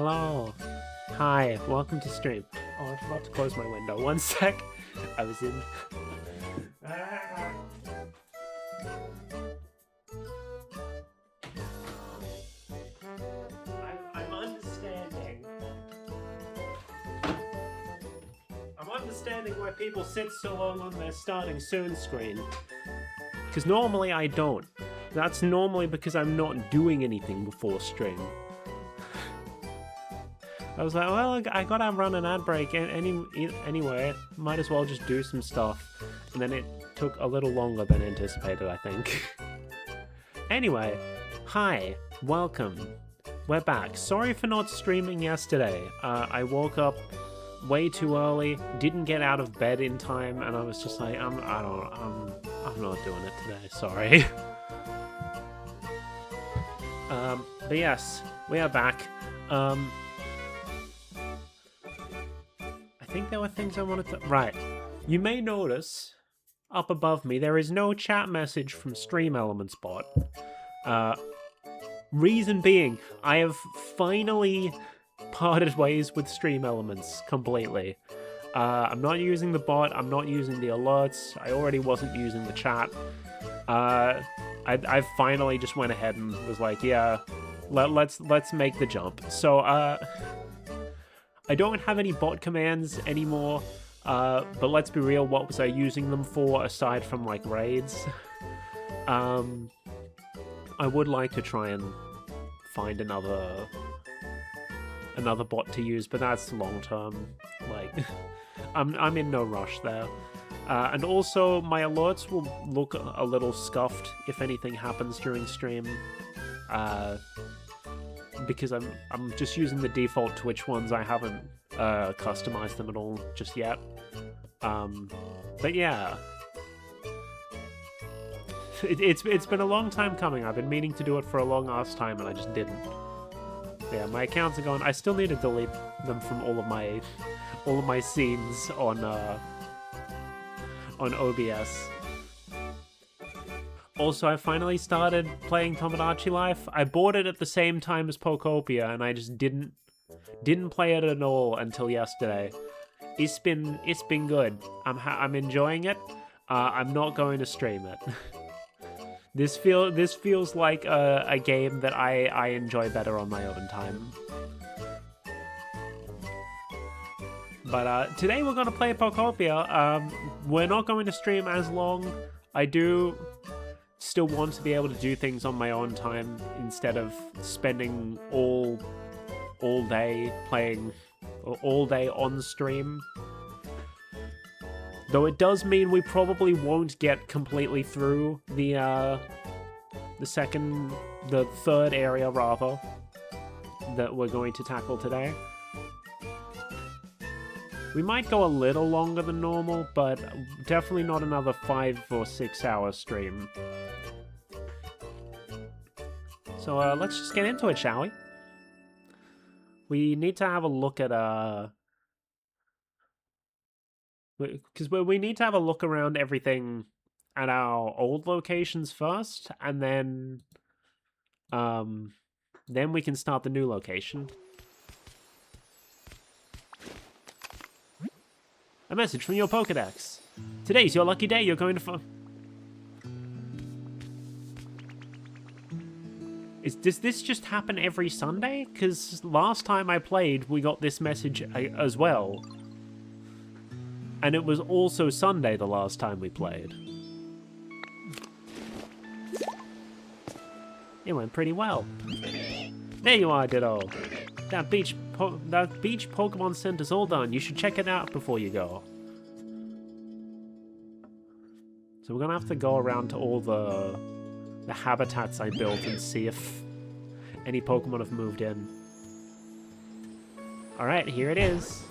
Hello. Hi, welcome to stream. Oh, I forgot to close my window. One sec. I was in... I'm understanding. I'm understanding why people sit so long on their starting soon screen. Because normally I don't. That's normally because I'm not doing anything before stream. I was like, well, I gotta run an ad break anyway. Might as well just do some stuff. And then it took a little longer than anticipated, I think. Anyway, hi, welcome. We're back. Sorry for not streaming yesterday. I woke up way too early, didn't get out of bed in time, and I was just like, I'm not doing it today. Sorry. But yes, we are back. I think there were things I wanted to... Right. You may notice, up above me, there is no chat message from Stream Elements bot. Reason being, I have finally parted ways with Stream Elements completely. I'm not using the bot, I'm not using the alerts, I already wasn't using the chat. I finally just went ahead and was like, yeah, let's make the jump. So, I don't have any bot commands anymore, but let's be real, what was I using them for aside from, like, raids? I would like to try and find another bot to use, but that's long-term. Like, I'm in no rush there. And also, my alerts will look a little scuffed if anything happens during stream. Because I'm just using the default Twitch ones. I haven't customized them at all just yet. But yeah, it's been a long time coming. I've been meaning to do it for a long ass time, and I just didn't. Yeah, my accounts are gone. I still need to delete them from all of my scenes on OBS. Also, I finally started playing Tomodachi Life. I bought it at the same time as Pokopia, and I just didn't play it at all until yesterday. It's been good. I'm enjoying it. I'm not going to stream it. This feels like a game that I enjoy better on my own time. But today we're gonna play Pokopia. We're not going to stream as long. I do still want to be able to do things on my own time instead of spending all day playing, or all day on stream. Though it does mean we probably won't get completely through the third area rather that we're going to tackle today. We might go a little longer than normal, but definitely not another 5 or 6 hour stream. So let's just get into it, shall we? We need to have a look at because we need to have a look around everything at our old locations first, and then we can start the new location. A message from your Pokedex. Today's your lucky day. You're going to Does this just happen every Sunday? Because last time I played, we got this message as well. And it was also Sunday the last time we played. It went pretty well. There you are, Ditto. That beach Pokemon Center's all done. You should check it out before you go. So we're gonna have to go around to all the habitats I built and see if any Pokemon have moved in. Alright, here it is.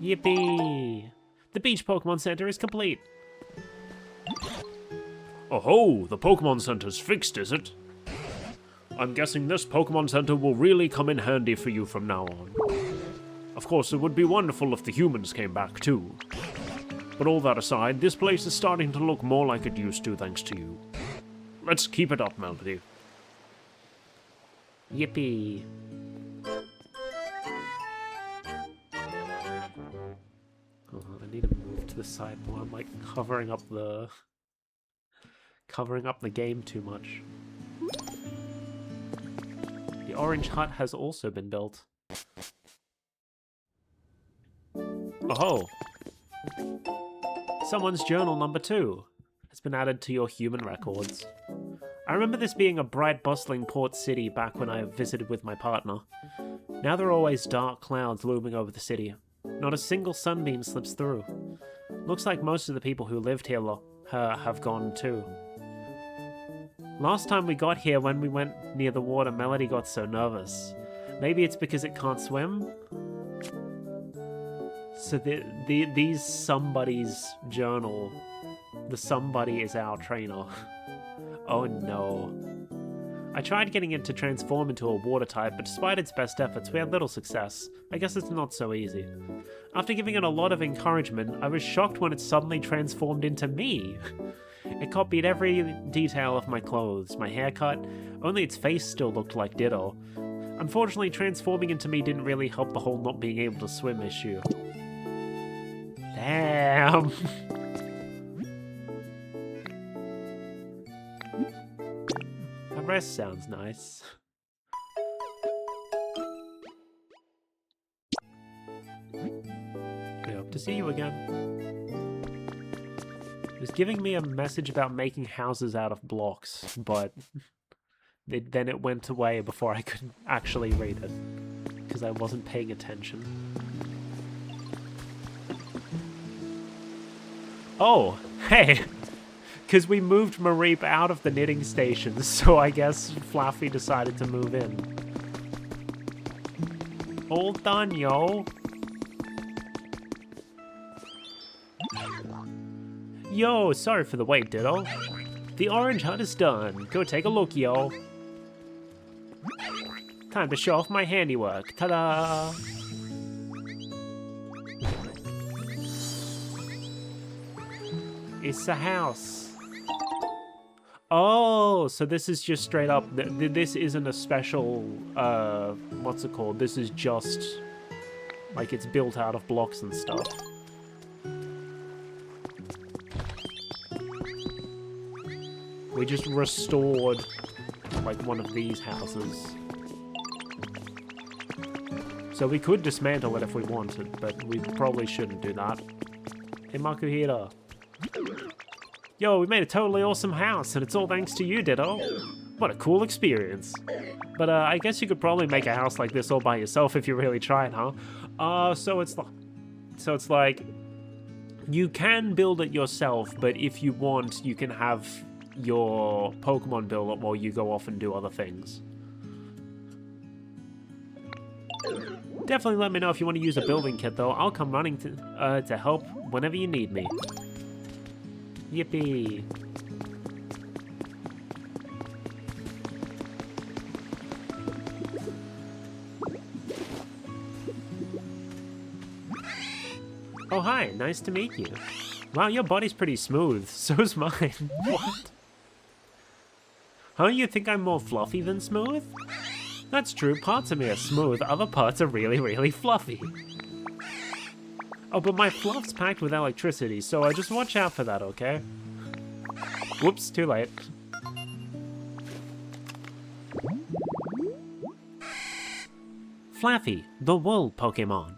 Yippee! The Beach Pokemon Center is complete. Oh ho! The Pokemon Center's fixed, is it? I'm guessing this Pokemon Center will really come in handy for you from now on. Of course, it would be wonderful if the humans came back too. But all that aside, this place is starting to look more like it used to thanks to you. Let's keep it up, Melody. Yippee. Oh, I need to move to the side more. I'm like covering up the game too much. The orange hut has also been built. Oh! Someone's journal number 2 has been added to your human records. I remember this being a bright, bustling port city back when I visited with my partner. Now there are always dark clouds looming over the city. Not a single sunbeam slips through. Looks like most of the people who lived here have gone too. Last time we got here, when we went near the water, Melody got so nervous. Maybe it's because it can't swim? So these somebody's journal, the somebody is our trainer. Oh no. I tried getting it to transform into a water type, but despite its best efforts, we had little success. I guess it's not so easy. After giving it a lot of encouragement, I was shocked when it suddenly transformed into me. It copied every detail of my clothes, my haircut, only its face still looked like Ditto. Unfortunately, transforming into me didn't really help the whole not being able to swim issue. Damn! That rest sounds nice. I hope to see you again. It was giving me a message about making houses out of blocks, but then it went away before I could actually read it, because I wasn't paying attention. Oh, hey! Because we moved Mareep out of the knitting station, so I guess Fluffy decided to move in. All done, yo! Yo, sorry for the wait, Ditto. The orange hut is done. Go take a look, yo. Time to show off my handiwork. Ta-da! It's a house. Oh, so this is just straight up. This isn't a special, what's it called? This is just, like, it's built out of blocks and stuff. We just restored, like, one of these houses. So we could dismantle it if we wanted, but we probably shouldn't do that. Hey, Makuhira. Yo, we made a totally awesome house, and it's all thanks to you, Ditto. What a cool experience. But I guess you could probably make a house like this all by yourself if you really tried, huh? So it's like, you can build it yourself, but if you want, you can have your Pokemon build it while you go off and do other things. Definitely let me know if you want to use a building kit, though. I'll come running to help whenever you need me. Yippee! Oh, hi. Nice to meet you. Wow, your body's pretty smooth. So's mine. What? Huh? You think I'm more fluffy than smooth? That's true. Parts of me are smooth. Other parts are really, really fluffy. Oh, but my fluff's packed with electricity, so just watch out for that, okay? Whoops, too late. Flaffy, the wool Pokemon.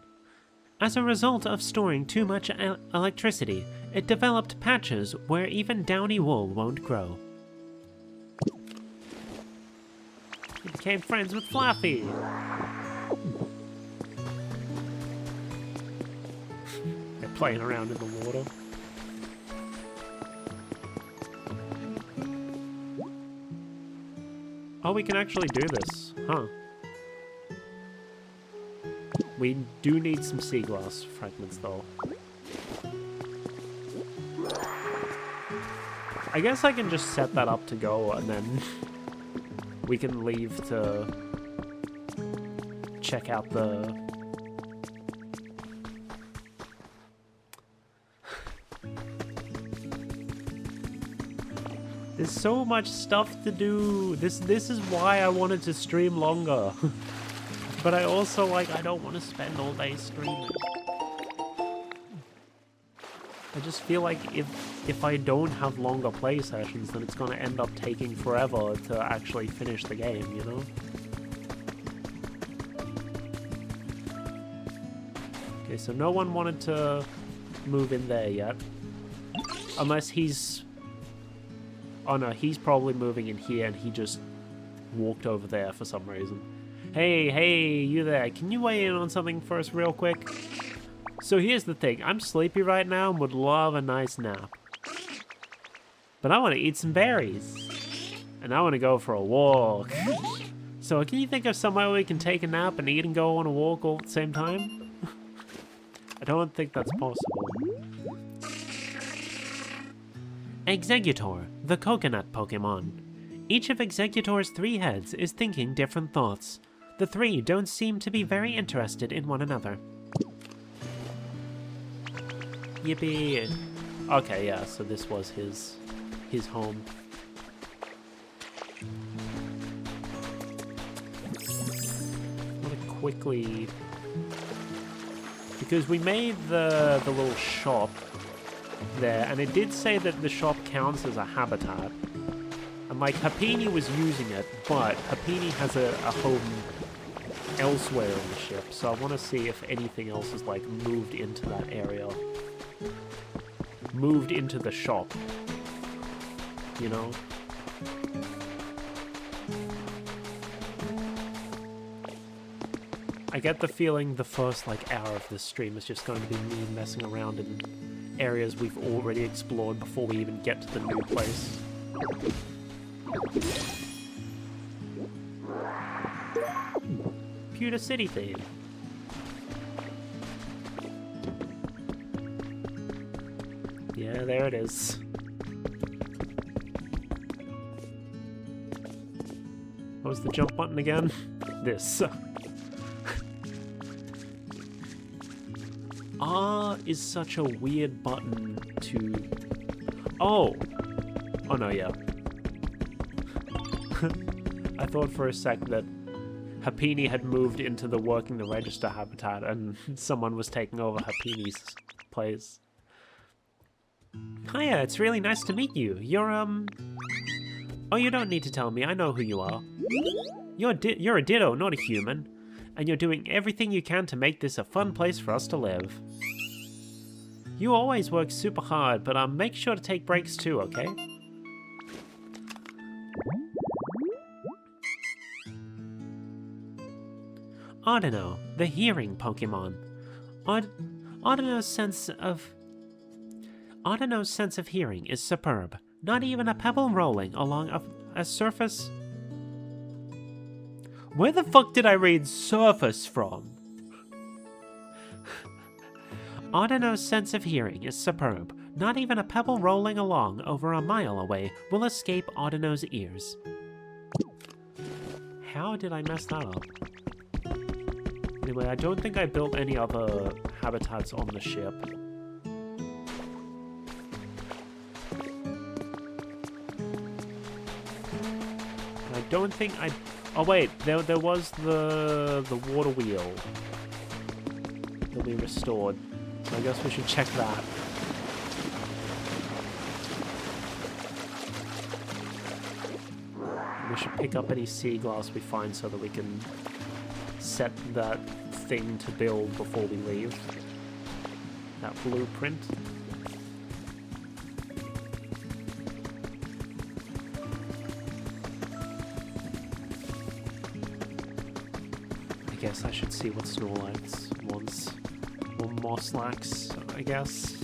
As a result of storing too much electricity, it developed patches where even downy wool won't grow. He became friends with Fluffy. They're playing around in the water. Oh, we can actually do this, huh? We do need some sea glass fragments, though. I guess I can just set that up to go, and then we can leave to check out the... There's so much stuff to do. This is why I wanted to stream longer. But I also, like, I don't want to spend all day streaming. I just feel like if I don't have longer play sessions, then it's going to end up taking forever to actually finish the game, you know? Okay, so no one wanted to move in there yet. Unless he's... Oh no, he's probably moving in here and he just walked over there for some reason. Hey, you there. Can you weigh in on something for us real quick? So here's the thing. I'm sleepy right now and would love a nice nap. But I want to eat some berries. And I want to go for a walk. So can you think of somewhere we can take a nap and eat and go on a walk all at the same time? I don't think that's possible. Executor, the coconut Pokemon. Each of Executor's 3 heads is thinking different thoughts. The 3 don't seem to be very interested in one another. Yippee. Okay, yeah, so this was his home. I want to quickly... Because we made the little shop there, and it did say that the shop counts as a habitat. And like, Happini was using it, but Happini has a home elsewhere in the ship, so I want to see if anything else is like moved into that area. Moved into the shop. You know? I get the feeling the first like hour of this stream is just going to be me messing around in areas we've already explored before we even get to the new place. Pewter City theme. Yeah, there it is. What was the jump button again? This. R is such a weird button to... Oh! Oh no, yeah. I thought for a sec that Happini had moved into the working the register habitat and someone was taking over Happini's place. Hiya, it's really nice to meet you. You're, Oh, you don't need to tell me. I know who you are. You're a Ditto, not a human. And you're doing everything you can to make this a fun place for us to live. You always work super hard, but make sure to take breaks too, okay? Audino, the hearing Pokemon. Audino's sense of hearing is superb. Not even a pebble rolling along a surface... Where the fuck did I read surface from? Audino's sense of hearing is superb. Not even a pebble rolling along over a mile away will escape Audino's ears. How did I mess that up? Anyway, I don't think I built any other habitats on the ship. I don't think I... Oh wait, there was the water wheel that we restored. So I guess we should check that. We should pick up any sea glass we find so that we can set that thing to build before we leave. That blueprint. I guess I should see what Snorlax wants. Or Mosslax, I guess.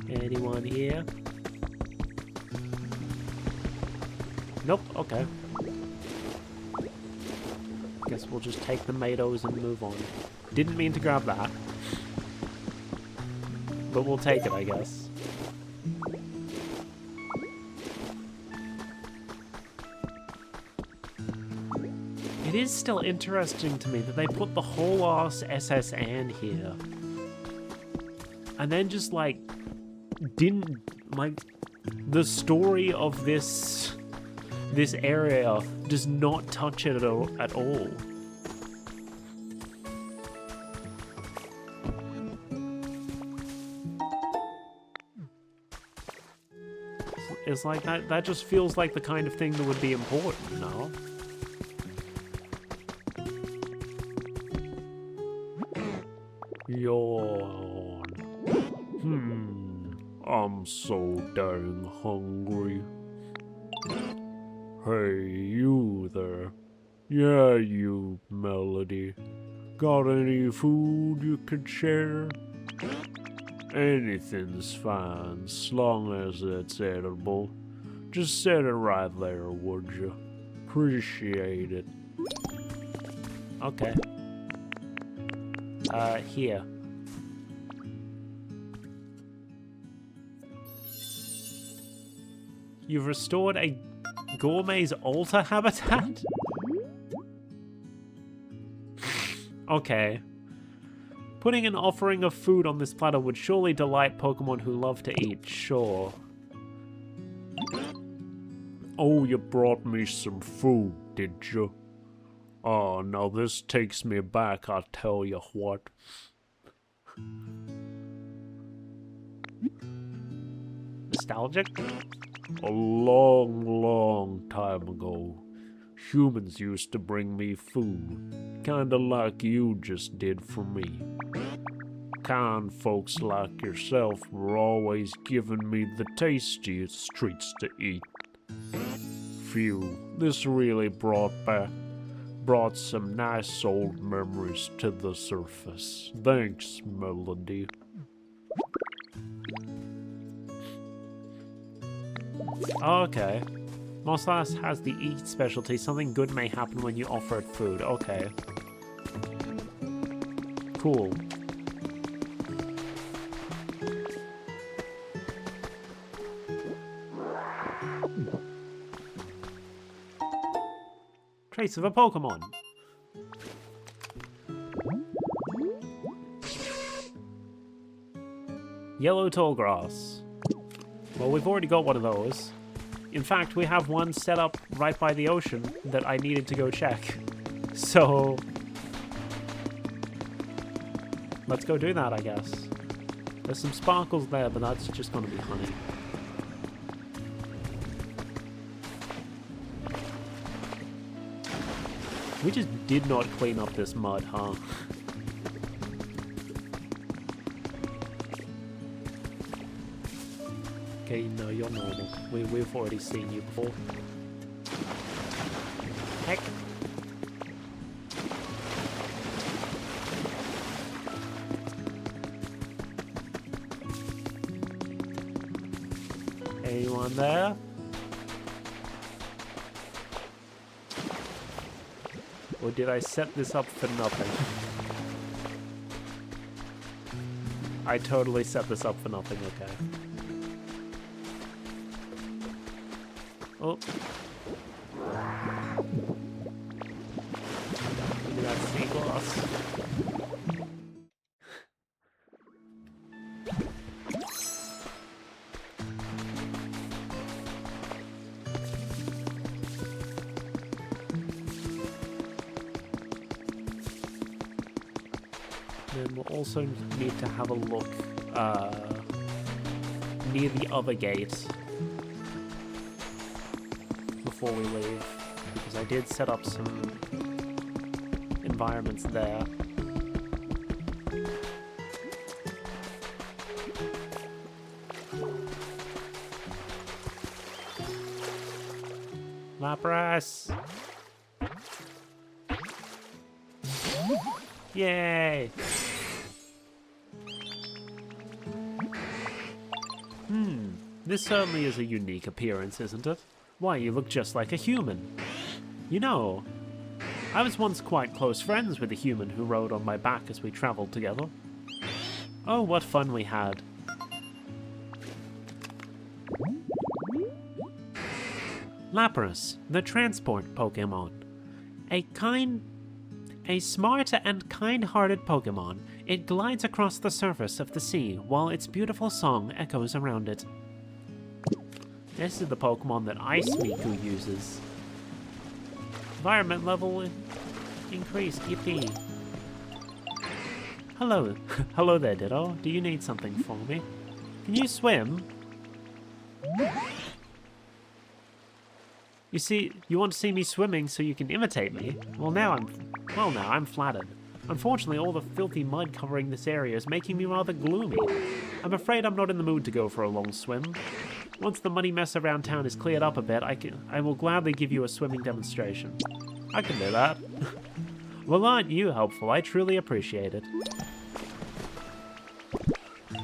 Anyone here? Nope, okay. Guess we'll just take the tomatoes and move on. Didn't mean to grab that. But we'll take it, I guess. It is still interesting to me that they put the whole ass SSN here. And then just, like, didn't, like, the story of this area does not touch it at all. It's like that just feels like the kind of thing that would be important, no? Yawn. I'm so dang hungry. Hey, you there. Yeah, you, Melody. Got any food you could share? Anything's fine, as long as it's edible. Just set it right there, would you? Appreciate it. Okay. Here. You've restored a gourmet's altar habitat? Okay. Putting an offering of food on this platter would surely delight Pokemon who love to eat, sure. Oh, you brought me some food, did you? Oh, now this takes me back, I'll tell you what. Nostalgic? A long, long time ago, humans used to bring me food, kinda like you just did for me. Kind folks like yourself were always giving me the tastiest treats to eat. Phew, this really brought some nice old memories to the surface. Thanks, Melody. Okay. Mosslas has the eat specialty. Something good may happen when you offer it food. Okay. Cool. Trace of a Pokemon. Yellow Tallgrass. Well, we've already got one of those. In fact, we have one set up right by the ocean that I needed to go check. So let's go do that, I guess. There's some sparkles there, but that's just going to be honey. We just did not clean up this mud, huh? Okay, no, you're normal. We've already seen you before. Heck. Anyone there? Or did I set this up for nothing? I totally set this up for nothing, okay. Oh. Look at that sea glass. Then we'll also need to have a look near the other gate before we leave, because I did set up some environments there. Lapras! Yay! This certainly is a unique appearance, isn't it? Why, you look just like a human. You know, I was once quite close friends with a human who rode on my back as we traveled together. Oh, what fun we had. Lapras, the transport Pokemon. A smart and kind-hearted Pokemon. It glides across the surface of the sea while its beautiful song echoes around it. This is the Pokemon that Ice Miku uses. Environment level increased. Yippee. Hello. Hello there, Ditto. Do you need something from me? Can you swim? You see, you want to see me swimming so you can imitate me? Well, now I'm flattered. Unfortunately, all the filthy mud covering this area is making me rather gloomy. I'm afraid I'm not in the mood to go for a long swim. Once the muddy mess around town is cleared up a bit, I will gladly give you a swimming demonstration. I can do that. Well, aren't you helpful? I truly appreciate it.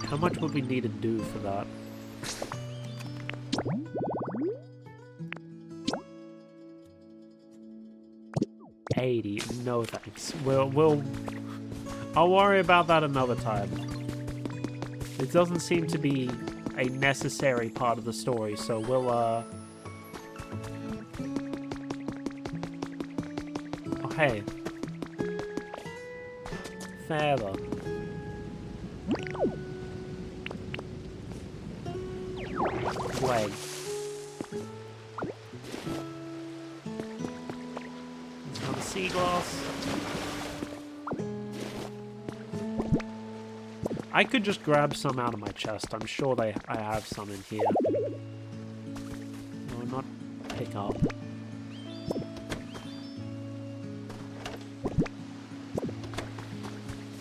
How much would we need to do for that? $80. No thanks. I'll worry about that another time. It doesn't seem to be a necessary part of the story, so we'll oh hey. Feather. Leg. Sea glass. I could just grab some out of my chest. I'm sure I have some in here. No, not pick up.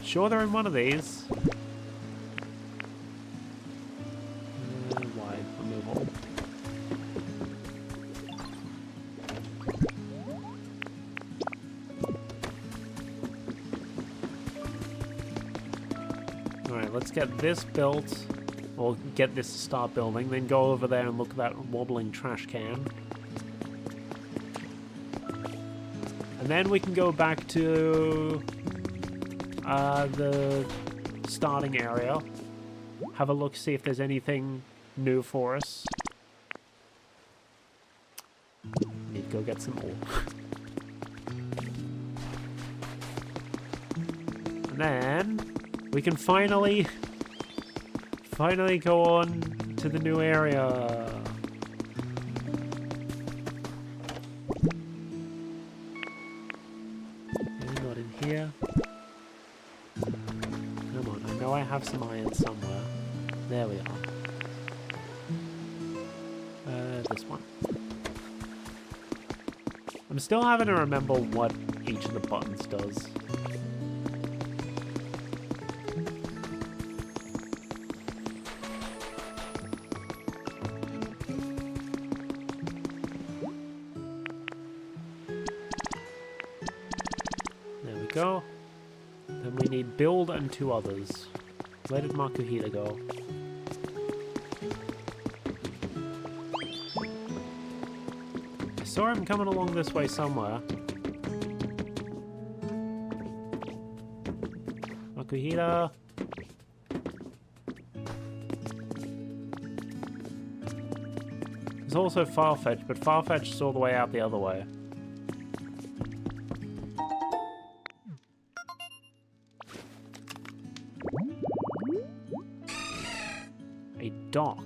Sure they're in one of these. Wide removal. Let's get this built, or get this to start building, then go over there and look at that wobbling trash can. And then we can go back to the starting area, have a look, see if there's anything new for us. Need to go get some more. And then we can finally go on to the new area. Maybe not in here. Come on, I know I have some iron somewhere. There we are. This one. I'm still having to remember what each of the buttons does. Go. Then we need build and 2 others. Where did Makuhita go? I saw him coming along this way somewhere. Makuhita. There's also Farfetch, but Farfetch is all the way out the other way. Dock.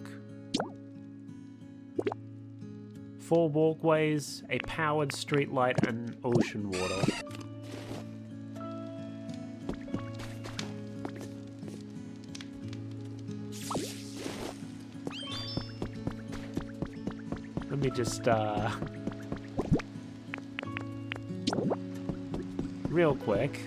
4 walkways, a powered streetlight, and ocean water. Let me just, real quick.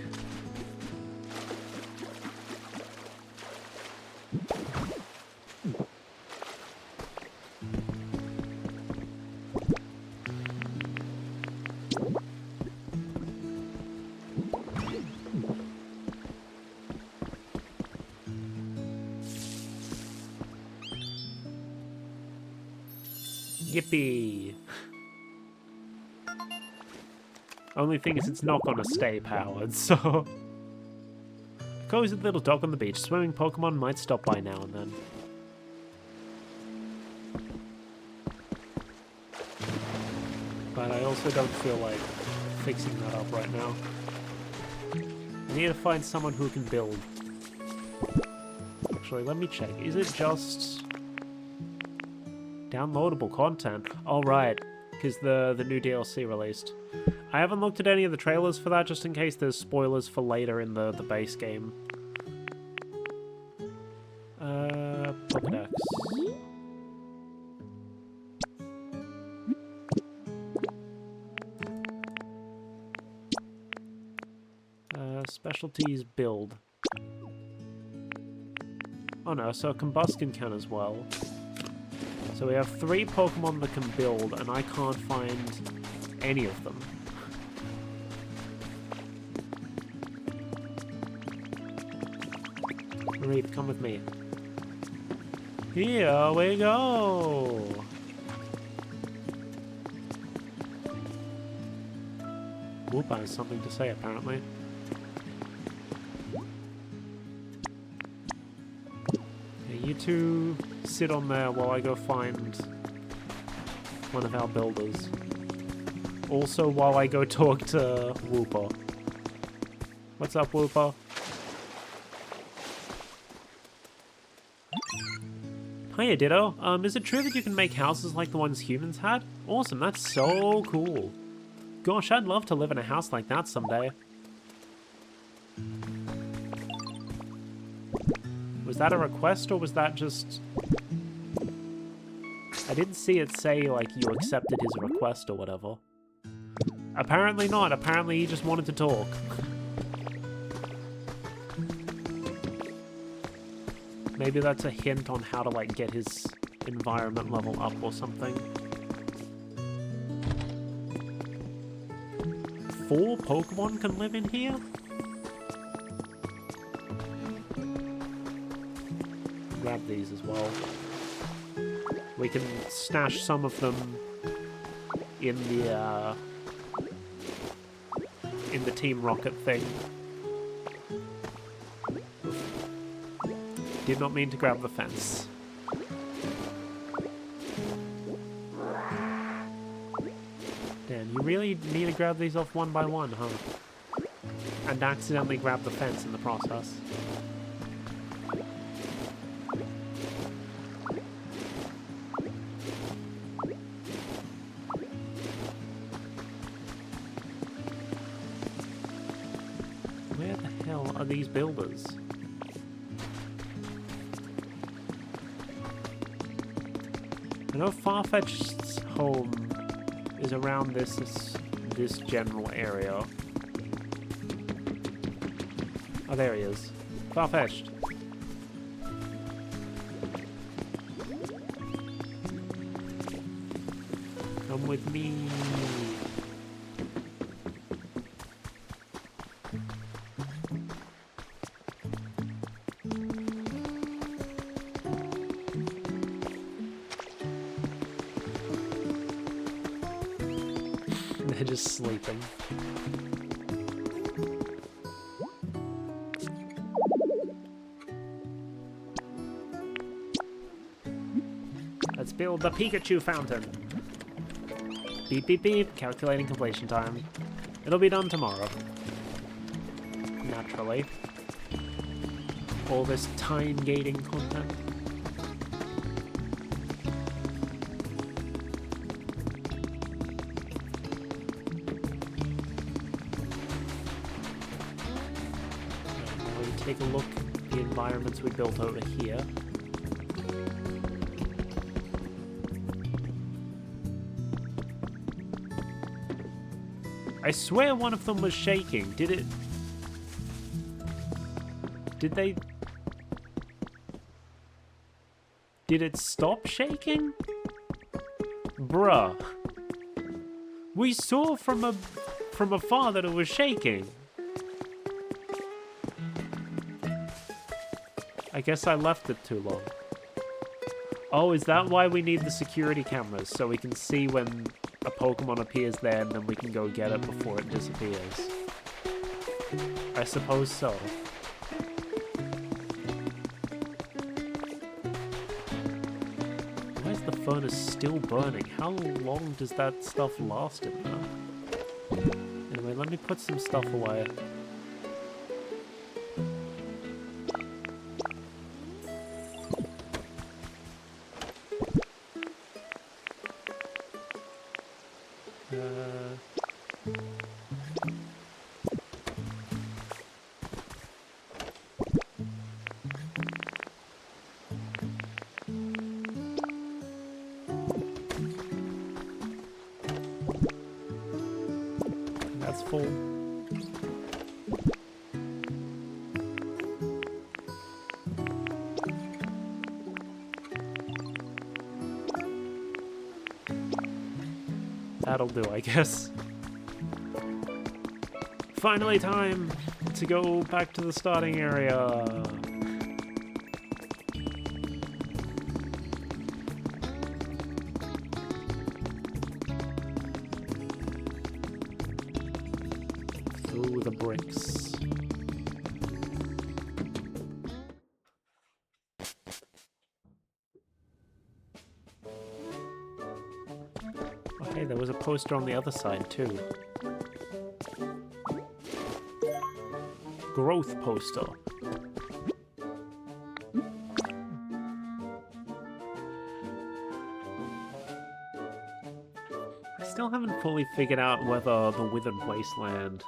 Yippee! Only thing is it's not gonna stay powered, so... A cozy little dock on the beach. Swimming Pokemon might stop by now and then. But I also don't feel like fixing that up right now. I need to find someone who can build. Actually, let me check. Is it just downloadable content? Oh, right, because the new DLC released. I haven't looked at any of the trailers for that, just in case there's spoilers for later in the base game. Pokedex. Specialties build. Oh no, so Combustion can as well. So we have 3 Pokemon that can build, and I can't find any of them. Reap, come with me. Here we go! Whoopa has something to say, apparently. Okay, you two sit on there while I go find one of our builders. Also, while I go talk to Whoopa. What's up, Whoopa? Hiya, Ditto. Is it true that you can make houses like the ones humans had? Awesome, that's so cool. Gosh, I'd love to live in a house like that someday. Was that a request, or was that just... I didn't see it say, like, you accepted his request or whatever. Apparently not. Apparently he just wanted to talk. Maybe that's a hint on how to, like, get his environment level up or something. 4 Pokemon can live in here? Grab these as well. We can stash some of them in the Team Rocket thing. Did not mean to grab the fence. Damn, you really need to grab these off one by one, huh? And accidentally grab the fence in the process. Where the hell are these builders? I know Farfetch's home is around this general area. Oh, there he is. Farfetched. Come with me. They're just sleeping. Let's build the Pikachu fountain. Beep, beep, beep. Calculating completion time. It'll be done tomorrow. Naturally. All this time gating content. Take a look at the environments we built over here. I swear one of them was shaking. Did it... Did they... Did it stop shaking? Bruh. We saw from afar that it was shaking. I guess I left it too long. Oh, is that why we need the security cameras? So we can see when a Pokemon appears there and then we can go get it before it disappears. I suppose so. Why is the furnace still burning? How long does that stuff last in there? let me put some stuff away. That's full. That'll do, I guess. Finally time to go back to the starting area. Through the bricks. Oh, hey, there was a poster on the other side too. Growth poster. I still haven't fully figured out whether the Withered Wasteland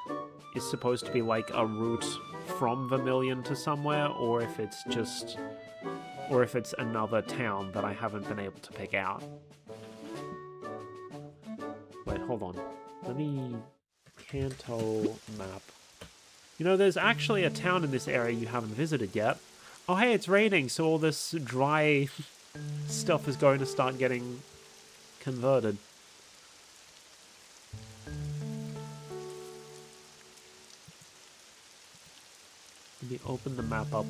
is supposed to be like a route from Vermilion to somewhere, or if it's just... or if it's another town that I haven't been able to pick out. Wait, hold on. Let me... Kanto map. You know, there's actually a town in this area you haven't visited yet. Oh, hey, it's raining, so all this dry stuff is going to start getting converted. Let me open the map up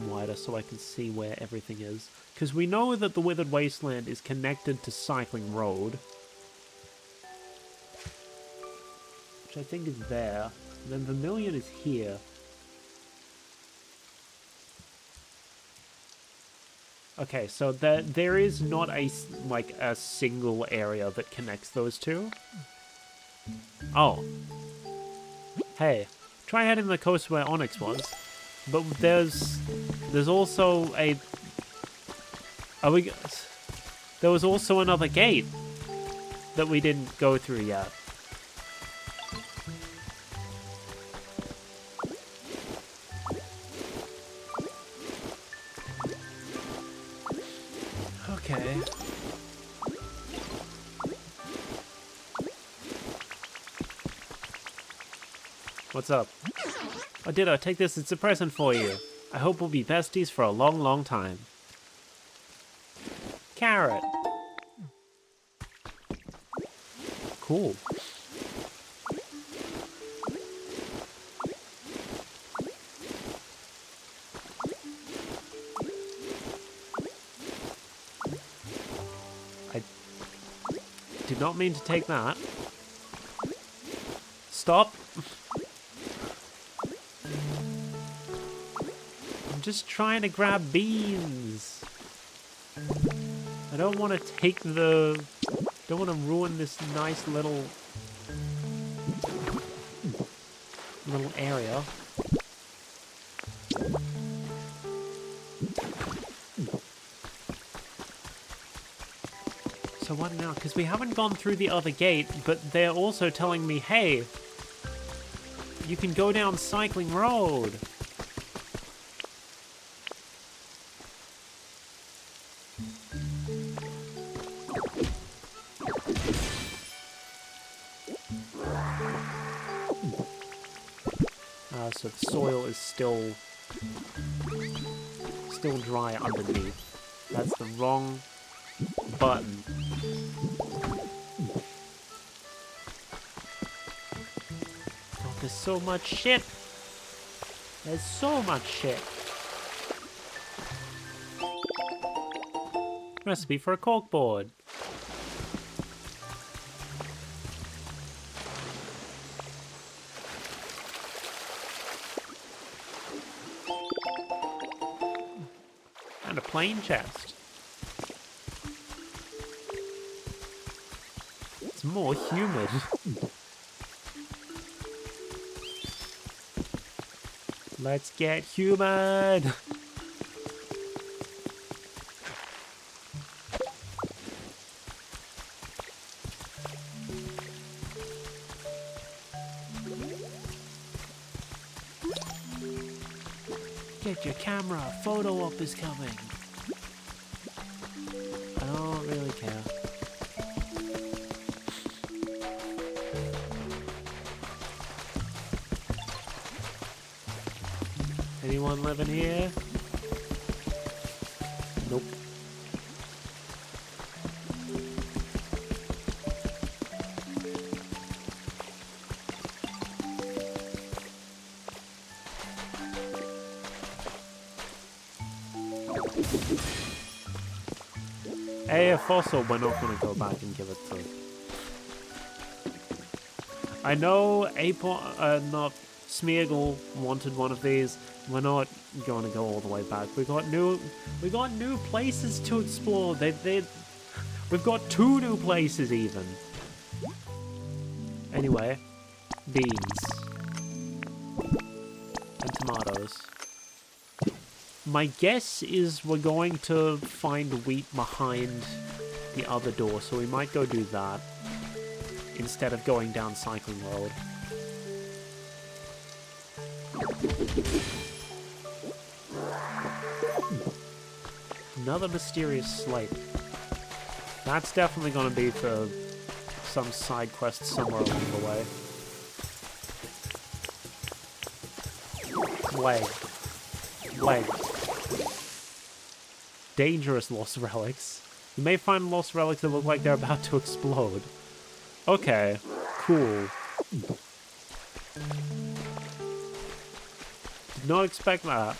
wider so I can see where everything is. Because we know that the Withered Wasteland is connected to Cycling Road, which I think is there. And then Vermilion is here. Okay, so there is not a single area that connects those two. Oh. Hey, try heading to the coast where Onyx was. But there's also a... There was also another gate that we didn't go through yet. Okay. What's up? Oh, Ditto, take this. It's a present for you. I hope we'll be besties for a long, long time. Carrot. Cool. I did not mean to take that. Stop. I'm just trying to grab beans. I don't want to take the... don't want to ruin this nice little area. So what now? Because we haven't gone through the other gate, but they're also telling me, hey, you can go down Cycling Road. So the soil is still dry underneath. That's the wrong button. Oh, there's so much shit. There's so much shit. Recipe for a corkboard. And a plain chest. It's more humid. Let's get human! Get your camera, photo op is coming. I don't really care. Anyone living here? Nope. Hey, a fossil, we're not gonna go back and give it to. I know not Smeagol wanted one of these. We're not going to go all the way back. We got new places to explore. We've got 2 new places even. Anyway, beans and tomatoes. My guess is we're going to find wheat behind the other door, so we might go do that instead of going down Cycling Road. Another mysterious slate. That's definitely going to be for some side quest somewhere along the way. Leg. Dangerous lost relics. You may find lost relics that look like they're about to explode. Okay, cool. Did not expect that.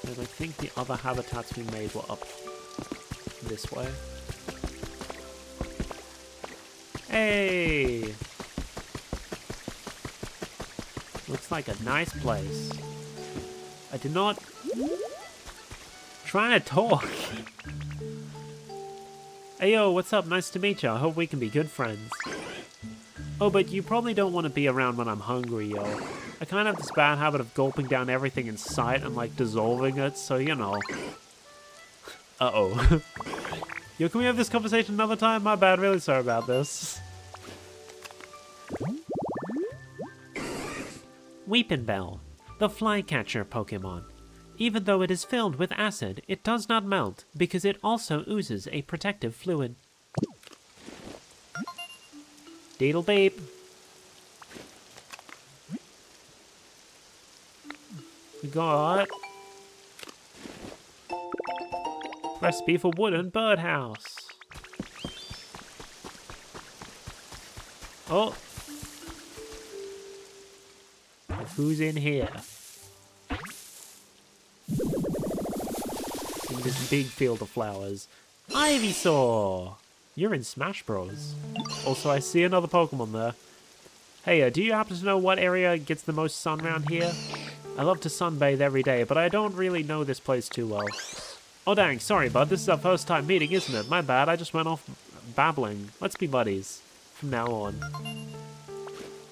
And I think the other habitats we made were up this way. Hey! Looks like a nice place. I did not... Trying to talk. Hey yo, what's up? Nice to meet you. I hope we can be good friends. Oh, but you probably don't want to be around when I'm hungry, yo. I kind of have this bad habit of gulping down everything in sight and like dissolving it, so you know. Uh-oh. Yo, can we have this conversation another time? My bad, really sorry about this. Weepinbell, the flycatcher Pokemon. Even though it is filled with acid, it does not melt because it also oozes a protective fluid. Deedle beep. We got recipe for wooden birdhouse. Oh. Who's in here? In this big field of flowers. Ivysaur! You're in Smash Bros. Also, I see another Pokemon there. Hey, do you happen to know what area gets the most sun around here? I love to sunbathe every day, but I don't really know this place too well. Oh dang, sorry bud, this is our first time meeting, isn't it? My bad, I just went off babbling. Let's be buddies from now on.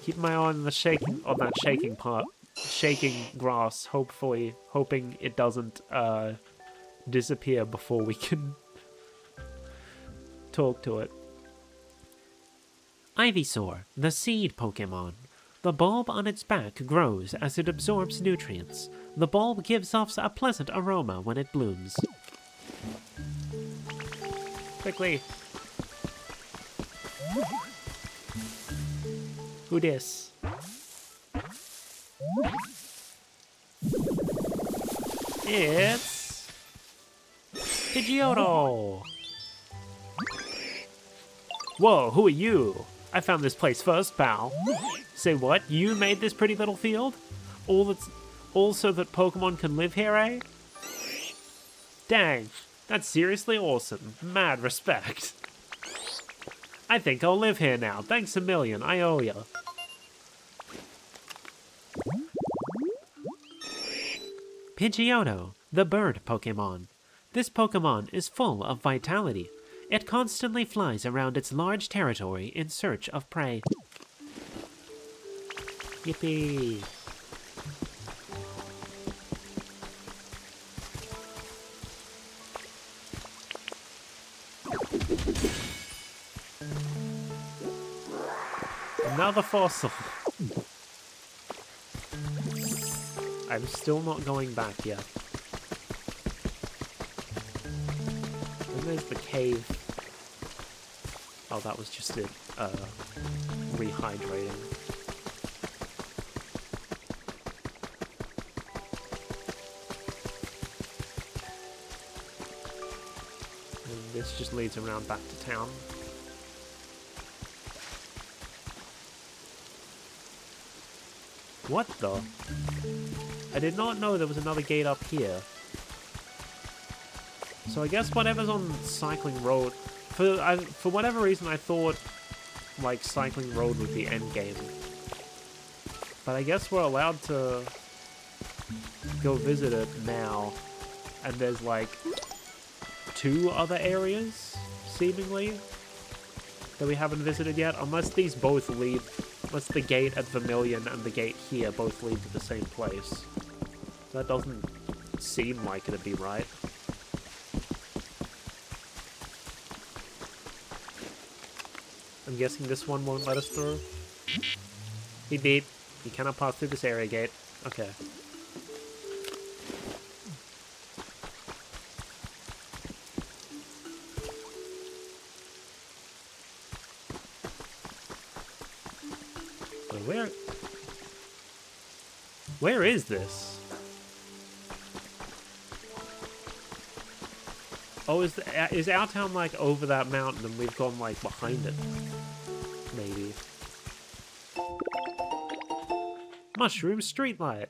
Keep my eye on the shaking, on that shaking part. Shaking grass, hoping it doesn't disappear before we can talk to it. Ivysaur, the seed Pokemon. The bulb on its back grows as it absorbs nutrients. The bulb gives off a pleasant aroma when it blooms. Quickly. Who dis? It's Pidgeotto! Whoa, who are you? I found this place first, pal. Say what? You made this pretty little field? All so that Pokemon can live here, eh? Dang, that's seriously awesome. Mad respect. I think I'll live here now. Thanks a million, I owe ya. Pidgeotto, the bird Pokemon. This Pokemon is full of vitality. It constantly flies around its large territory in search of prey. Yippee! Another fossil! I'm still not going back yet. And there's the cave. Oh, that was just it, rehydrating. And this just leads around back to town. What the? I did not know there was another gate up here. So I guess whatever's on Cycling Road... For whatever reason I thought, like, Cycling Road was the end game. But I guess we're allowed to go visit it now. And there's, like, 2 other areas, seemingly, that we haven't visited yet. Unless these both lead... Unless the gate at Vermilion and the gate here both lead to the same place. That doesn't seem like it'd be right. I'm guessing this one won't let us through. Beep beep. You cannot pass through this area gate. Okay. Where is this? Oh, is our town, like, over that mountain and we've gone, like, behind it? Maybe. Mushroom streetlight.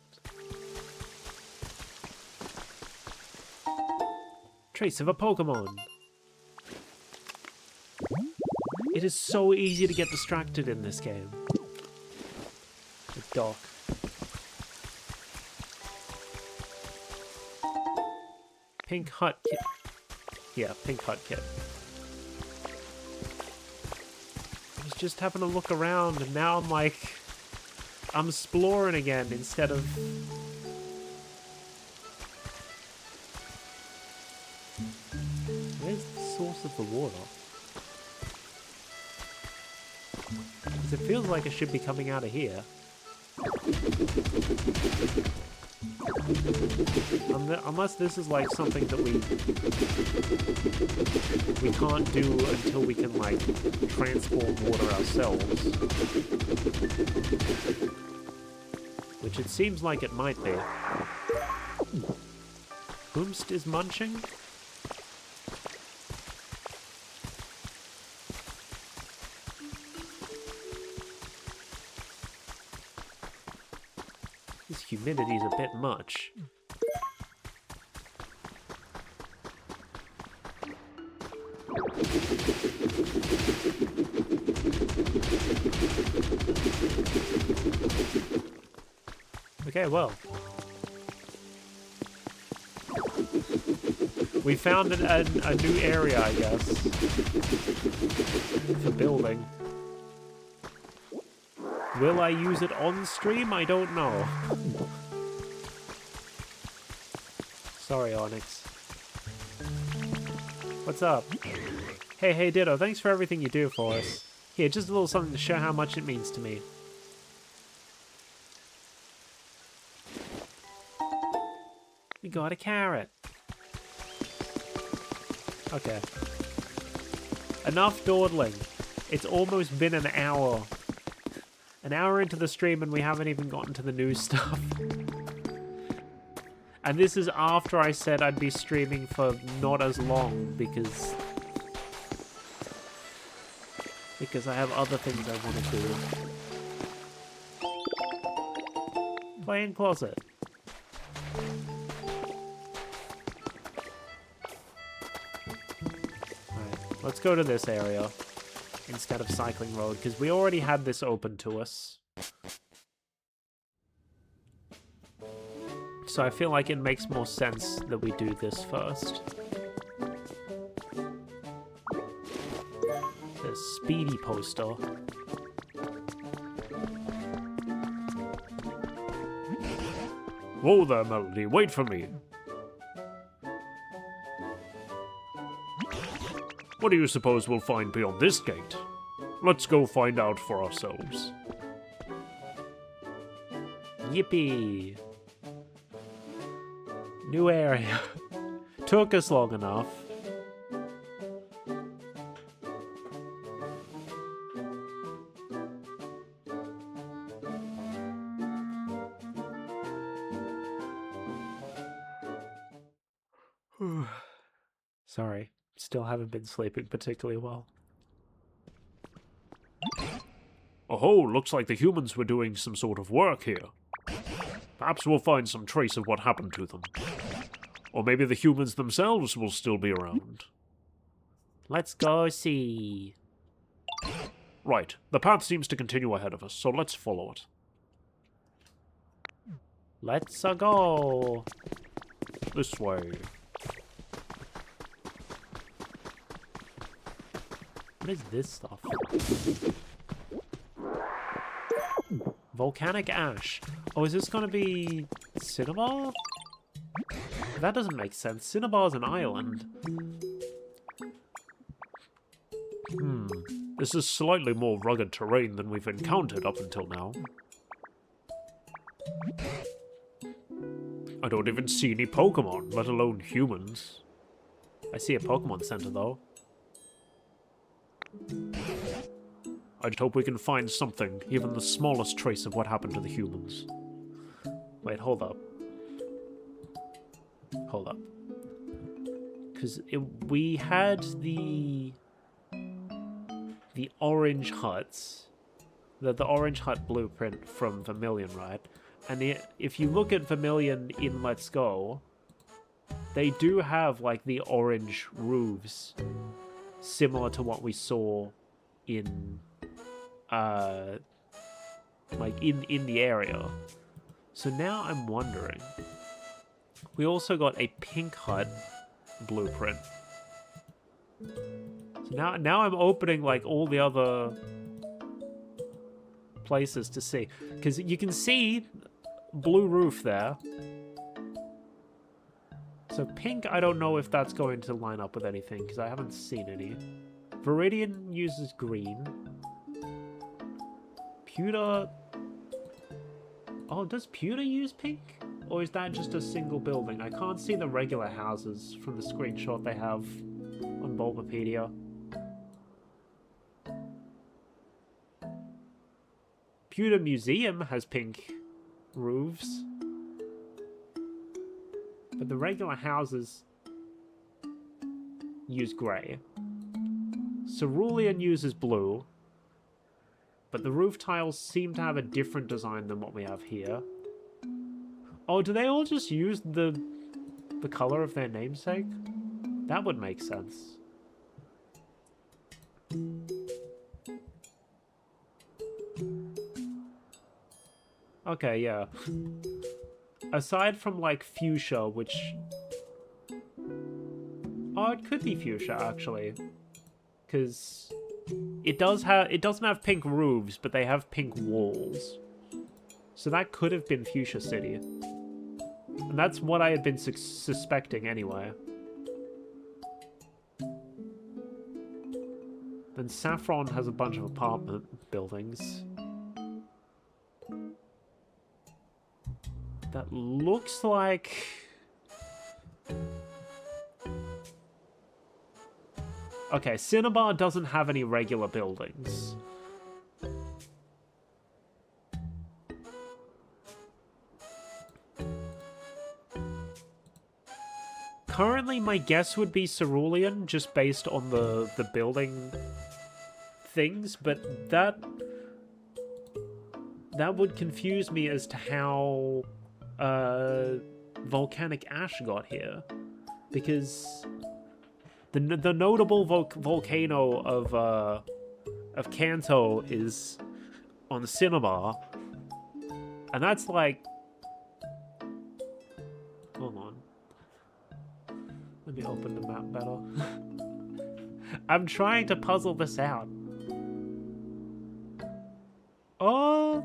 Trace of a Pokemon. It is so easy to get distracted in this game. The dock. Pink hut kit. Yeah, pink hut kit. I was just having a look around and now I'm like... I'm exploring again instead of... Where's the source of the water? Because it feels like it should be coming out of here. Unless this is like something that we can't do until we can, like, transport water ourselves. Which it seems like it might be. Whomst is munching? This humidity's a bit much. Okay, well. We found a new area, I guess, for building. Will I use it on stream? I don't know. Sorry, Onyx. What's up? Hey, Ditto, thanks for everything you do for us. Here, just a little something to show how much it means to me. We got a carrot. Okay. Enough dawdling. It's almost been an hour. An hour into the stream and we haven't even gotten to the new stuff. And this is after I said I'd be streaming for not as long because I have other things I want to do. Playing closet. Alright, let's go to this area instead of Cycling Road, because we already had this open to us. So I feel like it makes more sense that we do this first. The speedy poster. Whoa there, Melody, wait for me. What do you suppose we'll find beyond this gate? Let's go find out for ourselves. Yippee! New area. Took us long enough. Sorry, still haven't been sleeping particularly well. Oh, looks like the humans were doing some sort of work here. Perhaps we'll find some trace of what happened to them. Or maybe the humans themselves will still be around. Let's go see. Right, the path seems to continue ahead of us, so let's follow it. Let's go. This way. What is this stuff? Volcanic ash. Oh, is this gonna be Cinnabar? That doesn't make sense. Cinnabar's an island. This is slightly more rugged terrain than we've encountered up until now. I don't even see any Pokemon, let alone humans. I see a Pokemon Center, though. I just hope we can find something, even the smallest trace of what happened to the humans. Wait, hold up. Hold up. Because we had the orange huts, the orange hut blueprint from Vermilion, right? And if you look at Vermilion in Let's Go, they do have, like, the orange roofs, similar to what we saw in, like, in the area. So now I'm wondering, we also got a pink hut blueprint. So now I'm opening, like, all the other places to see. Because you can see blue roof there. So pink, I don't know if that's going to line up with anything, because I haven't seen any. Viridian uses green. Pewter... Oh, does Pewter use pink? Or is that just a single building? I can't see the regular houses from the screenshot they have on Bulbapedia. Pewter Museum has pink roofs. But the regular houses use grey. Cerulean uses blue. But the roof tiles seem to have a different design than what we have here. Oh, do they all just use the color of their namesake? That would make sense. Okay, yeah. Aside from, like, fuchsia, which... Oh, it could be fuchsia, actually. Because it doesn't have pink roofs, but they have pink walls. So that could have been Fuchsia City. And that's what I had been suspecting anyway. Then Saffron has a bunch of apartment buildings. That looks like... Okay, Cinnabar doesn't have any regular buildings. Currently, my guess would be Cerulean, just based on the building things, but that would confuse me as to how Volcanic Ash got here, because the notable volcano of Kanto is on Cinnabar, and that's like Let me open the map better. I'm trying to puzzle this out. Oh!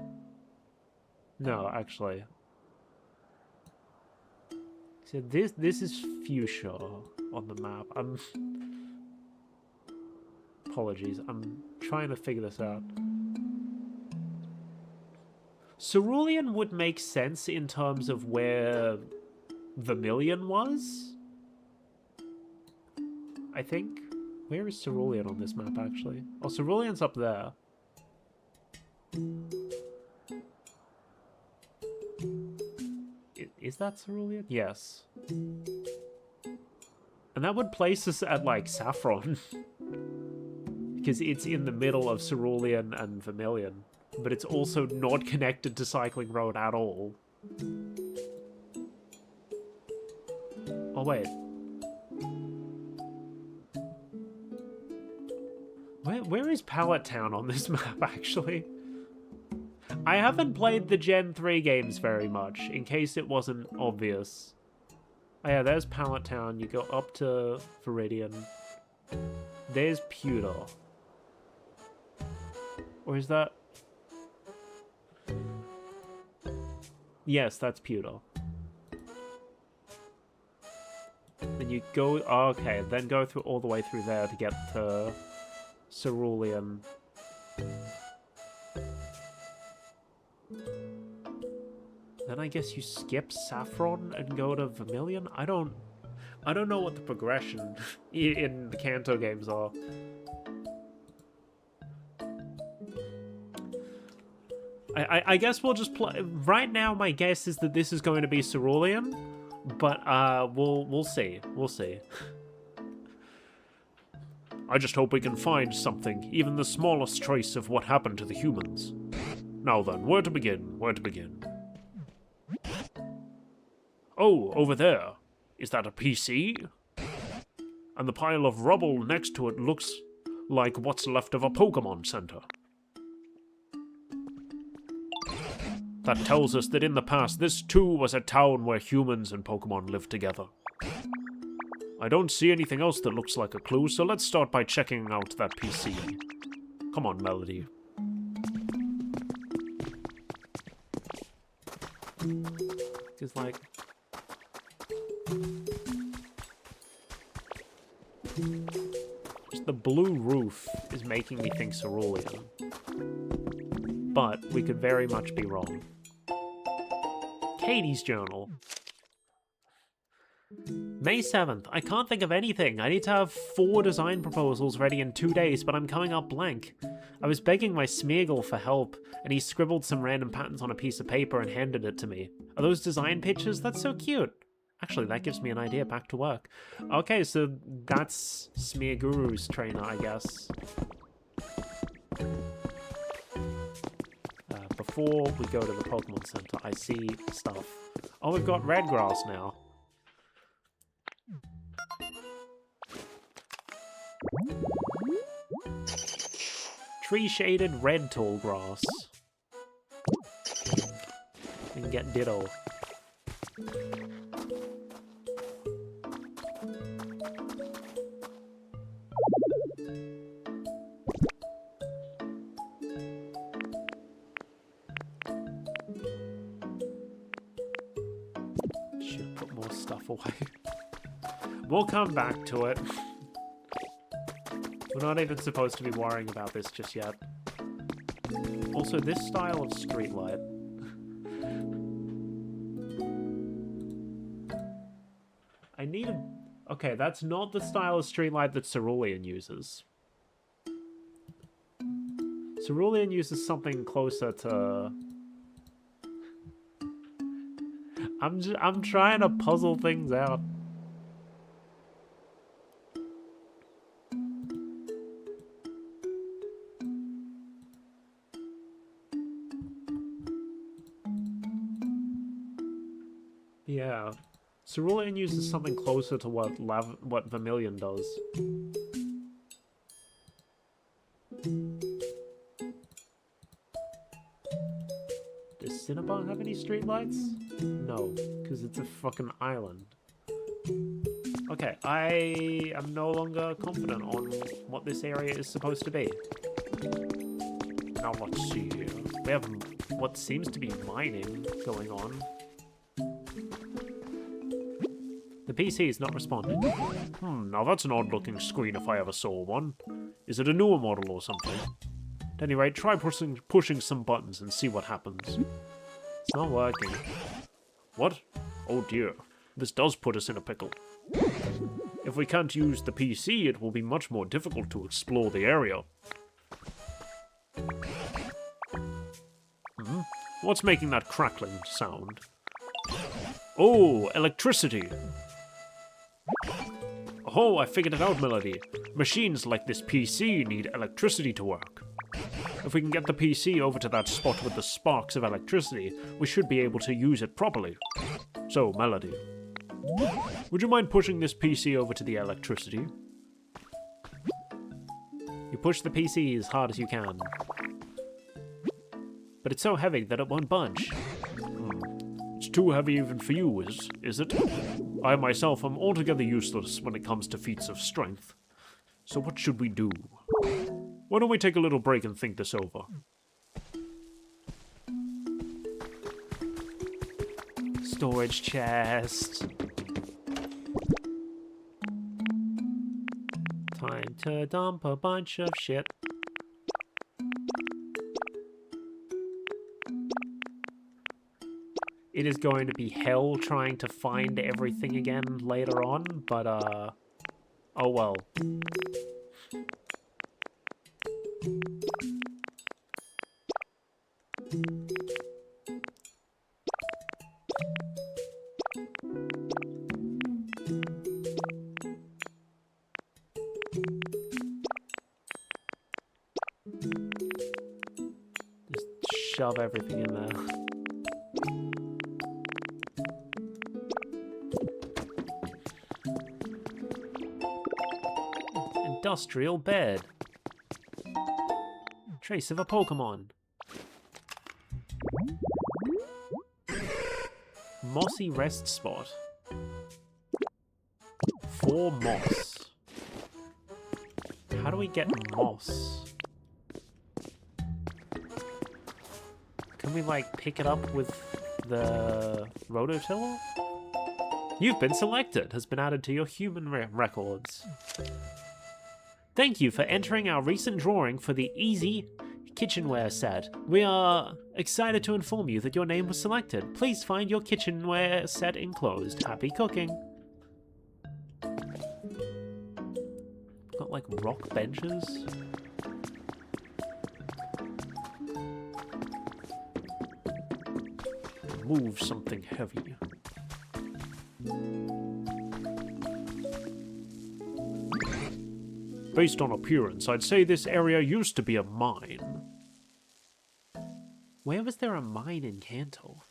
No, actually. So this is fuchsia on the map. Apologies, I'm trying to figure this out. Cerulean would make sense in terms of where Vermilion was, I think. Where is Cerulean on this map, actually? Oh, Cerulean's up there. Is that Cerulean? Yes. And that would place us at, like, Saffron. Because it's in the middle of Cerulean and Vermilion. But it's also not connected to Cycling Road at all. Oh, wait. Where is Pallet Town on this map, actually? I haven't played the Gen 3 games very much, in case it wasn't obvious. Oh yeah, there's Pallet Town. You go up to Viridian. There's Pewter. Or is that... Yes, that's Pewter. Then you go... Oh, okay, then go through all the way through there to get to Cerulean. Then I guess you skip Saffron and go to Vermilion? I don't know what the progression in the Kanto games are. I guess we'll just play... Right now, my guess is that this is going to be Cerulean, but we'll see. We'll see. I just hope we can find something, even the smallest trace of what happened to the humans. Now then, where to begin? Where to begin? Oh, over there. Is that a PC? And the pile of rubble next to it looks like what's left of a Pokemon Center. That tells us that in the past, this too was a town where humans and Pokemon lived together. I don't see anything else that looks like a clue, so let's start by checking out that PC. Come on, Melody. Just like... Just the blue roof is making me think Cerulean. But we could very much be wrong. Katie's journal. May 7th. I can't think of anything. I need to have 4 design proposals ready in 2 days, but I'm coming up blank. I was begging my Smeagol for help, and he scribbled some random patterns on a piece of paper and handed it to me. Are those design pictures? That's so cute. Actually, that gives me an idea. Back to work. Okay, so that's Smeaguru's trainer, I guess. Before we go to the Pokemon Center, I see stuff. Oh, we've got red grass now. Tree-shaded red tall grass. And get Ditto. Should put more stuff away. We'll come back to it. We're not even supposed to be worrying about this just yet. Also, this style of streetlight. I need a... Okay, that's not the style of streetlight that Cerulean uses. Cerulean uses something closer to... I'm trying to puzzle things out. Yeah. Cerulean uses something closer to what Vermilion does. Does Cinnabar have any streetlights? No, because it's a fucking island. Okay, I am no longer confident on what this area is supposed to be. Now let's see here. We have what seems to be mining going on. The PC is not responding. Now that's an odd-looking screen if I ever saw one. Is it a newer model or something? At any rate, try pushing some buttons and see what happens. It's not working. What? Oh dear. This does put us in a pickle. If we can't use the PC, it will be much more difficult to explore the area. What's making that crackling sound? Oh, electricity! Oh, I figured it out, Melody. Machines like this PC need electricity to work. If we can get the PC over to that spot with the sparks of electricity, we should be able to use it properly. So, Melody, would you mind pushing this PC over to the electricity? You push the PC as hard as you can. But it's so heavy that it won't budge. It's too heavy even for you, is it? I myself am altogether useless when it comes to feats of strength. So what should we do? Why don't we take a little break and think this over? Storage chest. Time to dump a bunch of shit. It is going to be hell trying to find everything again later on, but, oh well. Just shove everything in there. Industrial bed. Trace of a Pokemon. Mossy rest spot. 4 moss. How do we get moss? Can we, like, pick it up with the rototiller? You've been selected. Has been added to your human records. Thank you for entering our recent drawing for the Easy kitchenware set. We are excited to inform you that your name was selected. Please find your kitchenware set enclosed. Happy cooking. Got like rock benches. Move something heavy. Based on appearance, I'd say this area used to be a mine. Where was there a mine in Kanto?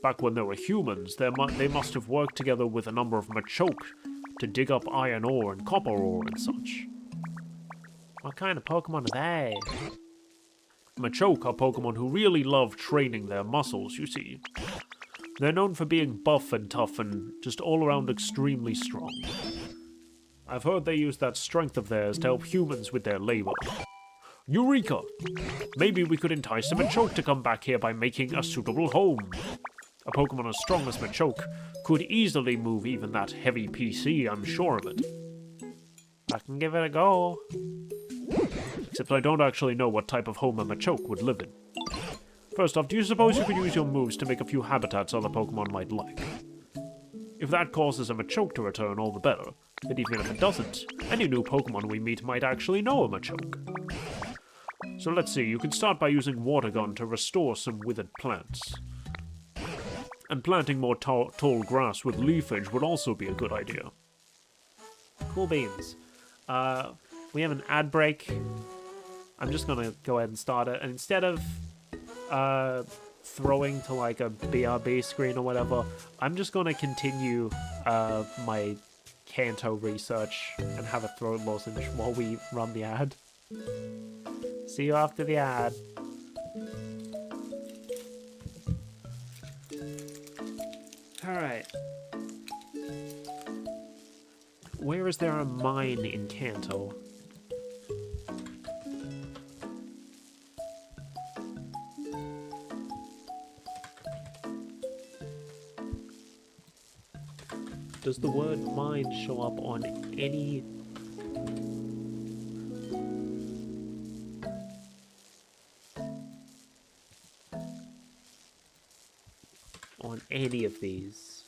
Back when there were humans, they must have worked together with a number of Machoke to dig up iron ore and copper ore and such. What kind of Pokemon are they? Machoke are Pokemon who really love training their muscles, you see. They're known for being buff and tough and just all around extremely strong. I've heard they use that strength of theirs to help humans with their labor. Eureka! Maybe we could entice a Machoke to come back here by making a suitable home. A Pokemon as strong as Machoke could easily move even that heavy PC, I'm sure of it. I can give it a go. Except I don't actually know what type of home a Machoke would live in. First off, do you suppose you could use your moves to make a few habitats other Pokemon might like? If that causes a Machoke to return, all the better. But even if it doesn't, any new Pokemon we meet might actually know a Machoke. So let's see, you can start by using Water Gun to restore some withered plants. And planting more tall grass with leafage would also be a good idea. Cool beans. We have an ad break. I'm just gonna go ahead and start it, and instead of throwing to like a BRB screen or whatever, I'm just gonna continue my Kanto research and have a throat lozenge while we run the ad. See you after the ad. Alright. Where is there a mine in Kanto? Does the word mine show up on any... on any of these?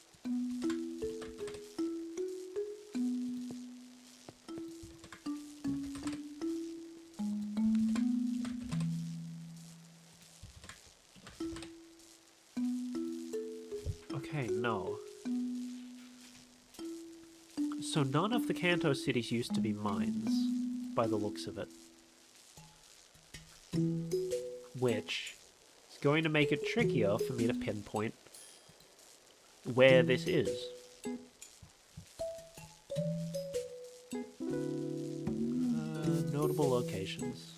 Okay, no. So none of the Kanto cities used to be mines, by the looks of it. Which is going to make it trickier for me to pinpoint where this is. Notable locations.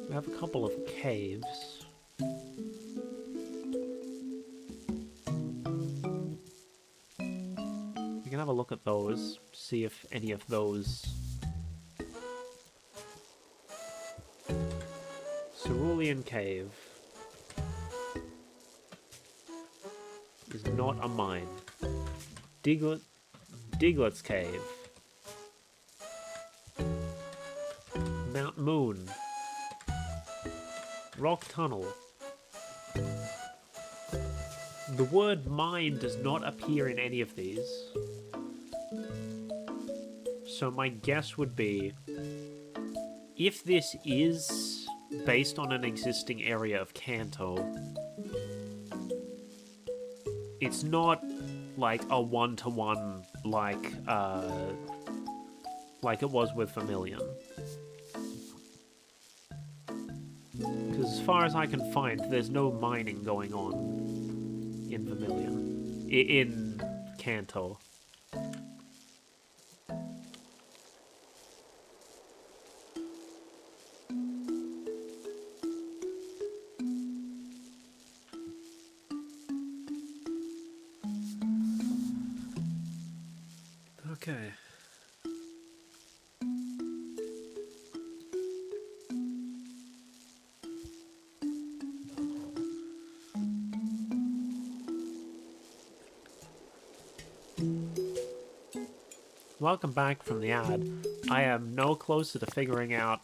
We have a couple of caves. We can have a look at those, see if any of those... Cerulean Cave is not a mine. Diglett's Cave. Mount Moon. Rock Tunnel. The word mine does not appear in any of these. So my guess would be, if this is based on an existing area of Kanto, it's not like a one-to-one like it was with Vermilion. Because as far as I can find, there's no mining going on in Vermilion. In Kanto. Okay. Welcome back from the ad. I am no closer to figuring out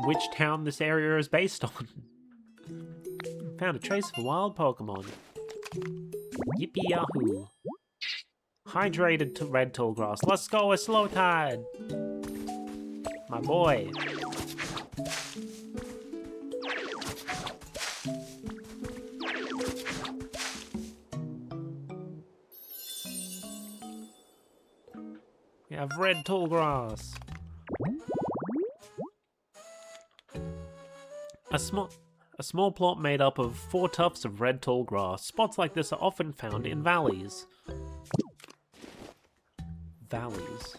which town this area is based on. Found a trace of a wild Pokemon. Yippee yahoo. Hydrated to red tallgrass. Let's go with Slow Tide. My boy. We have red tallgrass. A small plot made up of 4 tufts of red tallgrass. Spots like this are often found in valleys. Valleys.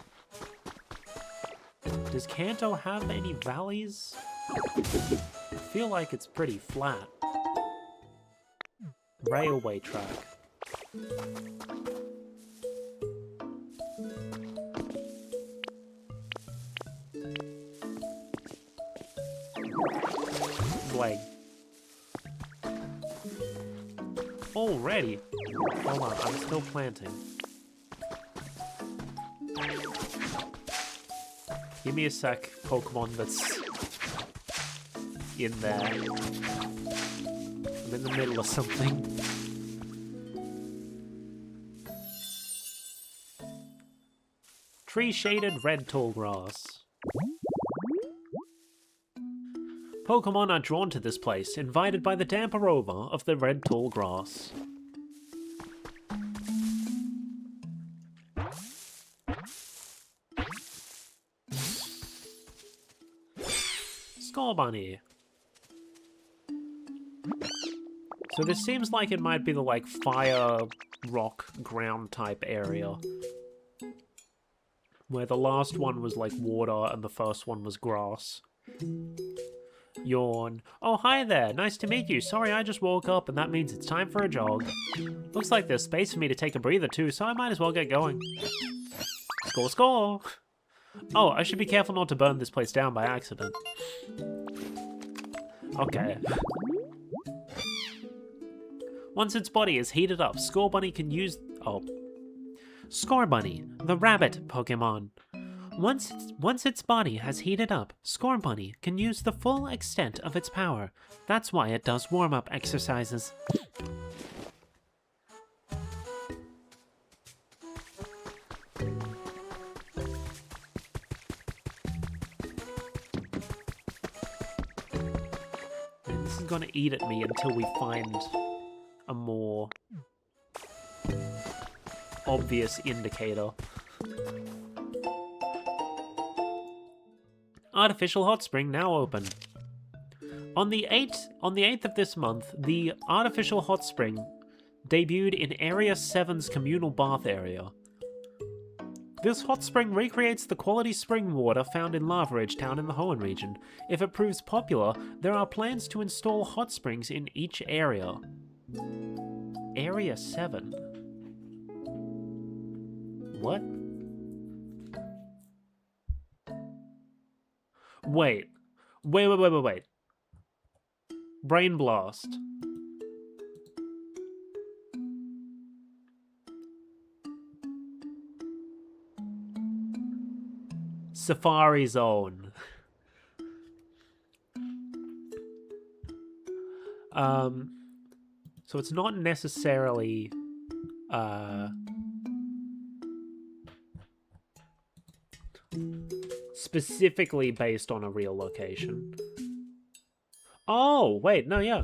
Does Kanto have any valleys? I feel like it's pretty flat. Railway track. Leg. Already? Hold on, I'm still planting. Give me a sec, Pokemon that's in there. I'm in the middle of something. Tree-shaded red tallgrass. Pokemon are drawn to this place, invited by the damp aroma of the red tall grass. Scorbunny. So this seems like it might be the, like, fire, rock, ground type area. Where the last one was like water and the first one was grass. Yawn. Oh, hi there. Nice to meet you. Sorry, I just woke up and that means it's time for a jog. Looks like there's space for me to take a breather too, so I might as well get going. Score, score! Oh, I should be careful not to burn this place down by accident. Okay. Once its body is heated up, Score Bunny can use... Oh. Score Bunny, the rabbit Pokemon. Once its body has heated up, Score Bunny can use the full extent of its power. That's why it does warm-up exercises. And this is gonna eat at me until we find a more obvious indicator. Artificial hot spring now open. On the 8th of this month, the artificial hot spring debuted in Area 7's communal bath area. This hot spring recreates the quality spring water found in Lava Ridge Town in the Hoenn region. If it proves popular, there are plans to install hot springs in each area. Area 7? What? Wait. Brain blast. Safari Zone. So it's not necessarily specifically based on a real location. Oh, wait, no, yeah.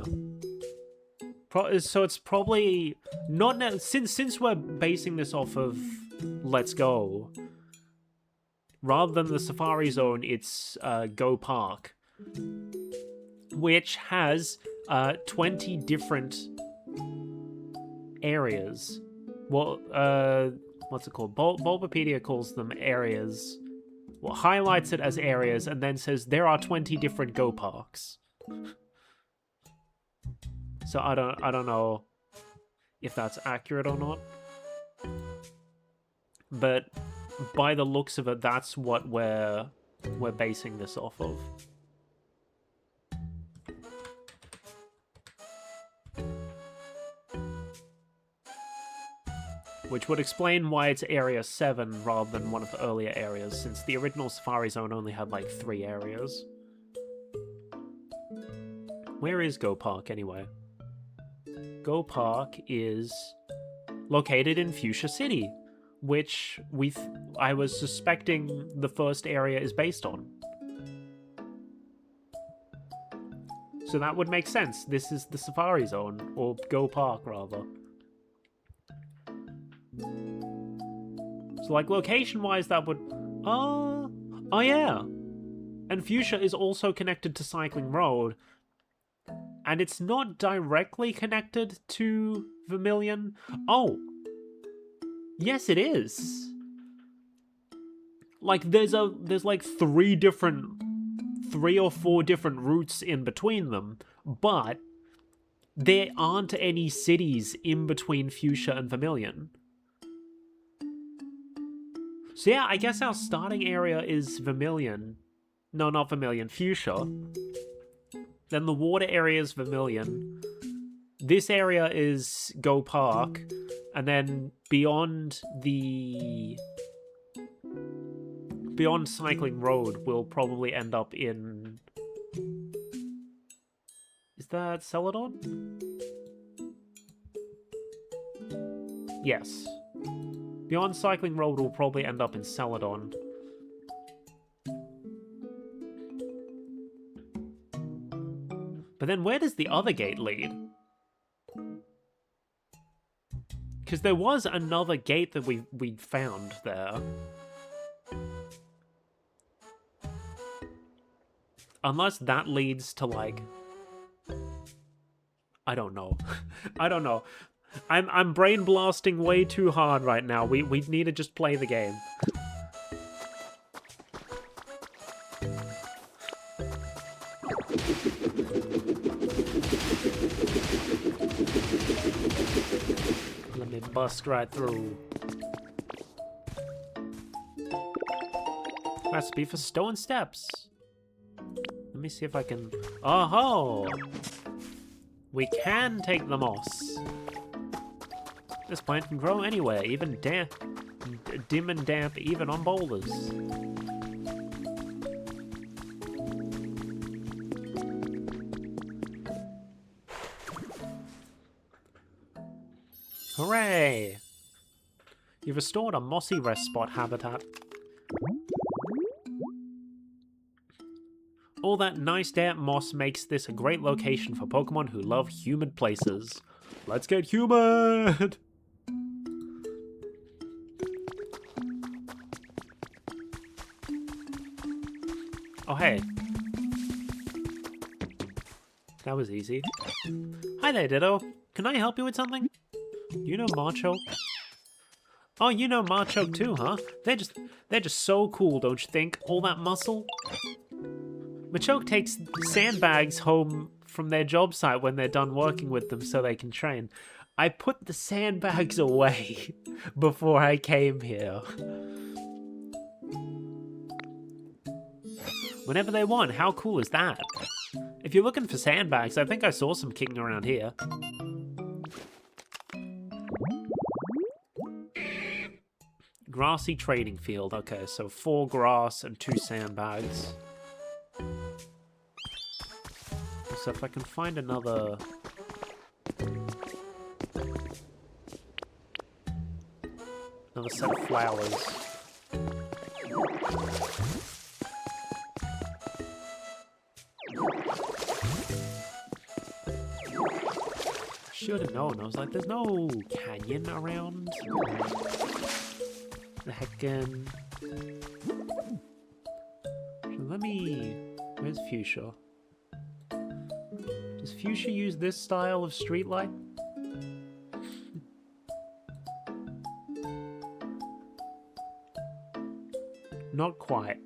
So it's probably not now, since we're basing this off of Let's Go, rather than the Safari Zone, it's Go Park, which has 20 different areas. Well, what's it called? Bulbapedia calls them areas. Well, highlights it as areas and then says there are 20 different Go Parks. So I don't know if that's accurate or not. But by the looks of it, that's what we're basing this off of. Which would explain why it's Area 7 rather than one of the earlier areas, since the original Safari Zone only had like 3 areas. Where is Go Park anyway? Go Park is located in Fuchsia City, which I was suspecting the first area is based on. So that would make sense. This is the Safari Zone, or Go Park rather. So, like, location-wise, that would... Oh, yeah. And Fuchsia is also connected to Cycling Road. And it's not directly connected to Vermilion. Oh. Yes, it is. Like, there's like 3 or 4 different routes in between them. But there aren't any cities in between Fuchsia and Vermilion. So yeah, I guess our starting area is Vermilion. No, not Vermilion, Fuchsia. Then the water area is Vermilion. This area is Go Park. And then beyond Cycling Road, we'll probably end up in... Is that Celadon? Yes. Beyond Cycling Road, we'll probably end up in Celadon. But then where does the other gate lead? Because there was another gate that we found there. Unless that leads to, like... I don't know. I don't know. I'm brain blasting way too hard right now. We need to just play the game. bust right through. Recipe for stone steps. Let me see if I can... Oh-ho! We can take the moss. This plant can grow anywhere, even damp, dim and damp, even on boulders. Hooray! You've restored a mossy rest spot habitat. All that nice damp moss makes this a great location for Pokemon who love humid places. Let's get humid! Oh, hey. That was easy. Hi there, Ditto. Can I help you with something? You know Machoke? Oh, you know Machoke too, huh? They're just so cool, don't you think? All that muscle. Machoke takes sandbags home from their job site when they're done working with them so they can train. I put the sandbags away before I came here. Whenever they want, how cool is that? If you're looking for sandbags, I think I saw some kicking around here. Grassy trading field. Okay, so 4 grass and 2 sandbags. So if I can find another... another set of flowers. I should have known. I was like, there's no canyon around. The heckin'. So let me... Where's Fuchsia? Does Fuchsia use this style of streetlight? Not quite.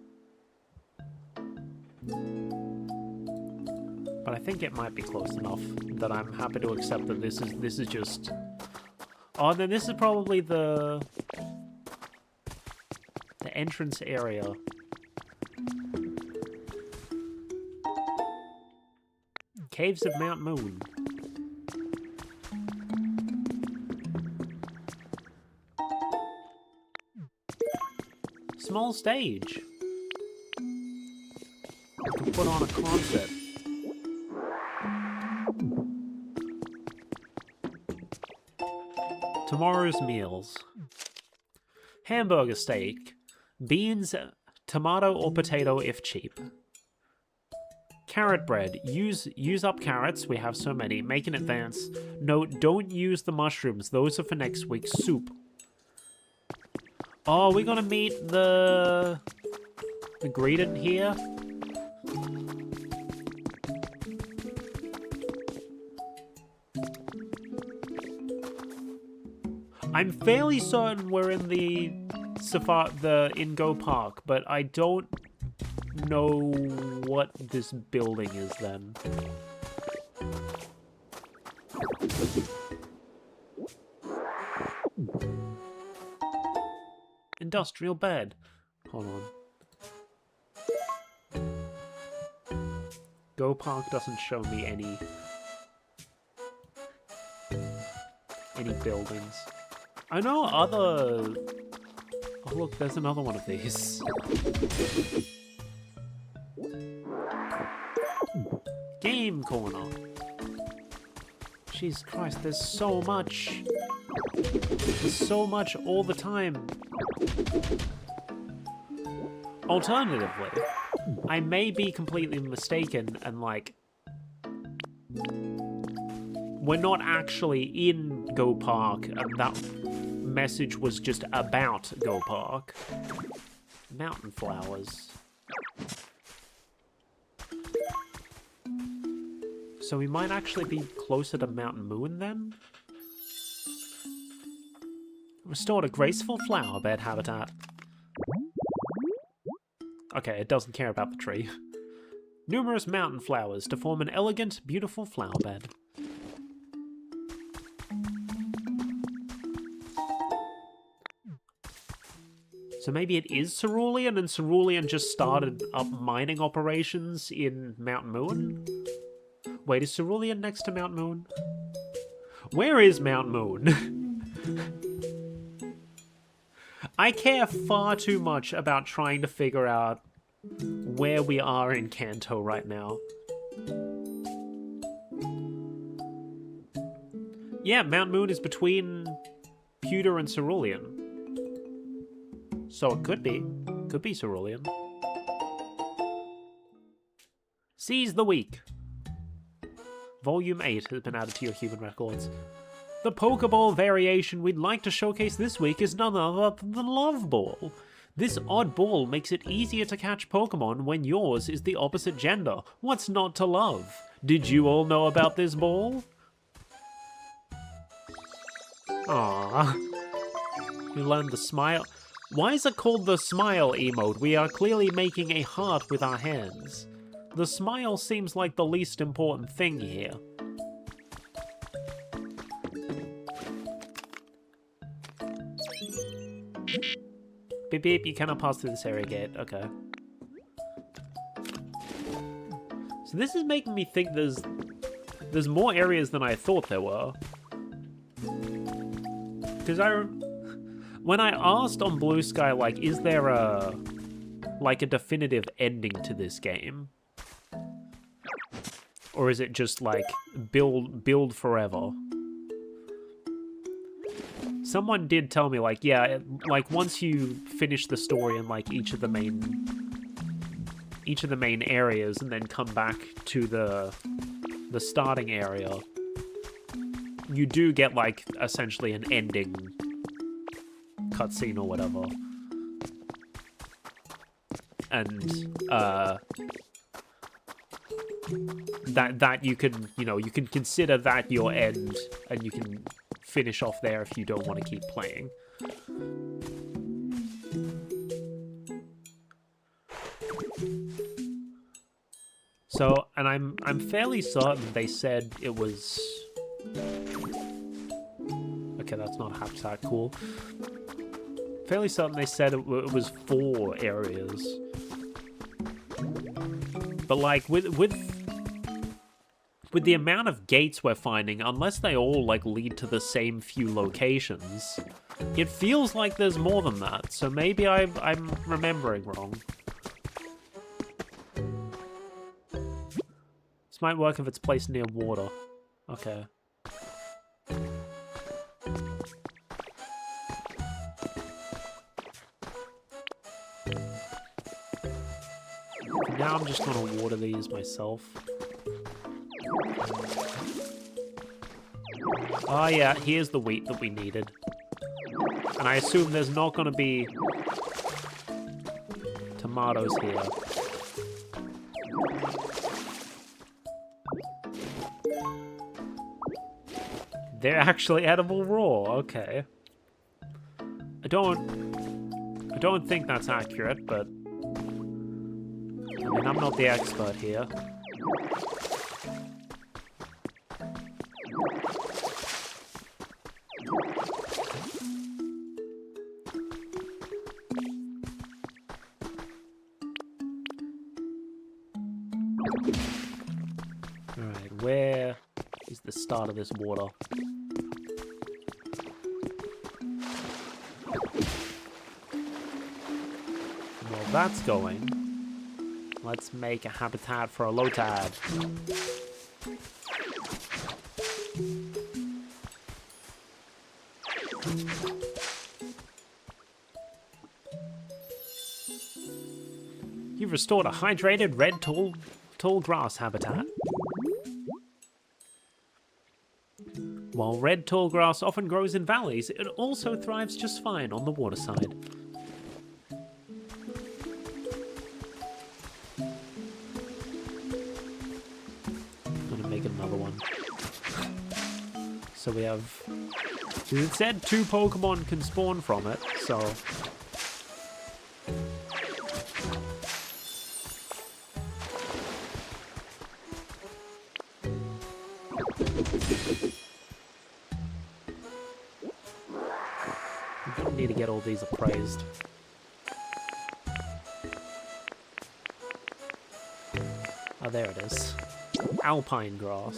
But I think it might be close enough that I'm happy to accept that this is just... Oh, then this is probably the entrance area. Caves of Mount Moon. Small stage. I can put on a concert. Tomorrow's meals. Hamburger steak. Beans, tomato or potato if cheap. Carrot bread. Use up carrots. We have so many. Make an advance. Note, don't use the mushrooms. Those are for next week's soup. Oh, we're gonna meet the greetant here. I'm fairly certain we're in the Go Park, but I don't know what this building is then. Industrial bed. Hold on. Go Park doesn't show me any buildings. I know other... Oh look, there's another one of these. Game corner. Jesus Christ, there's so much. There's so much all the time. Alternatively, I may be completely mistaken and like... We're not actually in Go Park, and that message was just about Go Park. Mountain flowers. So we might actually be closer to Mountain Moon then? Restored a graceful flower bed habitat. Okay, it doesn't care about the tree. Numerous mountain flowers to form an elegant, beautiful flower bed. So maybe it is Cerulean, and Cerulean just started up mining operations in Mount Moon? Wait, is Cerulean next to Mount Moon? Where is Mount Moon? I care far too much about trying to figure out where we are in Kanto right now. Yeah, Mount Moon is between Pewter and Cerulean. So it could be. Could be Cerulean. Seize the Week. Volume 8 has been added to your human records. The Pokeball variation we'd like to showcase this week is none other than the Love Ball. This odd ball makes it easier to catch Pokemon when yours is the opposite gender. What's not to love? Did you all know about this ball? Aww. You learned the smile. Why is it called the smile emote? We are clearly making a heart with our hands. The smile seems like the least important thing here. Beep beep, you cannot pass through this area gate. Okay. So this is making me think there's more areas than I thought there were. Because when I asked on Blue Sky, like, is there a definitive ending to this game? Or is it just, like, build forever? Someone did tell me, like, yeah, like, once you finish the story in, like, each of the main areas and then come back to the starting area, you do get, like, essentially an ending cutscene or whatever. And, that you can, you can consider that your end, and you can finish off there if you don't want to keep playing. So, and I'm fairly certain they said it was... Okay, that's not habitat, cool. Fairly certain they said it was 4 areas. But like, with the amount of gates we're finding, unless they all, like, lead to the same few locations, it feels like there's more than that. So maybe I'm remembering wrong. This might work if it's placed near water. Okay. Now I'm just gonna water these myself. Oh yeah, here's the wheat that we needed. And I assume there's not gonna be tomatoes here. They're actually edible raw, okay. I don't think that's accurate, but I mean, I'm not the expert here. Alright, where is the start of this water? Well, that's going. Let's make a habitat for a Lotad. You've restored a hydrated red tall grass habitat. While red tall grass often grows in valleys, it also thrives just fine on the waterside. Another one. So we have... It said 2 Pokemon can spawn from it, so... We don't need to get all these appraised. Oh, there it is. Alpine grass.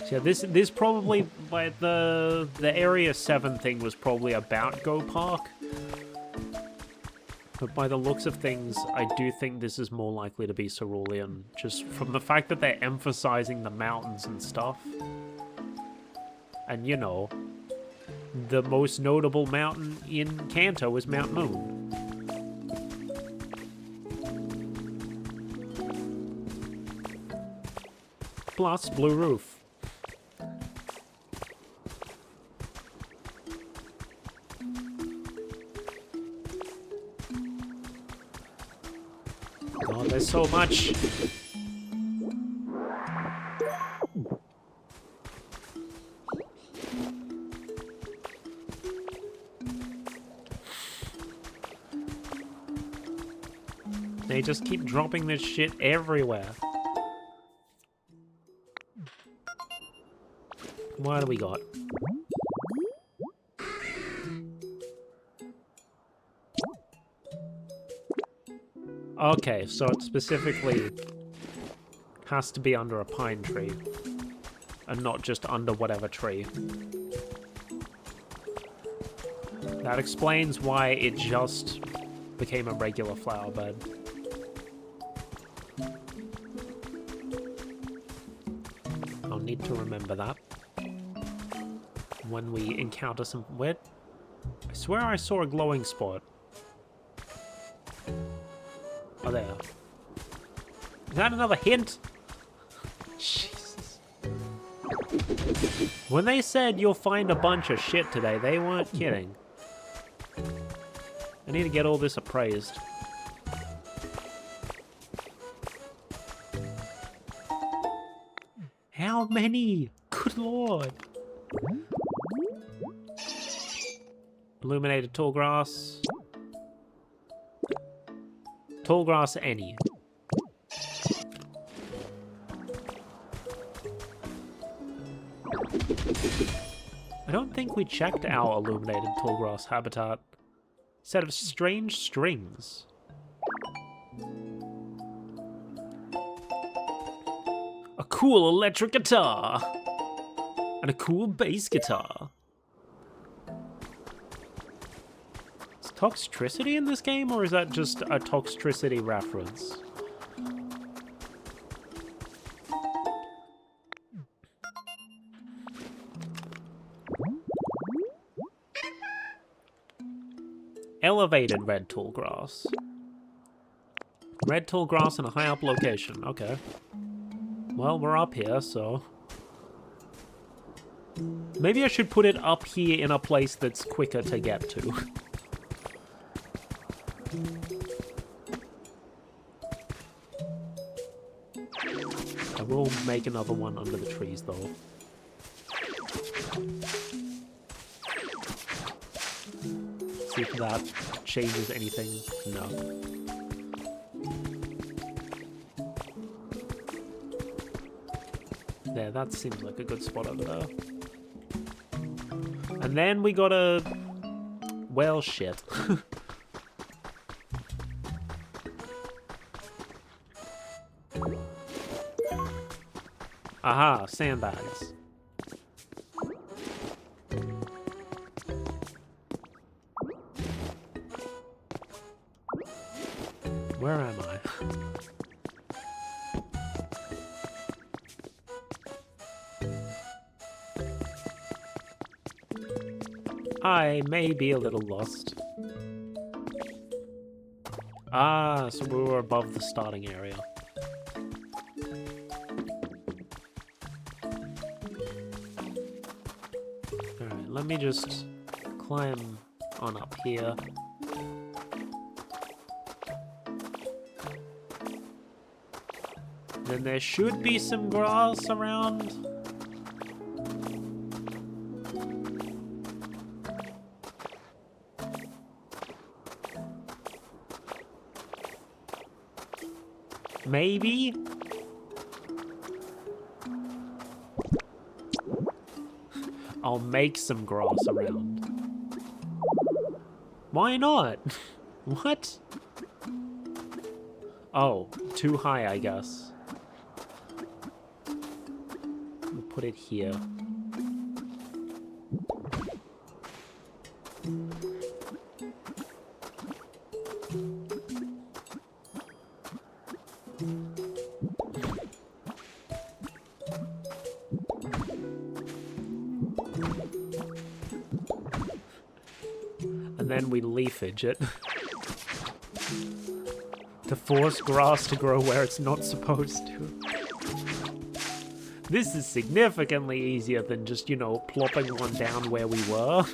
So yeah, this probably, like, the Area 7 thing was probably about Go Park. But by the looks of things, I do think this is more likely to be Cerulean, just from the fact that they're emphasizing the mountains and stuff. And, you know, the most notable mountain in Kanto is Mount Moon. Plus, blue roof. God, there's so much. They just keep dropping this shit everywhere. What do we got? Okay, so it specifically has to be under a pine tree, and not just under whatever tree. That explains why it just became a regular flower bed. I'll need to remember that when we encounter some... Where? I swear I saw a glowing spot. Oh, there. Is that another hint? Jesus. When they said you'll find a bunch of shit today, they weren't kidding. I need to get all this appraised. How many? Good lord. Illuminated tall grass. Tall grass any. I don't think we checked our illuminated tall grass habitat. Set of strange strings. A cool electric guitar. And a cool bass guitar. Is Toxtricity in this game, or is that just a Toxtricity reference? Elevated red tall grass. Red tall grass in a high up location. Okay. Well, we're up here, so... Maybe I should put it up here in a place that's quicker to get to. I will make another one under the trees, though. See if that changes anything. No. There, that seems like a good spot over there. And then we gotta... Well, shit. Aha, sandbags. Where am I? I may be a little lost. Ah, so we were above the starting area. Alright, let me just climb on up here. Then there should be some grass around. Maybe? I'll make some grass around. Why not? What? Oh, too high, I guess. We'll put it here. And then we leafage it. To force grass to grow where it's not supposed to. This is significantly easier than just, you know, plopping one down where we were.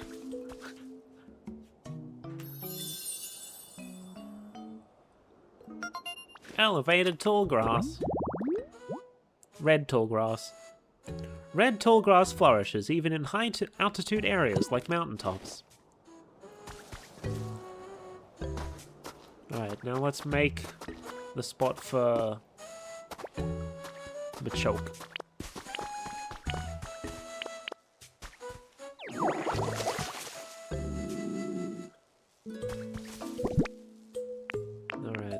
Elevated tall grass. Red tall grass. Red tall grass flourishes even in high altitude areas like mountaintops. Alright, now let's make the spot for the choke. Alright.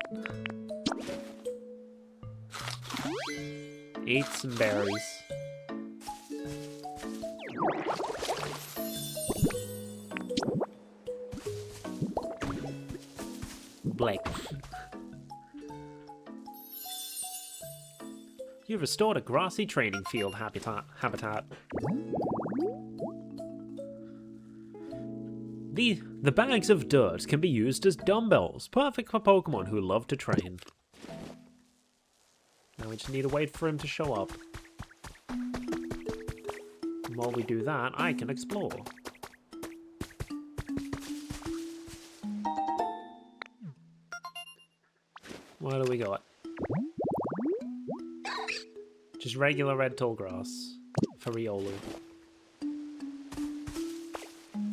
Eat some berries. Blake. You've restored a grassy training field habitat. The bags of dirt can be used as dumbbells, perfect for Pokemon who love to train. Now we just need to wait for him to show up. And while we do that, I can explore. What do we got? Just regular red tall grass for Riolu.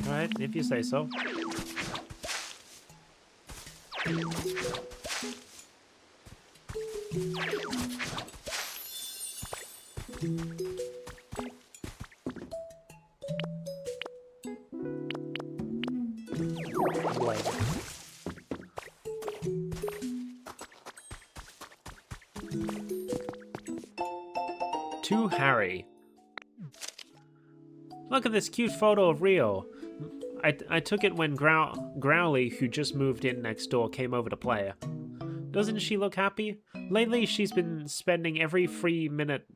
Alright, if you say so. To Harry. Look at this cute photo of Rio. I took it when Growly, who just moved in next door, came over to play. Doesn't she look happy? Lately, she's been spending every free minute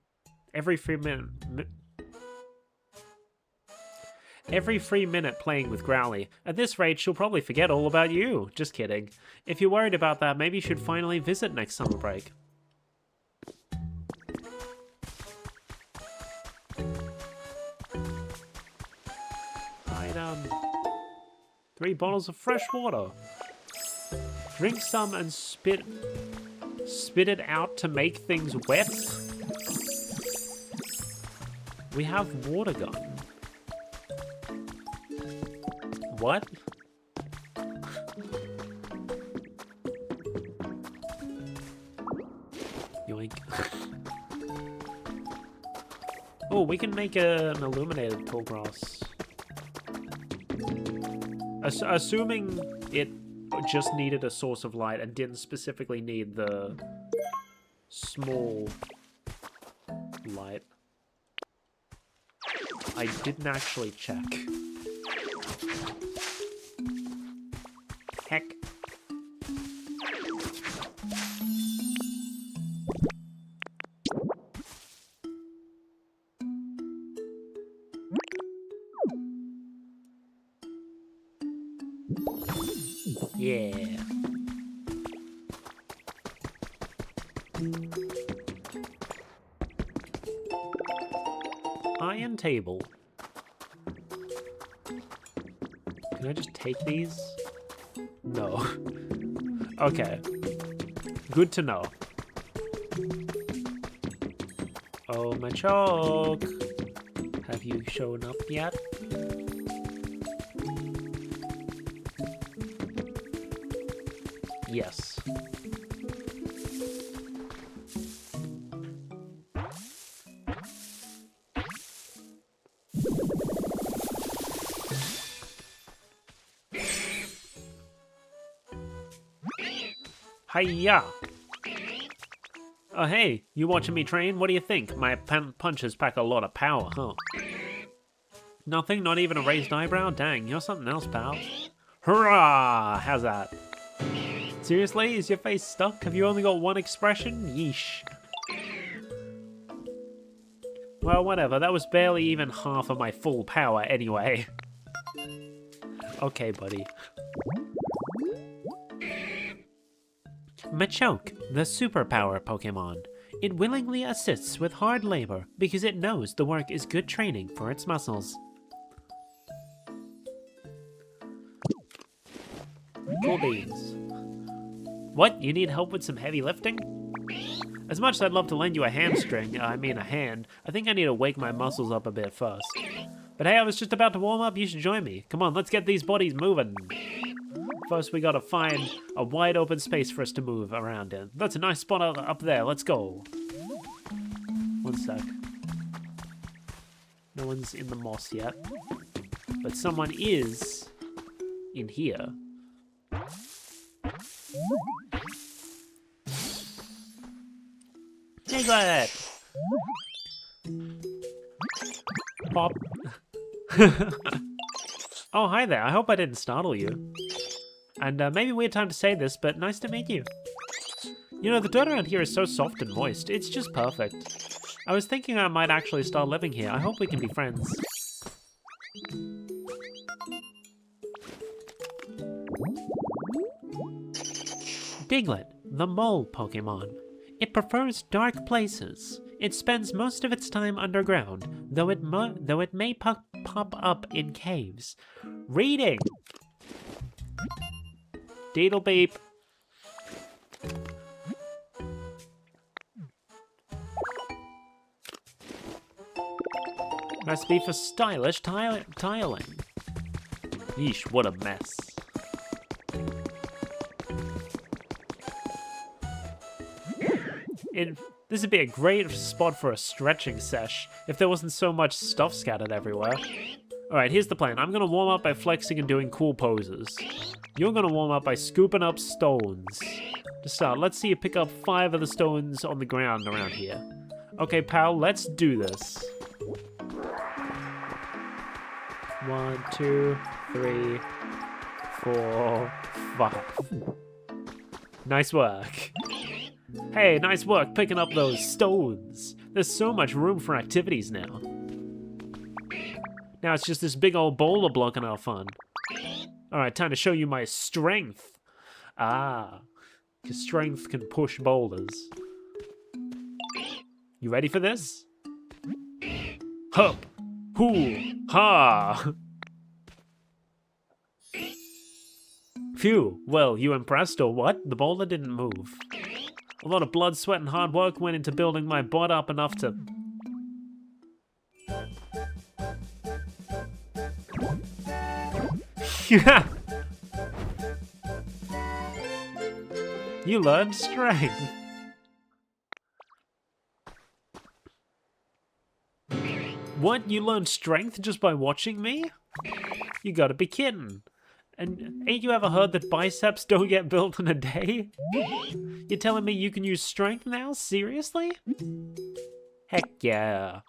playing with Growly. At this rate, she'll probably forget all about you. Just kidding. If you're worried about that, maybe you should finally visit next summer break. Item. 3 bottles of fresh water. Drink some and spit it out to make things wet. We have water gun. What? Yoink. Oh, we can make an illuminated tall grass. Assuming it just needed a source of light and didn't specifically need the small light. I didn't actually check. Heck. Yeah. Iron table. Can I just take these? No. Okay. Good to know. Oh, my choke. Have you shown up yet? Yes. Hiya! Oh, hey, you watching me train? What do you think? My punches pack a lot of power, huh? Nothing? Not even a raised eyebrow? Dang, you're something else, pal. Hurrah! How's that? Seriously? Is your face stuck? Have you only got one expression? Yeesh. Well, whatever. That was barely even half of my full power anyway. Okay, buddy. Machoke, the superpower Pokemon. It willingly assists with hard labor because it knows the work is good training for its muscles. Cool beans. What? You need help with some heavy lifting? As much as I'd love to lend you a hamstring, I mean a hand, I think I need to wake my muscles up a bit first. But hey, I was just about to warm up, you should join me. Come on, let's get these bodies moving. First, we gotta find a wide open space for us to move around in. That's a nice spot up there, let's go. One sec. No one's in the moss yet. But someone is in here. Piglet! Pop. Oh, hi there. I hope I didn't startle you. And maybe weird time to say this, but nice to meet you. You know, the dirt around here is so soft and moist. It's just perfect. I was thinking I might actually start living here. I hope we can be friends. Diglett, the mole Pokemon. It prefers dark places. It spends most of its time underground, though it may pop up in caves. Reading! Deedle beep. Recipe for stylish tiling. Yeesh, what a mess. This would be a great spot for a stretching sesh if there wasn't so much stuff scattered everywhere. Alright, here's the plan. I'm gonna warm up by flexing and doing cool poses. You're gonna warm up by scooping up stones. To start, let's see you pick up 5 of the stones on the ground around here. Okay, pal, let's do this. 1, 2, 3, 4, 5. Nice work. Hey, nice work picking up those stones. There's so much room for activities now. Now it's just this big old boulder blocking our fun. Alright, time to show you my strength. Ah, because strength can push boulders. You ready for this? Hup! Hoo! Ha! Phew, well, you impressed or what? The boulder didn't move. A lot of blood, sweat, and hard work went into building my bot up enough to... You learned strength. What? You learned strength just by watching me? You gotta be kidding. And ain't you ever heard that biceps don't get built in a day? You're telling me you can use strength now? Seriously? Heck yeah.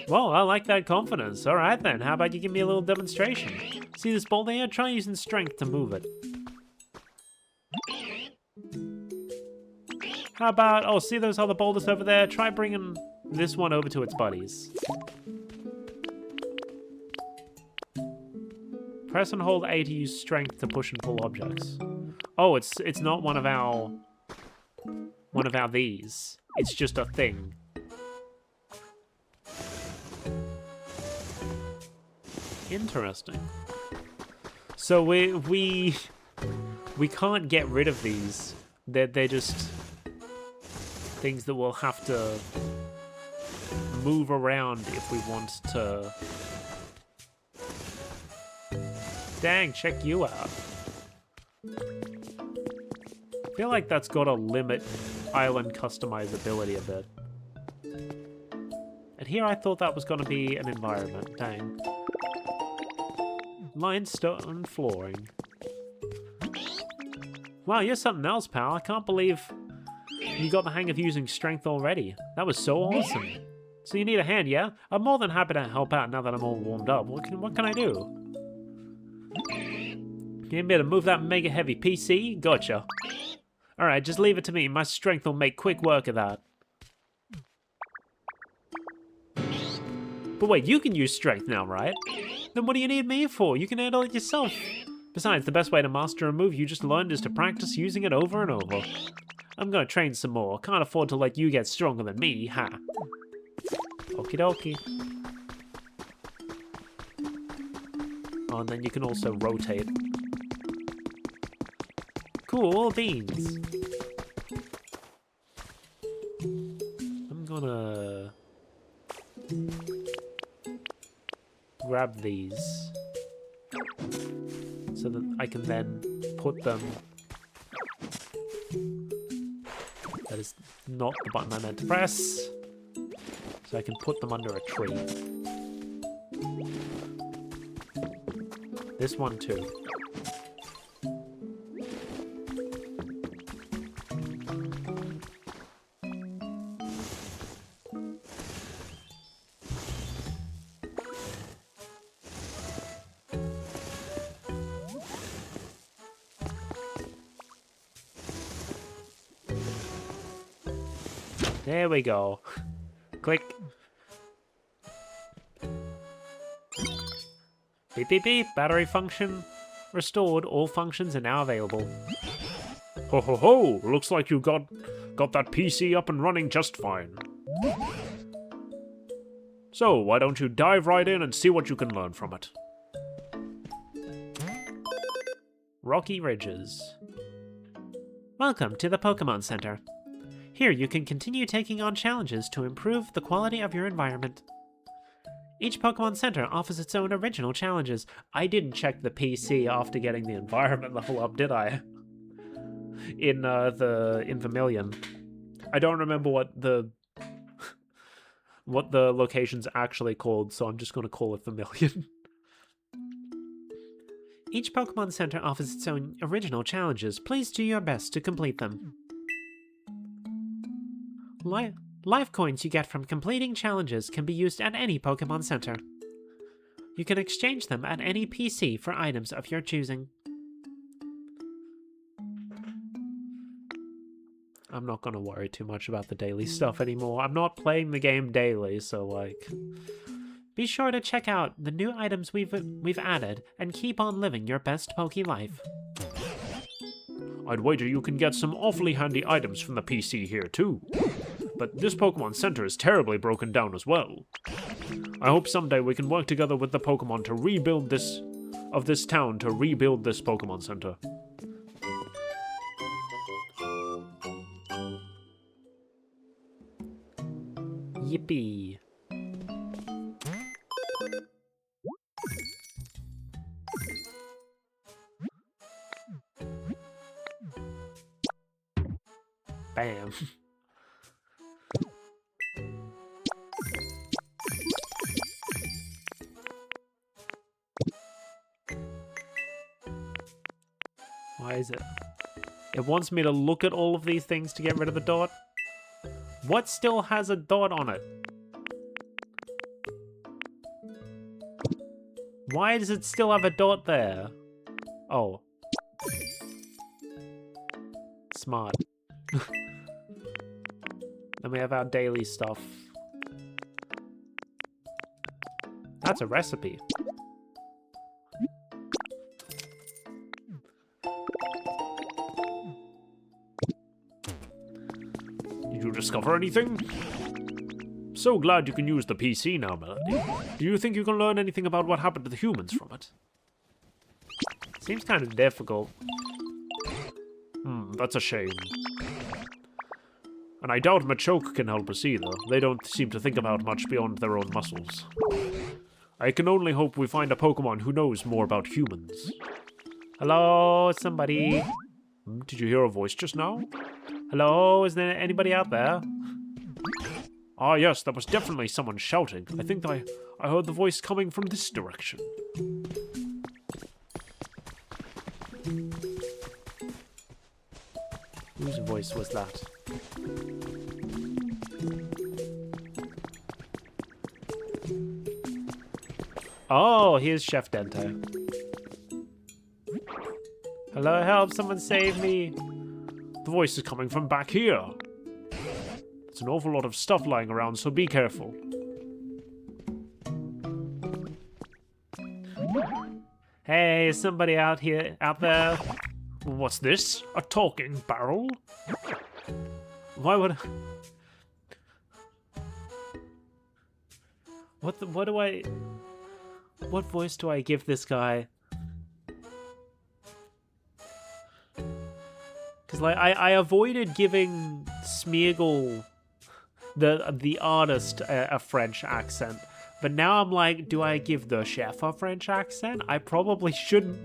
Well, I like that confidence. Alright then, how about you give me a little demonstration? See this boulder here? Try using strength to move it. How about, oh, see those other boulders over there? Try bringing this one over to its buddies. Press and hold A to use strength to push and pull objects. Oh, it's not one of our these. It's just a thing. Interesting. So we can't get rid of these. They're just things that we'll have to move around if we want to. Dang, check you out. I feel like that's got to limit island customizability a bit. And here I thought that was going to be an environment. Dang. Limestone flooring. Wow, you're something else, pal. I can't believe You got the hang of using strength already. That was so awesome. So you need a hand, yeah? I'm more than happy to help out now that I'm all warmed up. What can I do? You need me to move that mega heavy PC? Gotcha. Alright, just leave it to me. My strength will make quick work of that. But wait, you can use strength now, right? Then what do you need me for? You can handle it yourself. Besides, the best way to master a move you just learned is to practice using it over and over. I'm gonna train some more. Can't afford to let you get stronger than me, ha. Okie dokie. Oh, and then you can also rotate. Cool beans. I'm gonna grab these so that I can then put them. That is not the button I meant to press. So I can put them under a tree. This one too. There we go. Click. Beep beep beep. Battery function restored. All functions are now available. Ho ho ho! Looks like you got that PC up and running just fine. So why don't you dive right in and see what you can learn from it? Rocky Ridges. Welcome to the Pokemon Center. Here you can continue taking on challenges to improve the quality of your environment. Each Pokemon Center offers its own original challenges. I didn't check the PC after getting the environment level up, did I? In Vermilion. I don't remember what the location's actually called, so I'm just going to call it Vermilion. Each Pokemon Center offers its own original challenges. Please do your best to complete them. Life coins you get from completing challenges can be used at any Pokemon Center. You can exchange them at any PC for items of your choosing. I'm not going to worry too much about the daily stuff anymore. I'm not playing the game daily, so like... Be sure to check out the new items we've added and keep on living your best Poke life. I'd wager you can get some awfully handy items from the PC here too. But this Pokemon Center is terribly broken down as well. I hope someday we can work together with the Pokemon to rebuild this town to rebuild this Pokemon Center. Yippee. Bam. Why is it? It wants me to look at all of these things to get rid of the dot. What still has a dot on it? Why does it still have a dot there? Oh. Smart. Then we have our daily stuff. That's a recipe. Did you discover anything? So glad you can use the PC now, Melody. Do you think you can learn anything about what happened to the humans from it? Seems kind of difficult. That's a shame. And I doubt Machoke can help us either. They don't seem to think about much beyond their own muscles. I can only hope we find a Pokemon who knows more about humans. Hello, somebody? Did you hear a voice just now? Hello, is there anybody out there? Ah, yes, that was definitely someone shouting. I think I heard the voice coming from this direction. Whose voice was that? Oh, here's Chef Dente. Hello, help, someone save me. The voice is coming from back here. There's an awful lot of stuff lying around, so be careful. Hey, is somebody out there? What's this? A talking barrel? Why would what voice do I give this guy? Because like I avoided giving Smeagol, the artist, a French accent, but now I'm like, do I give the chef a French accent? I probably shouldn't.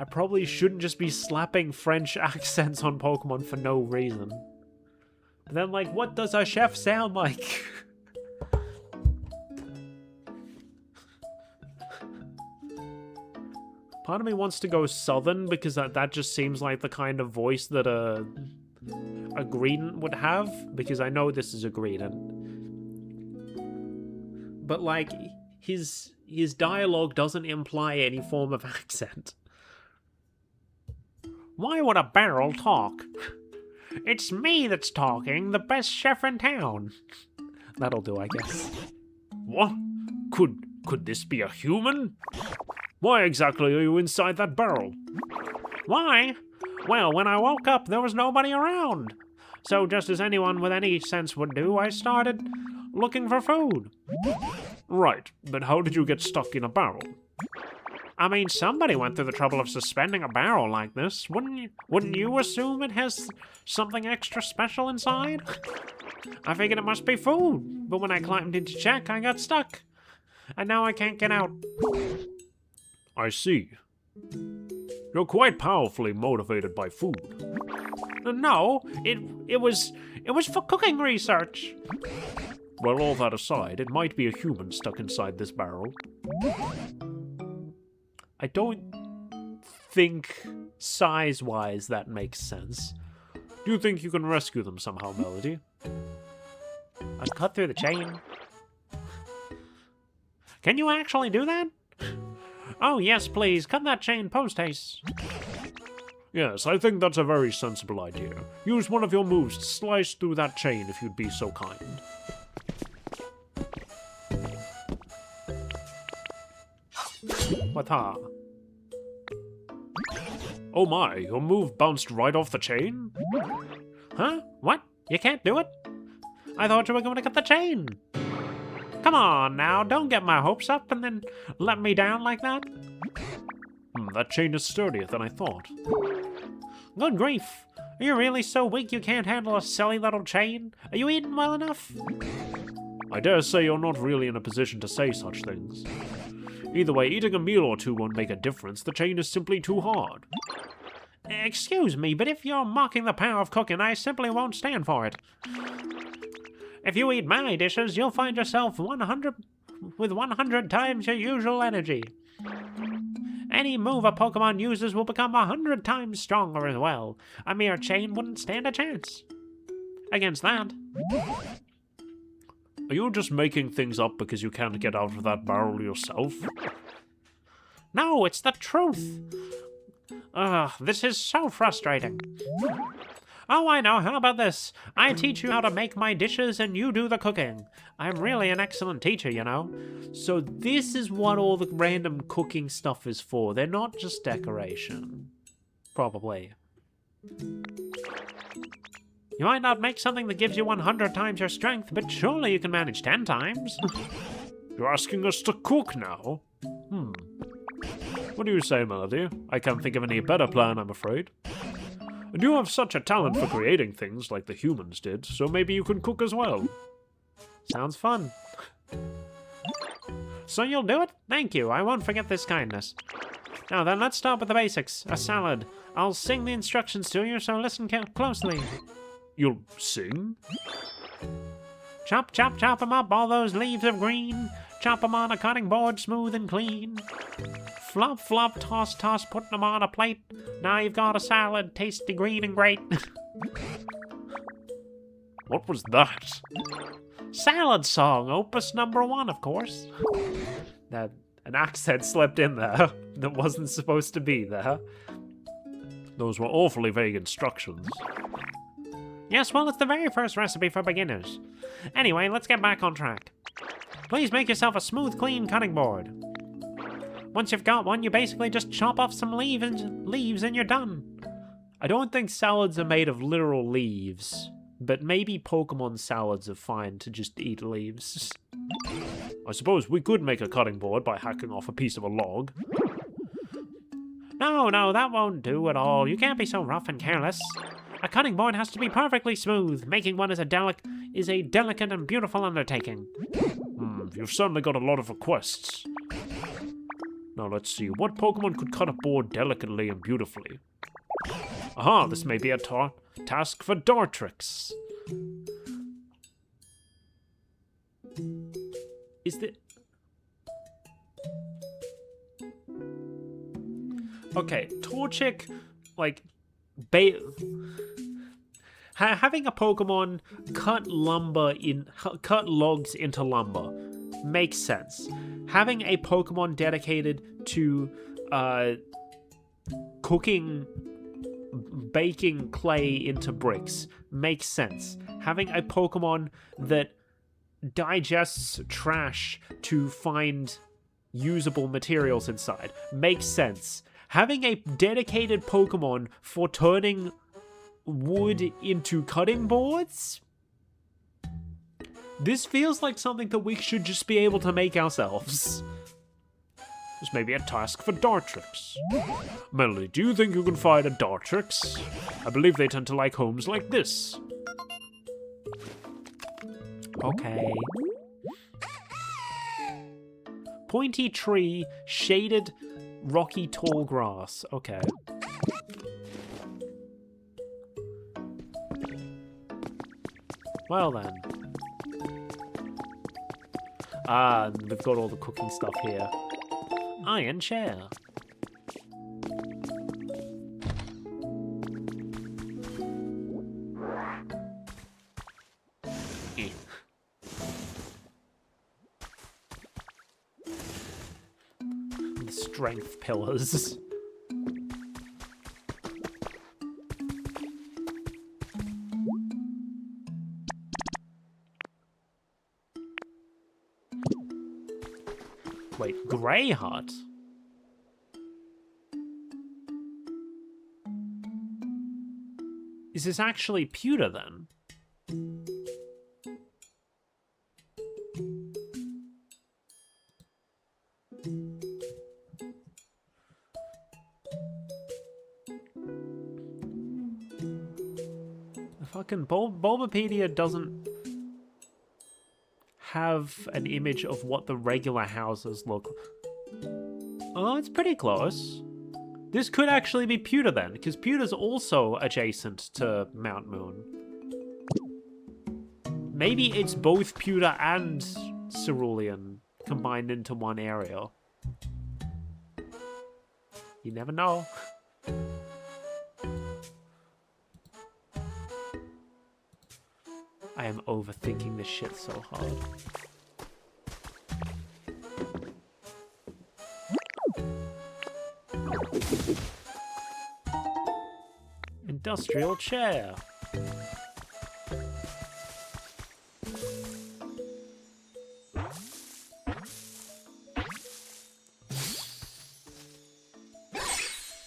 I probably shouldn't just be slapping French accents on Pokemon for no reason. But then, like, what does a chef sound like? Part of me wants to go Southern because that just seems like the kind of voice that a Greedent would have, because I know this is a Greedent. But like his dialogue doesn't imply any form of accent. Why would a barrel talk? It's me that's talking, the best chef in town. That'll do, I guess. What? Could this be a human? Why exactly are you inside that barrel? Why? Well, when I woke up, there was nobody around. So just as anyone with any sense would do, I started looking for food. Right, but how did you get stuck in a barrel? I mean, somebody went through the trouble of suspending a barrel like this. Wouldn't you assume it has something extra special inside? I figured it must be food, but when I climbed in to check, I got stuck. And now I can't get out. I see. You're quite powerfully motivated by food. No, it was for cooking research. Well, all that aside, it might be a human stuck inside this barrel. I don't think size-wise that makes sense. Do you think you can rescue them somehow, Melody? I'd cut through the chain. Can you actually do that? Oh, yes, please. Cut that chain post-haste. Yes, I think that's a very sensible idea. Use one of your moves to slice through that chain if you'd be so kind. What-ha? Oh my, your move bounced right off the chain? Huh? What? You can't do it? I thought you were going to cut the chain. Come on now, don't get my hopes up and then let me down like that. That chain is sturdier than I thought. Good grief. Are you really so weak you can't handle a silly little chain? Are you eating well enough? I dare say you're not really in a position to say such things. Either way, eating a meal or two won't make a difference. The chain is simply too hard. Excuse me, but if you're mocking the power of cooking, I simply won't stand for it. If you eat my dishes, you'll find yourself 100 times your usual energy. Any move a Pokemon uses will become 100 times stronger as well. A mere chain wouldn't stand a chance against that. Are you just making things up because you can't get out of that barrel yourself? No, it's the truth. Ugh, this is so frustrating. Oh, I know. How about this? I teach you how to make my dishes and you do the cooking. I'm really an excellent teacher, you know. So this is what all the random cooking stuff is for. They're not just decoration. Probably. You might not make something that gives you 100 times your strength, but surely you can manage 10 times. You're asking us to cook now? What do you say, Melody? I can't think of any better plan, I'm afraid. And you have such a talent for creating things like the humans did, so maybe you can cook as well. Sounds fun. So you'll do it? Thank you. I won't forget this kindness. Now then, let's start with the basics. A salad. I'll sing the instructions to you, so listen closely. You'll sing? Chop, chop, chop 'em up, all those leaves of green. Chop 'em on a cutting board, smooth and clean. Flop, flop, toss, toss, putting them on a plate. Now you've got a salad, tasty, green, and great. What was that? Salad song, opus number 1, of course. That an accent slipped in there that wasn't supposed to be there. Those were awfully vague instructions. Yes, well, it's the very first recipe for beginners. Anyway, let's get back on track. Please make yourself a smooth, clean cutting board. Once you've got one, you basically just chop off some leaves and you're done. I don't think salads are made of literal leaves, but maybe Pokemon salads are fine to just eat leaves. I suppose we could make a cutting board by hacking off a piece of a log. No, that won't do at all. You can't be so rough and careless. A cutting board has to be perfectly smooth. Making one is a delicate and beautiful undertaking. You've certainly got a lot of requests. Now let's see, what Pokemon could cut a board delicately and beautifully? Aha, this may be a task for Dartrix. Is the... Okay, Torchic, like, having a Pokemon cut logs into lumber makes sense. Having a Pokemon dedicated to baking clay into bricks makes sense. Having a Pokemon that digests trash to find usable materials inside makes sense. Having a dedicated Pokemon for turning wood into cutting boards? This feels like something that we should just be able to make ourselves. This may be a task for Dartrix. Melody, do you think you can find a Dartrix? I believe they tend to like homes like this. Okay. Pointy tree, shaded, rocky, tall grass. Okay. Well then. We've got all the cooking stuff here. Iron chair. The strength pillars. Wait, Grey Hut? Is this actually pewter then? The fucking Bulbapedia doesn't have an image of what the regular houses look like. Oh, it's pretty close. This could actually be pewter then, because pewter's also adjacent to Mount Moon. Maybe it's both pewter and cerulean combined into one area. You never know. I am overthinking this shit so hard. Industrial chair.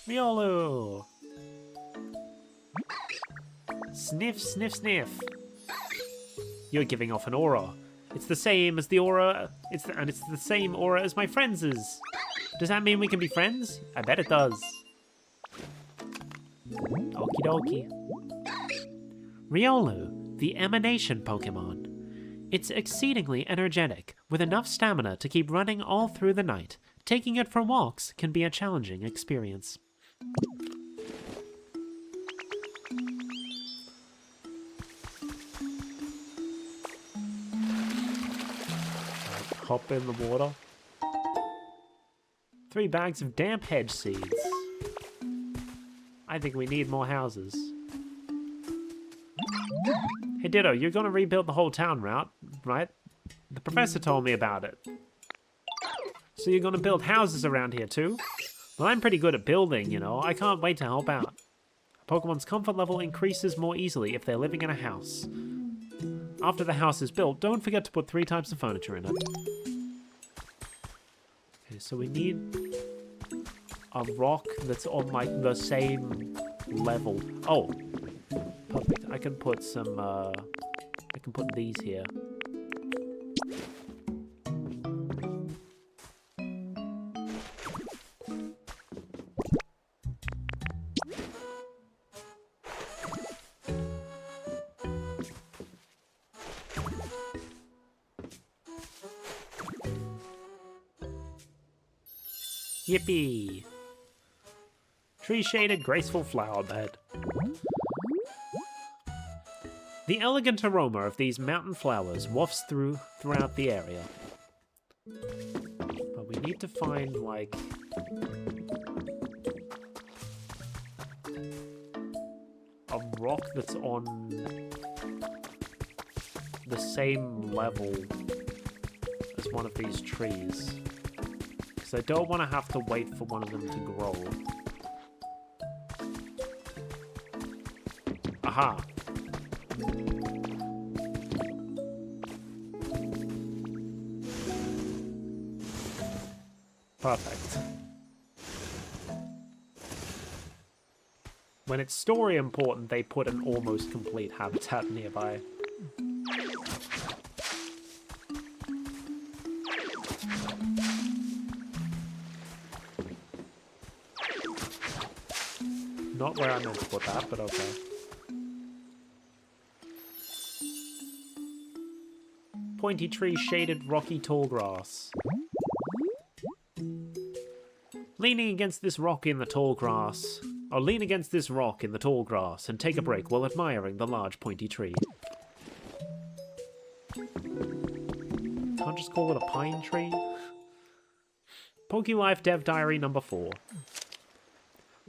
Riolu. Sniff, sniff, sniff. You're giving off an aura. It's the same as the aura. It's the same aura as my friends'. Does that mean we can be friends? I bet it does. Okie dokie. Riolu, the emanation Pokemon. It's exceedingly energetic, with enough stamina to keep running all through the night. Taking it for walks can be a challenging experience. Hop in the water. 3 bags of damp hedge seeds. I think we need more houses. Hey Ditto, you're gonna rebuild the whole town route, right? The professor told me about it. So you're gonna build houses around here too? Well, I'm pretty good at building, you know. I can't wait to help out. A Pokemon's comfort level increases more easily if they're living in a house. After the house is built, don't forget to put 3 types of furniture in it. Okay, so we need a rock that's on like the same level. Oh, perfect. I can put some, I can put these here. Yippee! Tree-shaded, graceful flower bed. The elegant aroma of these mountain flowers wafts throughout the area. But we need to find, like... a rock that's on the same level as one of these trees. I don't want to have to wait for one of them to grow. Aha! Perfect. When it's story important, they put an almost complete habitat nearby. Not where I meant to put that, but okay. Pointy tree, shaded, rocky, tall grass. Leaning against this rock in the tall grass. Or lean against this rock in the tall grass and take a break while admiring the large pointy tree. Can't just call it a pine tree? PokeLife Dev Diary number 4.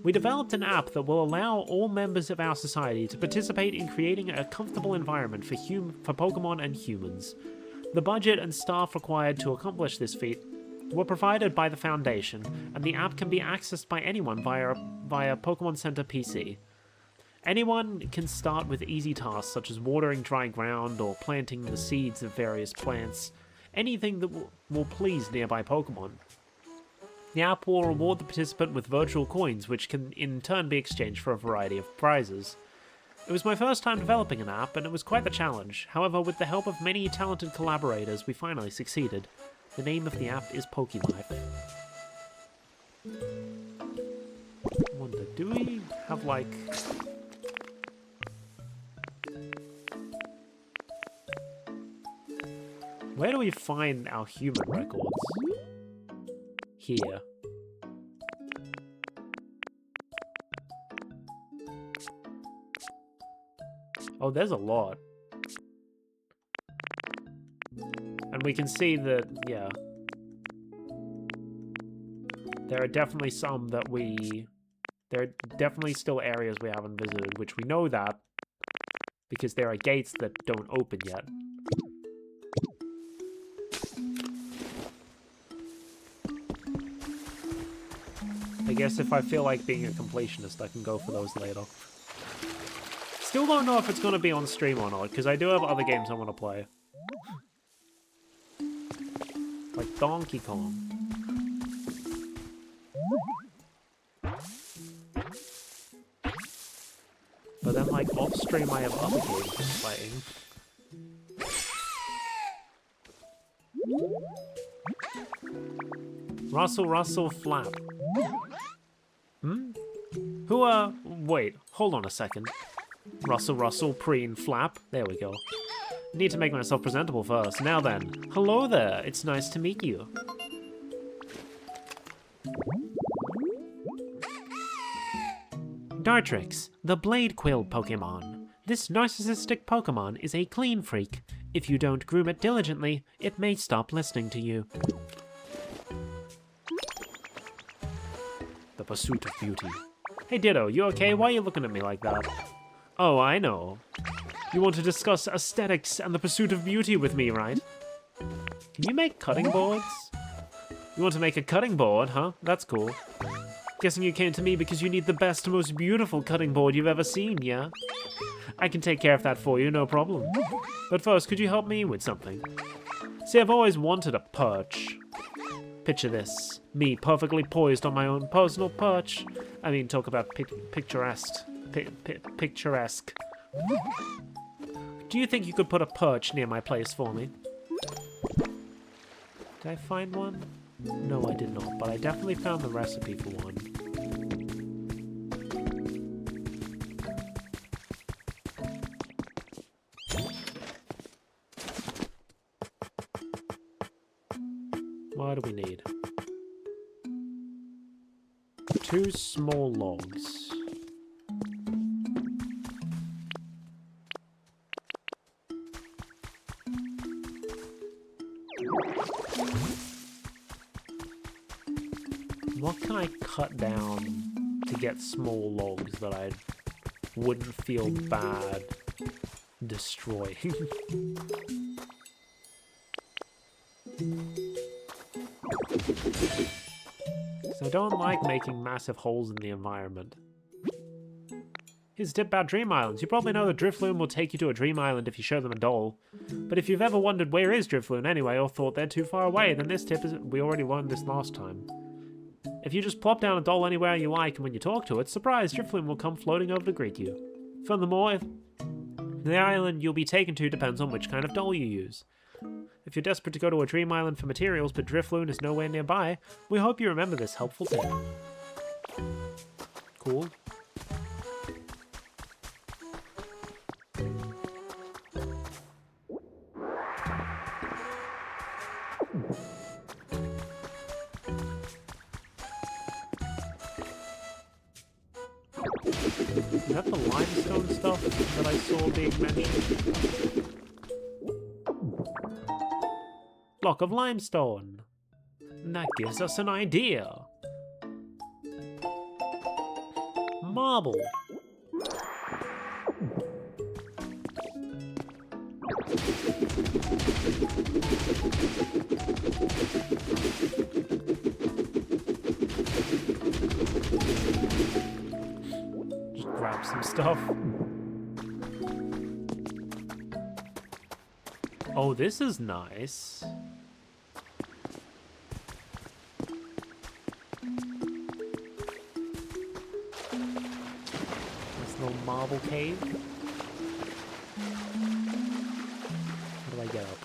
We developed an app that will allow all members of our society to participate in creating a comfortable environment for Pokemon and humans. The budget and staff required to accomplish this feat were provided by the Foundation, and the app can be accessed by anyone via Pokemon Center PC. Anyone can start with easy tasks such as watering dry ground or planting the seeds of various plants, anything that will please nearby Pokemon. The app will reward the participant with virtual coins, which can in turn be exchanged for a variety of prizes. It was my first time developing an app, and it was quite the challenge. However, with the help of many talented collaborators, we finally succeeded. The name of the app is PokeLife. I wonder, do we have, like... Where do we find our human records? Here. Oh, there's a lot. And we can see that, yeah. There are definitely some that there are definitely still areas we haven't visited, which we know that because there are gates that don't open yet. I guess if I feel like being a completionist, I can go for those later. Still don't know if it's going to be on stream or not, because I do have other games I want to play. Like Donkey Kong. But then, like, off stream I have other games I'm playing. Russell, Russell, Flap. Wait, hold on a second. Russell, Russell, Preen, Flap. There we go. Need to make myself presentable first. Now then. Hello there, it's nice to meet you. Dartrix, the blade-quilled Pokemon. This narcissistic Pokemon is a clean freak. If you don't groom it diligently, it may stop listening to you. The pursuit of beauty. Hey Ditto, you okay? Why are you looking at me like that? Oh, I know. You want to discuss aesthetics and the pursuit of beauty with me, right? Can you make cutting boards? You want to make a cutting board, huh? That's cool. Guessing you came to me because you need the best, most beautiful cutting board you've ever seen, yeah? I can take care of that for you, no problem. But first, could you help me with something? See, I've always wanted a perch. Picture this. Me, perfectly poised on my own personal perch. I mean, talk about picturesque. Picturesque. Do you think you could put a perch near my place for me? Did I find one? No, I did not, but I definitely found the recipe for one. What do we need? 2 small logs. What can I cut down to get small logs that I wouldn't feel bad destroying? So I don't like making massive holes in the environment. Here's a tip about Dream Islands. You probably know that Drifloon will take you to a Dream Island if you show them a doll. But if you've ever wondered where is Drifloon anyway, or thought they're too far away, then this tip is... We already learned this last time. If you just plop down a doll anywhere you like, and when you talk to it, surprise, Drifloon will come floating over to greet you. Furthermore, the island you'll be taken to depends on which kind of doll you use. If you're desperate to go to a Dream Island for materials, but Drifloon is nowhere nearby, we hope you remember this helpful tip. Cool. Is that the limestone stuff that I saw being mentioned? Block of limestone. And that gives us an idea. Marble. Just grab some stuff. Oh, this is nice. This little marble cave. How do I get up?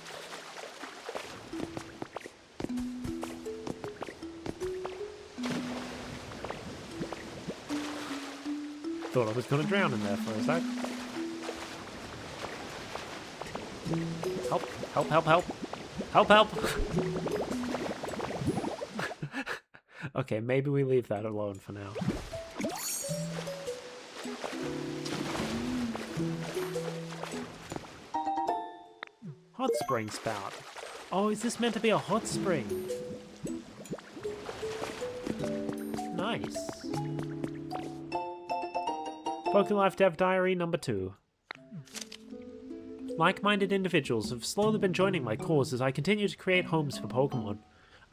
Thought I was gonna drown in there for a sec. Help, help, help, help. Help, help! Okay, maybe we leave that alone for now. Hot spring spout. Oh, is this meant to be a hot spring? Nice. Pokelife Dev Diary number 2. Like-minded individuals have slowly been joining my cause as I continue to create homes for Pokemon.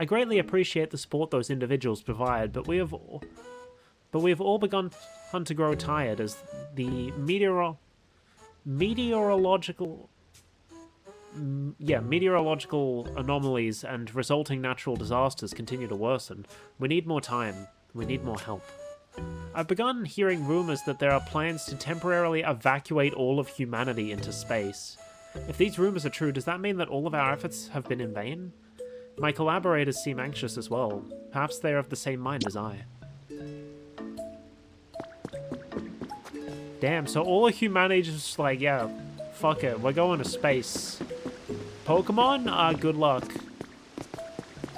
I greatly appreciate the support those individuals provide, but we have all begun to grow tired as the meteorological anomalies and resulting natural disasters continue to worsen. We need more time. We need more help. I've begun hearing rumors that there are plans to temporarily evacuate all of humanity into space. If these rumors are true, does that mean that all of our efforts have been in vain? My collaborators seem anxious as well. Perhaps they are of the same mind as I. Damn, so all of humanity is just like, yeah, fuck it, we're going to space. Pokemon? Good luck.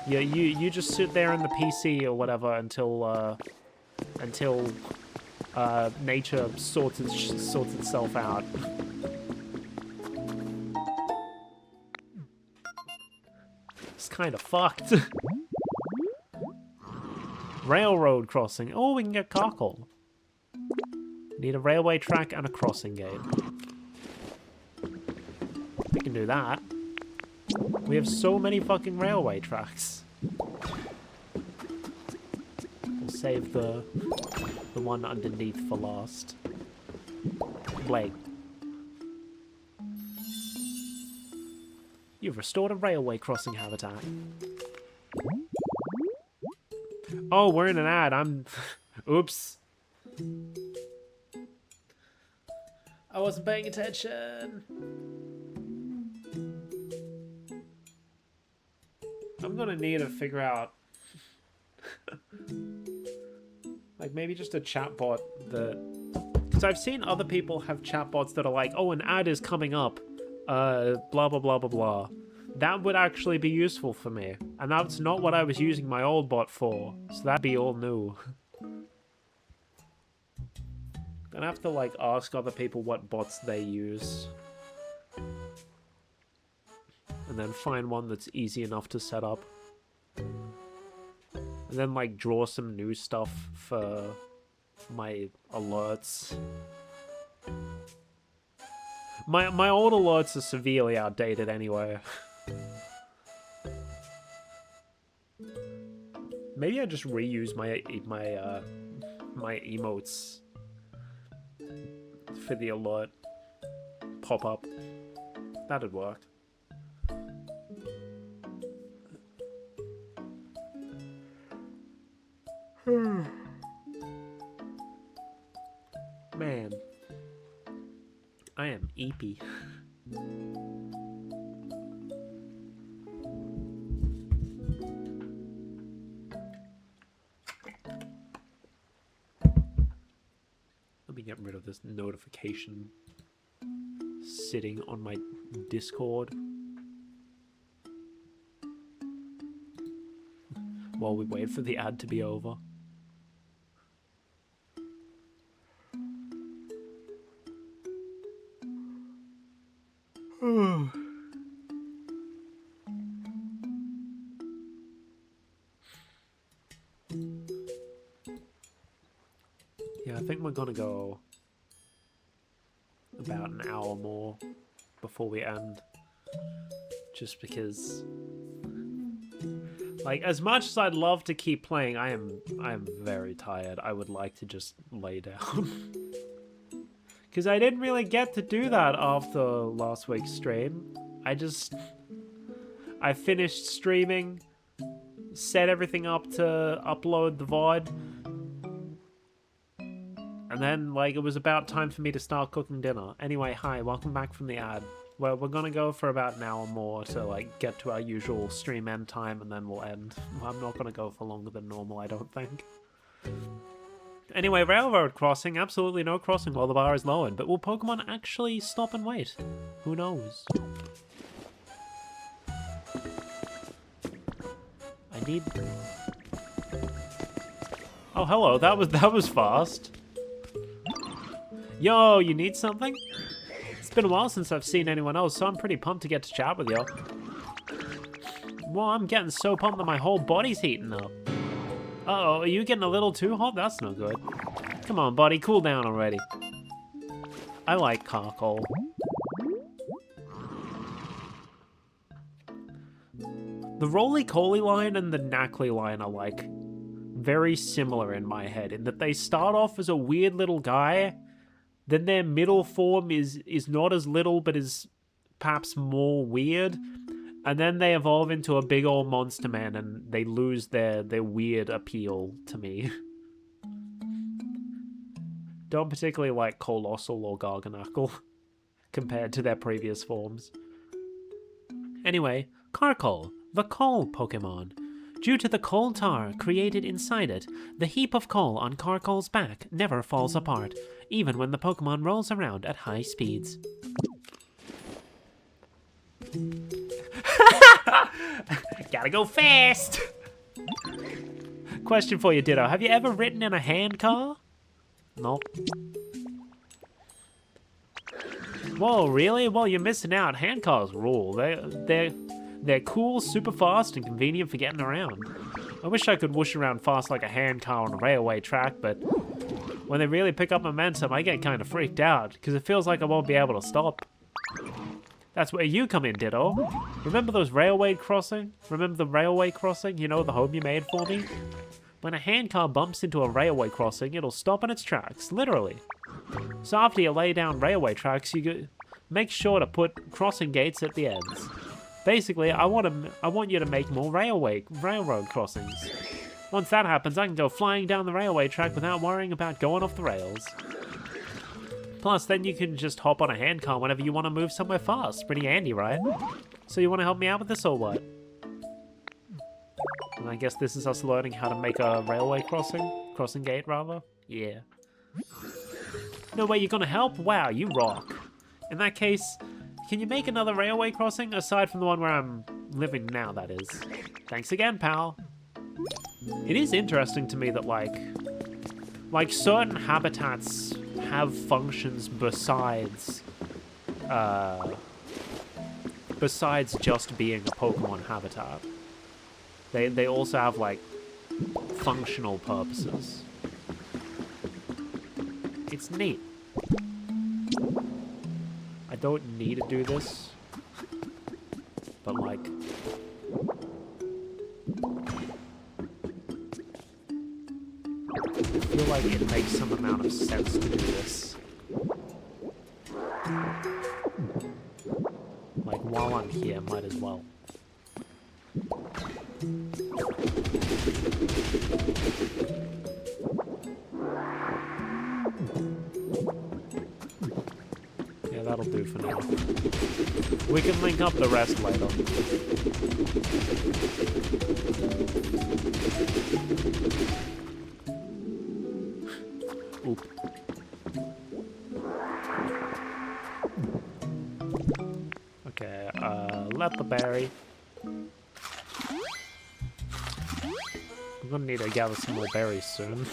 Yeah, you just sit there in the PC or whatever until nature sorts itself out. It's kind of fucked. Railroad crossing. Oh, we can get Carkle. Need a railway track and a crossing gate. We can do that. We have so many fucking railway tracks. We'll save the one underneath for last. Wait. You've restored a railway crossing habitat. Oh, we're in an ad. Oops. I wasn't paying attention. I'm gonna need to figure out... like, maybe just a chatbot that... Because I've seen other people have chatbots that are like, oh, an ad is coming up. Blah, blah, blah, blah, blah. That would actually be useful for me. And that's not what I was using my old bot for. So that'd be all new. Gonna have to, like, ask other people what bots they use. And then find one that's easy enough to set up. And then, like, draw some new stuff for my alerts. My old alerts are severely outdated anyway. Maybe I just reuse my emotes for the alert pop-up. That'd work. Man, I am eepy. Let me get rid of this notification sitting on my Discord while we wait for the ad to be over. Yeah, I think we're gonna go about an hour more before we end. Just because, like, as much as I'd love to keep playing, I am very tired. I would like to just lay down. Because I didn't really get to do that after last week's stream. I finished streaming, set everything up to upload the VOD, and then, like, it was about time for me to start cooking dinner. Anyway, hi, welcome back from the ad. Well, we're gonna go for about an hour more to, like, get to our usual stream end time, and then we'll end. I'm not gonna go for longer than normal, I don't think. Anyway, railroad crossing, absolutely no crossing while the bar is lowered, but will Pokemon actually stop and wait? Who knows? I need... Oh, hello, that was fast. Yo, you need something? It's been a while since I've seen anyone else, so I'm pretty pumped to get to chat with you. Well, I'm getting so pumped that my whole body's heating up. Uh-oh, are you getting a little too hot? That's no good. Come on, buddy, cool down already. I like Carkle. The Roly-Coly line and the Knackley line are, like, very similar in my head, in that they start off as a weird little guy, then their middle form is not as little, but is perhaps more weird, and then they evolve into a big old monster man, and they lose their weird appeal to me. Don't particularly like Colossal or Garganacl compared to their previous forms. Anyway, Carkle, the coal Pokemon. Due to the coal tar created inside it, the heap of coal on Carkle's back never falls apart, even when the Pokemon rolls around at high speeds. Gotta go fast! Question for you, Ditto. Have you ever ridden in a hand car? Nope. Whoa, really? Well, you're missing out. Hand cars rule. They're cool, super fast, and convenient for getting around. I wish I could whoosh around fast like a hand car on a railway track, but when they really pick up momentum, I get kind of freaked out, because it feels like I won't be able to stop. That's where you come in, Ditto. Remember those railway crossing? Remember the railway crossing? You know, the home you made for me? When a hand car bumps into a railway crossing, it'll stop in its tracks, literally. So after you lay down railway tracks, you make sure to put crossing gates at the ends. Basically, I want you to make more railroad crossings. Once that happens, I can go flying down the railway track without worrying about going off the rails. Plus, then you can just hop on a hand car whenever you want to move somewhere fast. Pretty handy, right? So you want to help me out with this or what? And I guess this is us learning how to make a railway crossing gate rather. Yeah. No way, you're gonna help? Wow, you rock. In that case, can you make another railway crossing aside from the one where I'm living now, that is? Thanks again, pal. It is interesting to me that like certain habitats have functions besides just being a Pokemon habitat. They also have like functional purposes. It's neat. I don't need to do this, but like, I feel like it makes some amount of sense to do this. Like, while I'm here, might as well. Yeah, that'll do for now. We can link up the rest later. Oop. Okay, let the berry. I'm gonna need to gather some more berries soon.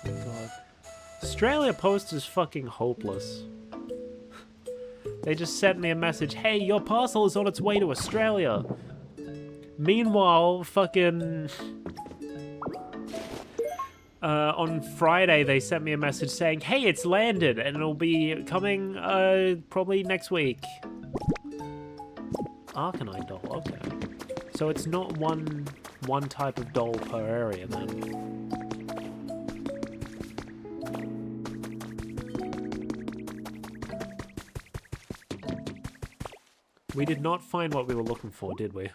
God. Australia Post is fucking hopeless. They just sent me a message, hey, your parcel is on its way to Australia. Meanwhile, fucking... on Friday, they sent me a message saying, hey, it's landed, and it'll be coming, probably next week. Arcanine doll, okay. So it's not one type of doll per area, then. We did not find what we were looking for, did we?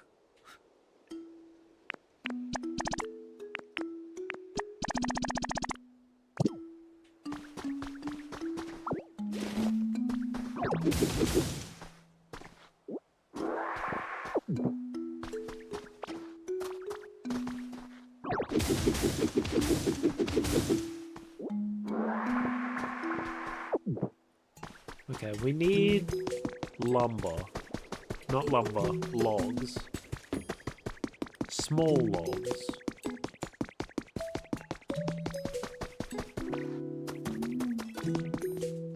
Okay, we need lumber. Not lumber, logs. Small logs.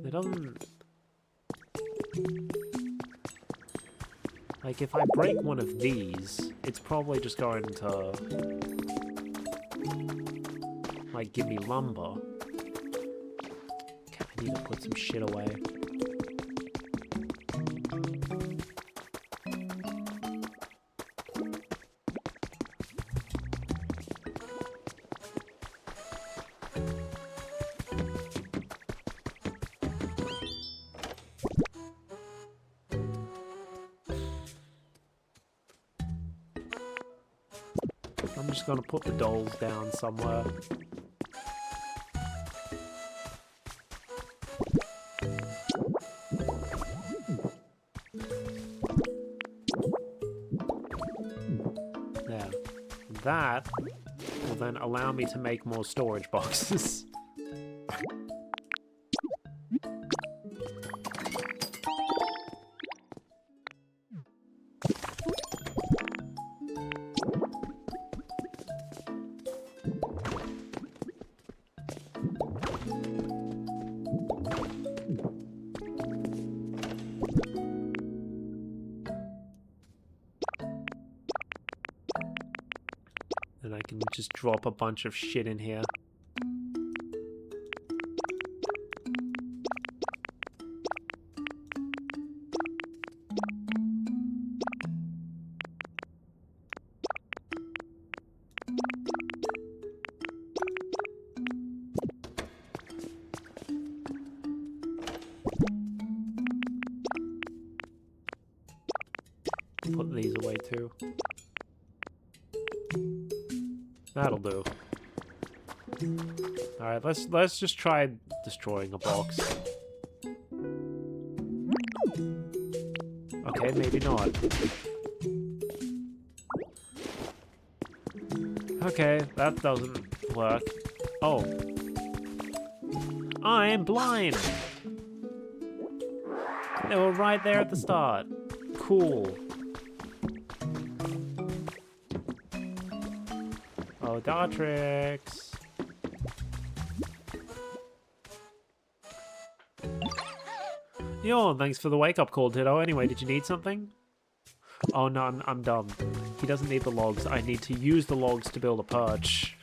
It doesn't... Like, if I break one of these, it's probably just going to... like, give me lumber. Okay, I need to put some shit away. I'm just gonna put the dolls down somewhere. There. That will then allow me to make more storage boxes. just drop a bunch of shit in here. Put these away too. That'll do. Alright, let's just try destroying a box. Okay, maybe not. Okay, that doesn't work. Oh. I'm blind! They were right there at the start. Cool. Oh, Dartrix. Yo, thanks for the wake-up call, Ditto. Anyway, did you need something? Oh no, I'm dumb. He doesn't need the logs. I need to use the logs to build a perch.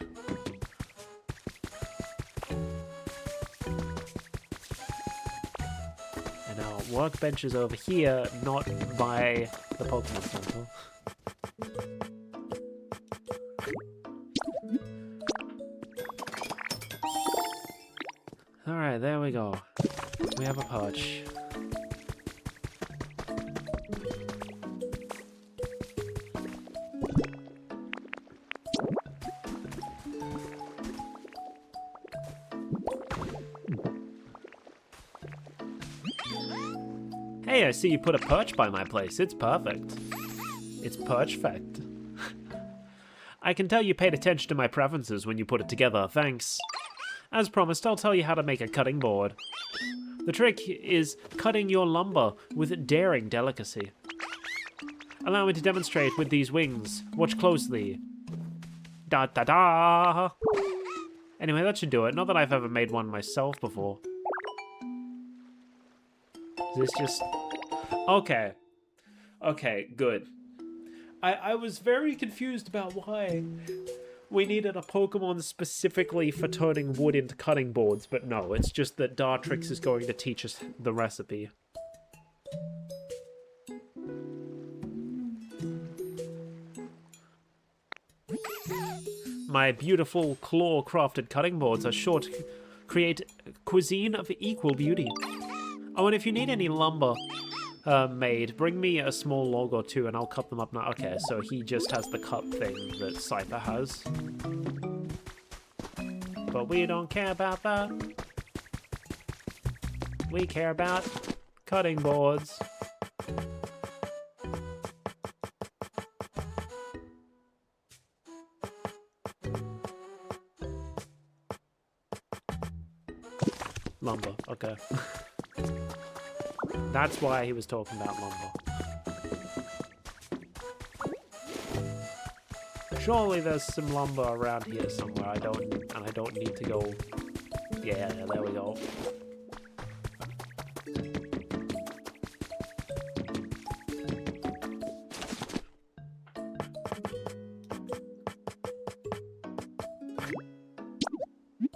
And our workbench is over here, not by the Pokemon Center. Alright, there we go. We have a perch. Hey, I see you put a perch by my place. It's perfect. It's perch-fect. I can tell you paid attention to my preferences when you put it together. Thanks. As promised, I'll tell you how to make a cutting board. The trick is cutting your lumber with daring delicacy. Allow me to demonstrate with these wings. Watch closely. Da-da-da! Anyway, that should do it. Not that I've ever made one myself before. Is this just... Okay. Okay, good. I was very confused about why we needed a Pokemon specifically for turning wood into cutting boards, but no, it's just that Dartrix is going to teach us the recipe. My beautiful claw-crafted cutting boards are sure to create cuisine of equal beauty. Oh, and if you need any lumber made, bring me a small log or two and I'll cut them up now. Okay, so he just has the cut thing that Cypher has. But we don't care about that. We care about cutting boards. Lumber, okay. That's why he was talking about lumber. Surely there's some lumber around here somewhere. I don't need to go. Yeah, there we go.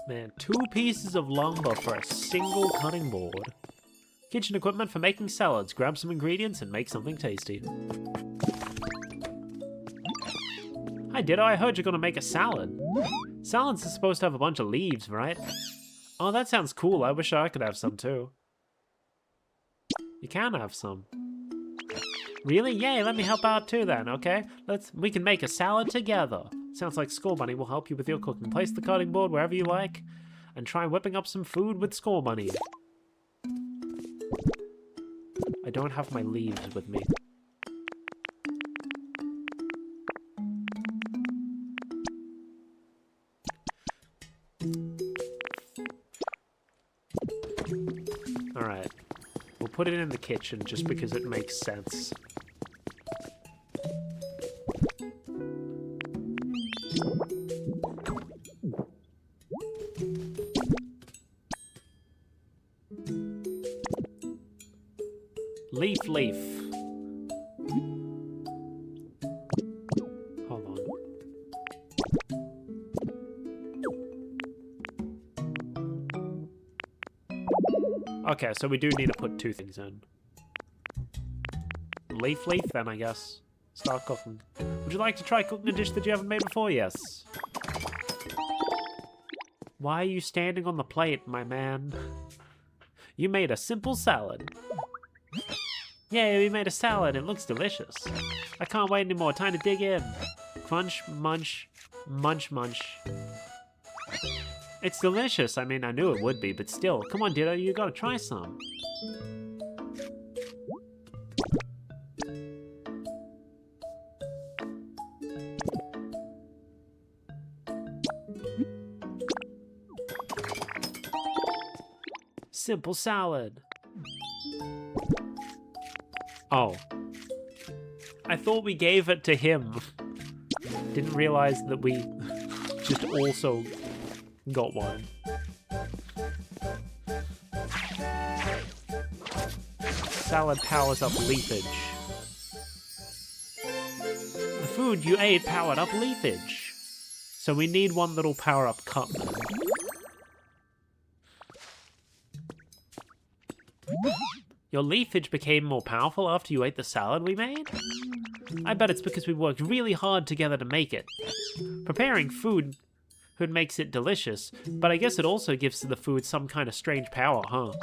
Man, 2 pieces of lumber for a single cutting board. Kitchen equipment for making salads. Grab some ingredients and make something tasty. Hi, Ditto. I heard you're gonna make a salad. Salads are supposed to have a bunch of leaves, right? Oh, that sounds cool. I wish I could have some too. You can have some. Really? Yay, let me help out too then, okay? We can make a salad together. Sounds like Skull Bunny will help you with your cooking. Place the cutting board wherever you like, and try whipping up some food with Skull Bunny. I don't have my leaves with me. Alright. We'll put it in the kitchen just because it makes sense. Leaf. Hold on. Okay, so we do need to put 2 things in. Leaf, then I guess. Start cooking. Would you like to try cooking a dish that you haven't made before? Yes. Why are you standing on the plate, my man? You made a simple salad. Yay, we made a salad. It looks delicious. I can't wait anymore. Time to dig in. Crunch, munch, munch, munch. It's delicious. I mean, I knew it would be, but still. Come on, Ditto, you gotta try some. Simple salad. Oh. I thought we gave it to him. Didn't realize that we just also got one. Salad powers up leafage. The food you ate powered up leafage. So we need one that'll power up cutman. Your leafage became more powerful after you ate the salad we made? I bet it's because we worked really hard together to make it. Preparing food makes it delicious, but I guess it also gives the food some kind of strange power, huh?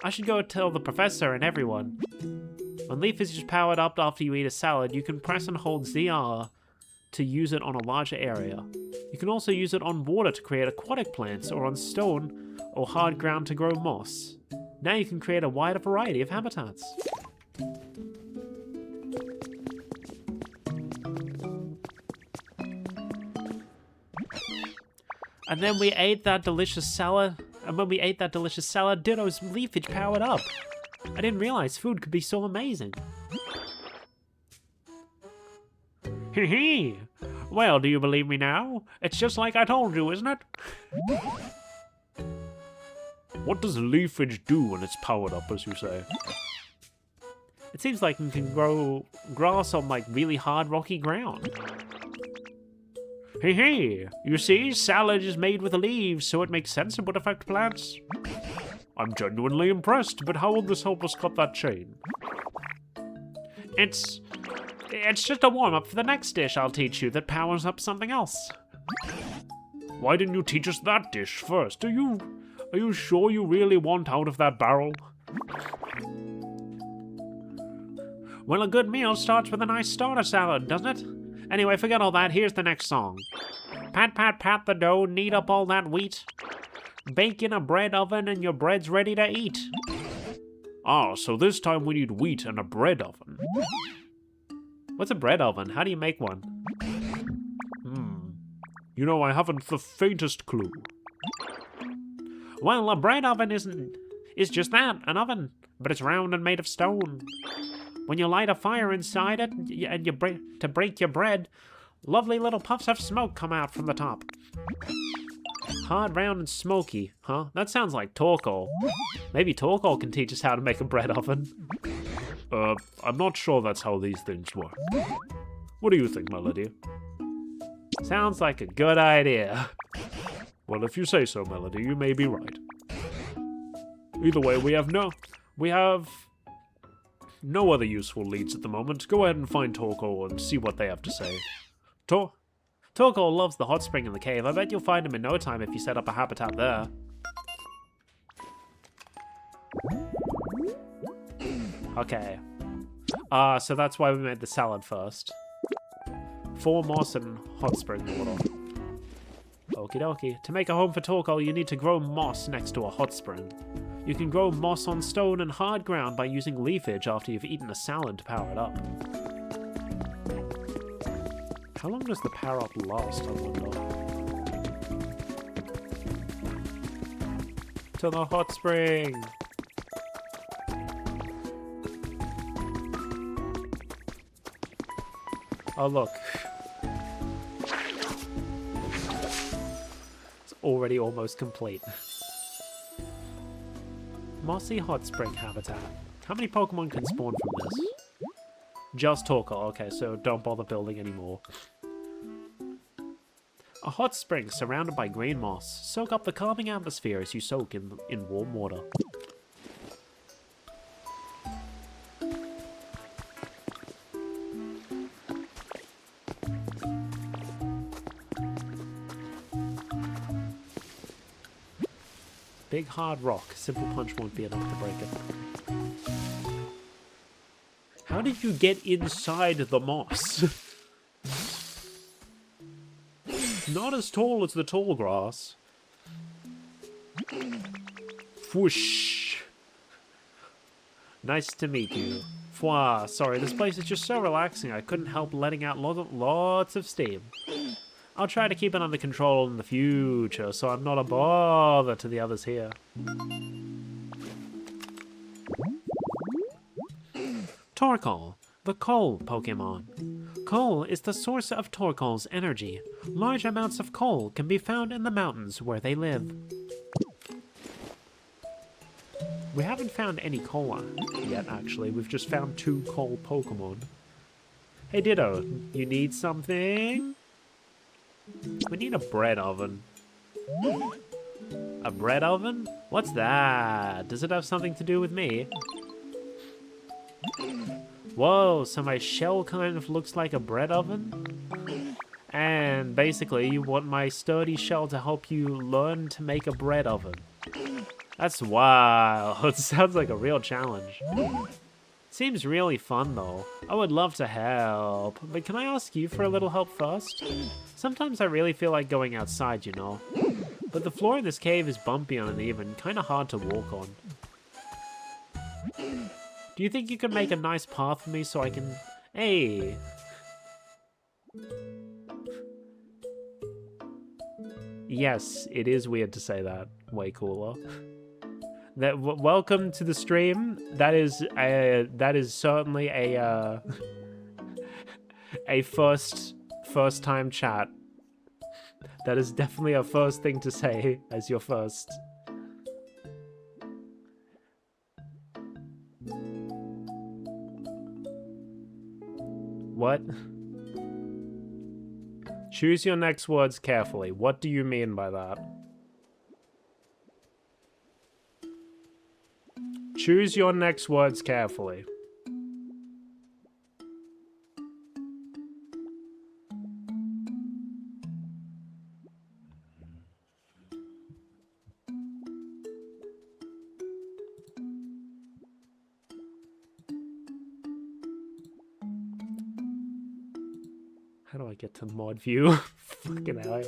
I should go tell the professor and everyone. When leafage is powered up after you eat a salad, you can press and hold ZR to use it on a larger area. You can also use it on water to create aquatic plants, or on stone or hard ground to grow moss. Now you can create a wider variety of habitats. And then we ate that delicious salad, and when we ate that delicious salad, Ditto's leafage powered up. I didn't realize food could be so amazing. Hee hee! Well, do you believe me now? It's just like I told you, isn't it? What does leafage do when it's powered up, as you say? It seems like you can grow grass on, like, really hard, rocky ground. Hey, hey! You see, salad is made with leaves, so it makes sense it would affect plants. I'm genuinely impressed, but how will this help us cut that chain? It's just a warm-up for the next dish I'll teach you that powers up something else. Why didn't you teach us that dish first? Are you sure you really want out of that barrel? Well, a good meal starts with a nice starter salad, doesn't it? Anyway, forget all that. Here's the next song. Pat, pat, pat the dough, knead up all that wheat. Bake in a bread oven and your bread's ready to eat. Ah, so this time we need wheat and a bread oven. What's a bread oven? How do you make one? You know, I haven't the faintest clue. Well, a bread oven is just that, an oven, but it's round and made of stone. When you light a fire inside it and to break your bread, lovely little puffs of smoke come out from the top. Hard, round, and smoky, huh? That sounds like Torkoal. Maybe Torkoal can teach us how to make a bread oven. I'm not sure that's how these things work. What do you think, Melody? Sounds like a good idea. Well, if you say so, Melody, you may be right. Either way, we have no other useful leads at the moment. Go ahead and find Torkoal and see what they have to say. Torkoal loves the hot spring in the cave. I bet you'll find him in no time if you set up a habitat there. Okay. So that's why we made the salad first. 4 moss and hot spring water. Okie dokie. To make a home for Torkoal, you need to grow moss next to a hot spring. You can grow moss on stone and hard ground by using leafage after you've eaten a salad to power it up. How long does the power up last, I wonder? To the hot spring! Oh look. It's already almost complete. Mossy hot spring habitat. How many Pokemon can spawn from this? Just Torkoal. Okay, so don't bother building anymore. A hot spring surrounded by green moss. Soak up the calming atmosphere as you soak in warm water. Big hard rock. Simple punch won't be enough to break it. How did you get inside the moss? Not as tall as the tall grass. Whoosh. Nice to meet you. Fwa. Sorry, this place is just so relaxing. I couldn't help letting out lots of steam. I'll try to keep it under control in the future, so I'm not a bother to the others here. Torkoal, the coal Pokemon. Coal is the source of Torkoal's energy. Large amounts of coal can be found in the mountains where they live. We haven't found any coal yet, actually. We've just found 2 coal Pokemon. Hey, Ditto, you need something? We need a bread oven. A bread oven? What's that? Does it have something to do with me? Whoa, so my shell kind of looks like a bread oven? And basically, you want my sturdy shell to help you learn to make a bread oven. That's wild. It sounds like a real challenge. Seems really fun, though. I would love to help, but can I ask you for a little help first? Sometimes I really feel like going outside, you know. But the floor in this cave is bumpy and uneven, kind of hard to walk on. Do you think you could make a nice path for me so I can... Hey! Yes, it is weird to say that. Way cooler. Welcome to the stream. That is certainly a a first time chat. That is definitely a first thing to say as your first. What? Choose your next words carefully. What do you mean by that? Choose your next words carefully. How do I get to mod view? Fucking hell.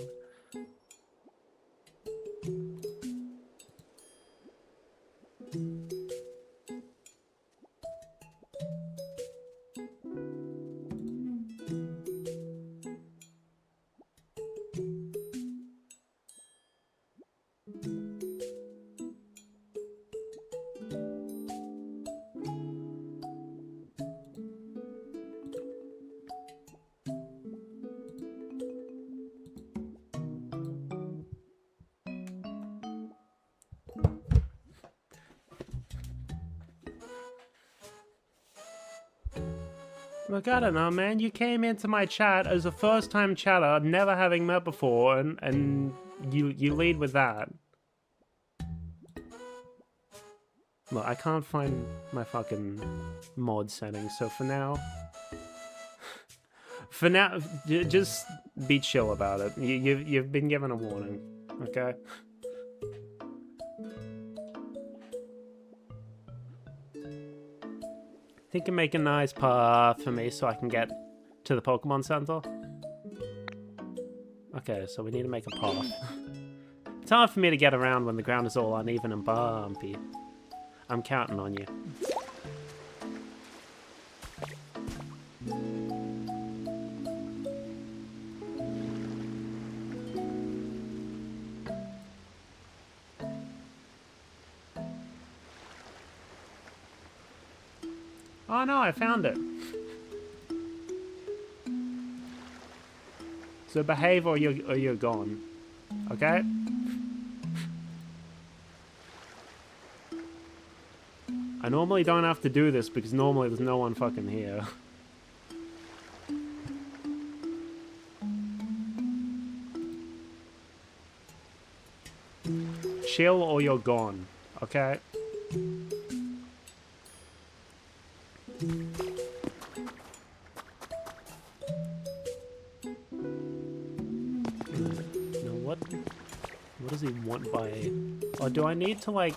Look, I don't know, man. You came into my chat as a first-time chatter, never having met before, and you lead with that. Look, I can't find my fucking mod settings, so for now... For now, just be chill about it. You've been given a warning, okay? Think you can make a nice path for me so I can get to the Pokemon Center? Okay, so we need to make a path. It's hard for me to get around when the ground is all uneven and bumpy. I'm counting on you. Oh no, I found it. So behave or you're gone. Okay? I normally don't have to do this because normally there's no one fucking here. Chill or you're gone. Okay? What does he want by... Oh, do I need to, like,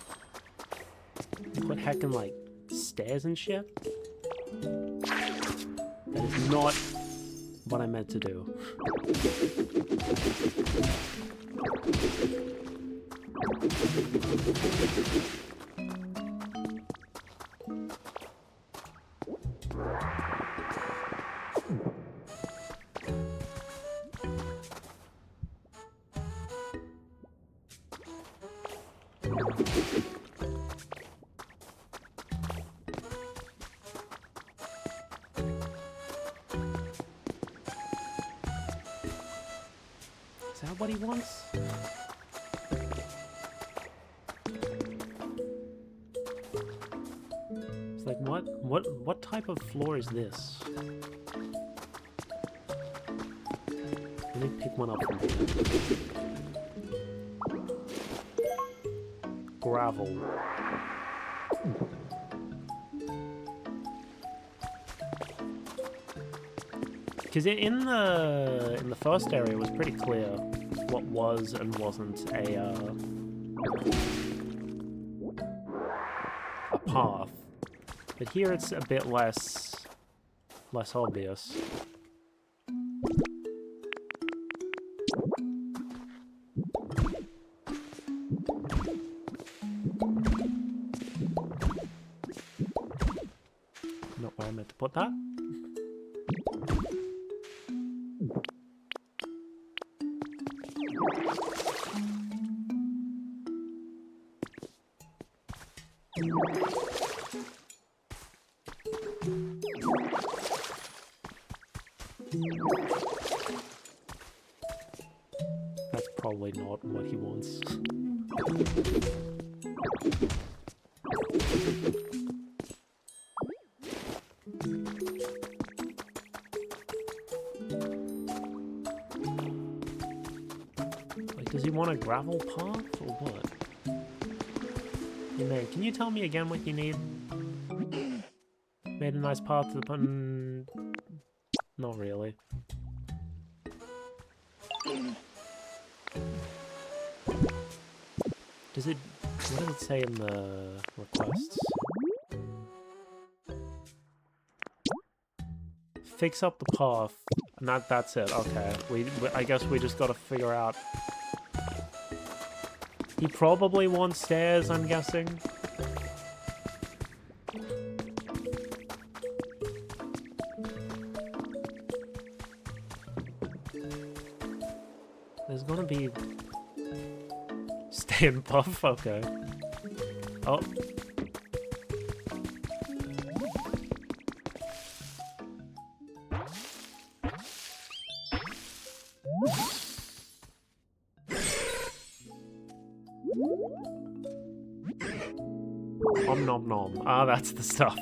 put heckin', like, stairs and shit? That is not what I meant to do. Is that what he wants? It's like, what type of floor is this? Let me pick one up from here. Gravel. Because in the first area it was pretty clear what was and wasn't a path, but here it's a bit less obvious. Not where I meant to put that. That's probably not what he wants. Like, does he want a gravel path or what? Hey man, can you tell me again what you need? Made a nice path to the pun. Not really. Does it... What does it say in the requests? Fix up the path. And that's it. Okay. I guess we just gotta figure out... He probably wants stairs, I'm guessing. There's gonna be... Stay and puff? Okay. Oh. Om nom nom. Ah, that's the stuff.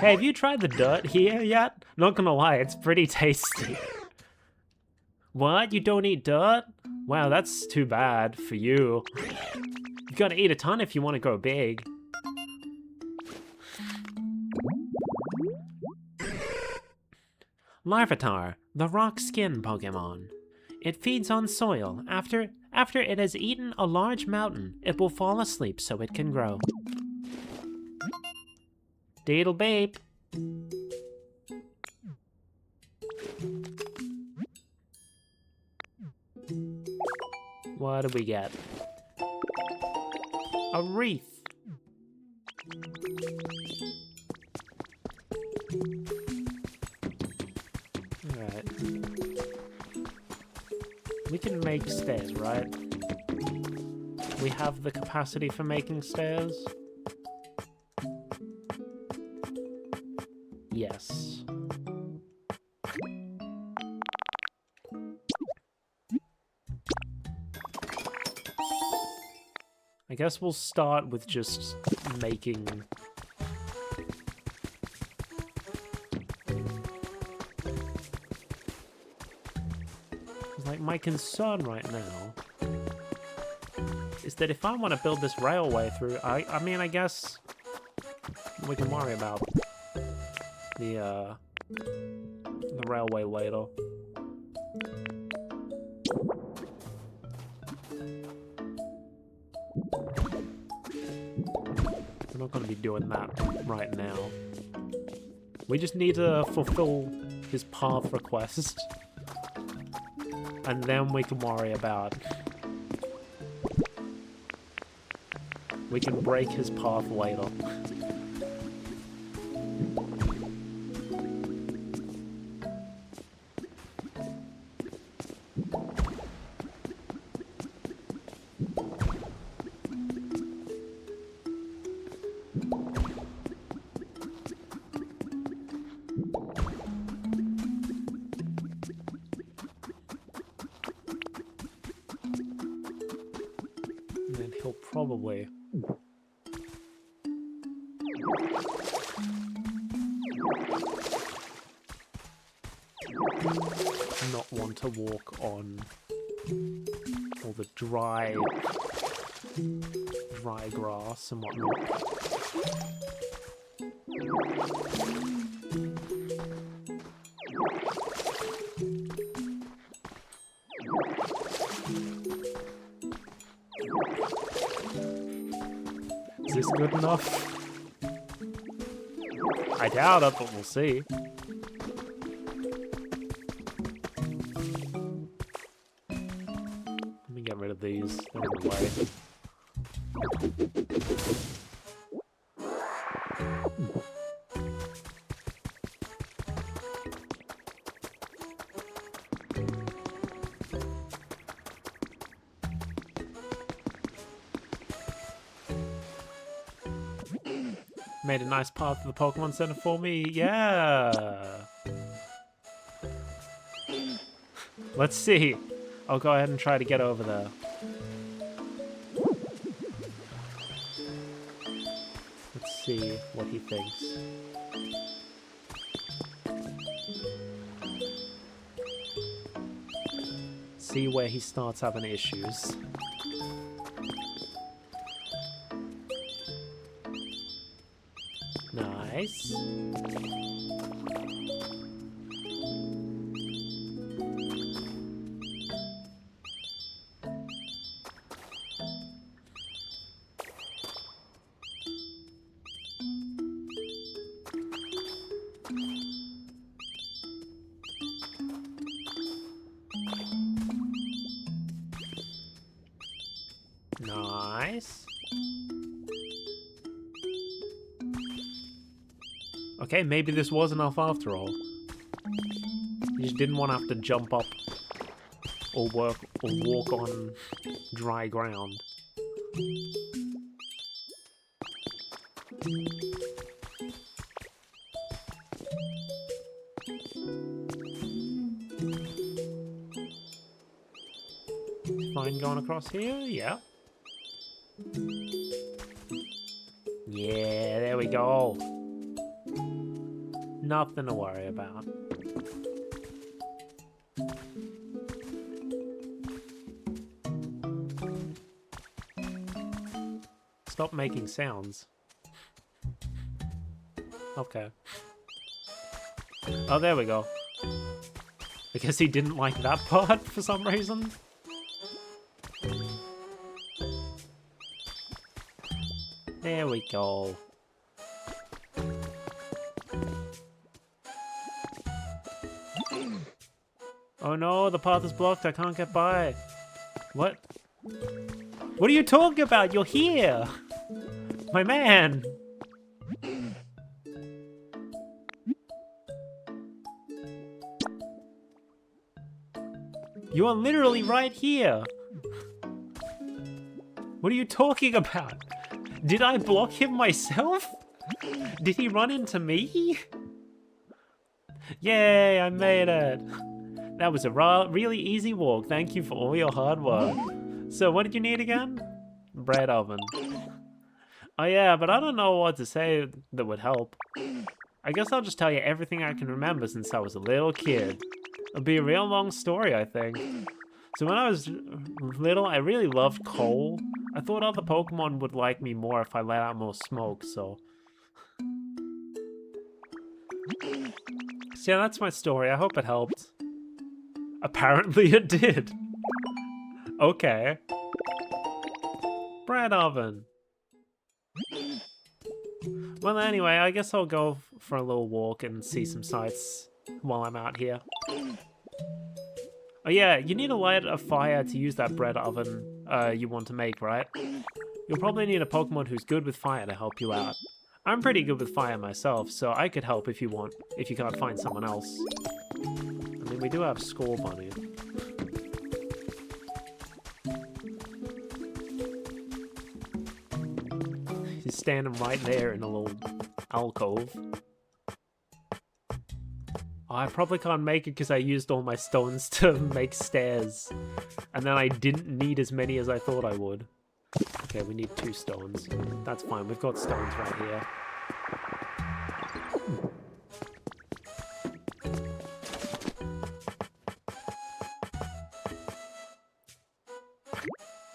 Hey, have you tried the dirt here yet? Not gonna lie, it's pretty tasty. What? You don't eat dirt? Wow, that's too bad for you. You gotta eat a ton if you want to grow big. Larvitar, the rock skin Pokemon. It feeds on soil. After it has eaten a large mountain, it will fall asleep so it can grow. Deedle beep. What do we get? A wreath. Alright. We can make stairs, right? We have the capacity for making stairs? Yes. I guess we'll start with just making... Like, my concern right now is that if I want to build this railway through, I mean, I guess we can worry about the railway later. We're not going to be doing that right now. We just need to fulfill his path request. And then we can worry about... We can break his path later. Probably. Not want to walk on all the dry grass and whatnot. Is this good enough? I doubt it, but we'll see. Let me get rid of these. They're in the way. Made a nice path to the Pokemon Center for me. Yeah. Let's see. I'll go ahead and try to get over there. Let's see what he thinks. See where he starts having issues. Nice. Nice. Okay, maybe this was enough after all. You just didn't want to have to jump up or walk on dry ground. Fine going across here? Yeah. Yeah, there we go. Nothing to worry about. Stop making sounds. Okay. Oh, there we go. I guess he didn't like that part for some reason. There we go. Oh no, the path is blocked. I can't get by. What? What are you talking about? You're here! My man! You are literally right here! What are you talking about? Did I block him myself? Did he run into me? Yay, I made it! That was a really easy walk. Thank you for all your hard work. So, what did you need again? Bread oven. Oh yeah, but I don't know what to say that would help. I guess I'll just tell you everything I can remember since I was a little kid. It'll be a real long story, I think. So when I was little, I really loved coal. I thought other Pokemon would like me more if I let out more smoke, so... So yeah, that's my story. I hope it helped. Apparently it did. Okay. Bread oven. Well, anyway, I guess I'll go for a little walk and see some sights while I'm out here. Oh yeah, you need to light a fire to use that bread oven you want to make, right? You'll probably need a Pokemon who's good with fire to help you out. I'm pretty good with fire myself, so I could help if you want, if you can't find someone else. I mean, we do have Score Bunny. He's standing right there in a little alcove. I probably can't make it because I used all my stones to make stairs. And then I didn't need as many as I thought I would. Okay, we need 2 stones. That's fine, we've got stones right here.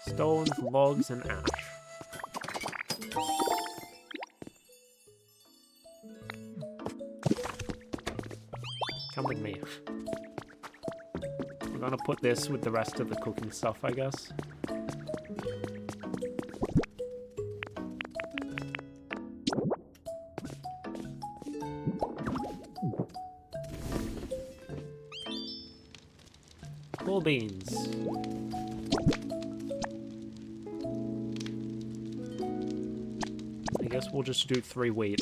Stones, logs, and ash. Come with me. We're gonna put this with the rest of the cooking stuff, I guess. Cool beans. I guess we'll just do 3 wheat.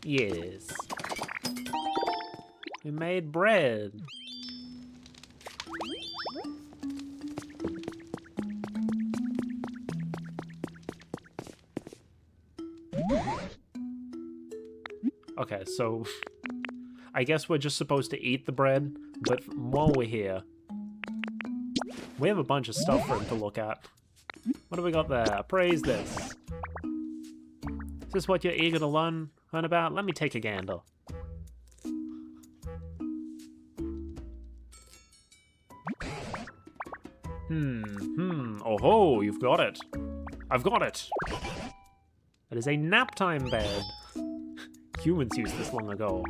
Yes. We made bread. Okay, so I guess we're just supposed to eat the bread, but while we're here, we have a bunch of stuff for him to look at. What do we got there? Praise this. Is this what you're eager to learn about? Let me take a gander. Oh ho, you've got it. I've got it. It is a nap time bed. Humans used this long ago.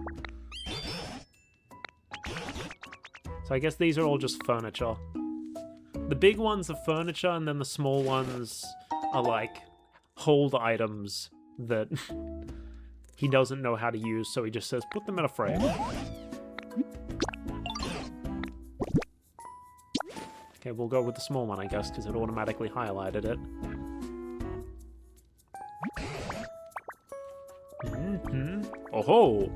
So I guess these are all just furniture. The big ones are furniture, and then the small ones are like hold items that he doesn't know how to use, so he just says, put them in a frame. Okay, we'll go with the small one, I guess, because it automatically highlighted it. Oh ho!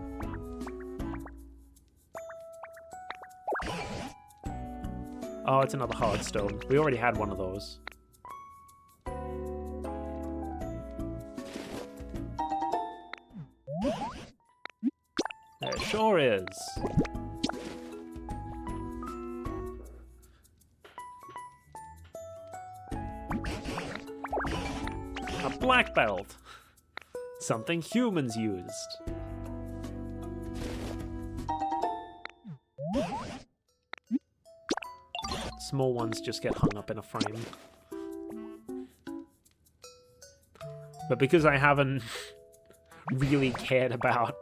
Oh, it's another hard stone. We already had one of those. There sure is. A black belt. Something humans used. Small ones just get hung up in a frame. But because I haven't really cared about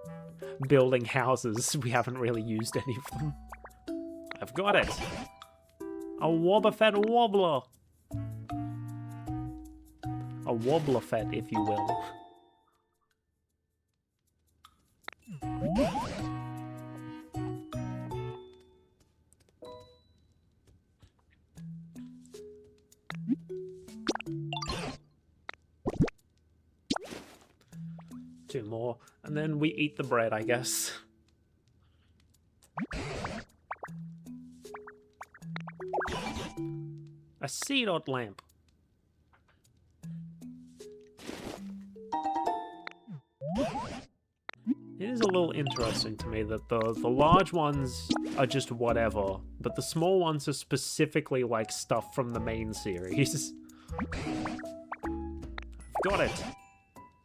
building houses, we haven't really used any of them. I've got it! A Wobbuffet Wobbler! A Wobblerfet, if you will. Two more, and then we eat the bread, I guess. A C-dot lamp. It is a little interesting to me that the large ones are just whatever, but the small ones are specifically like stuff from the main series. I've got it!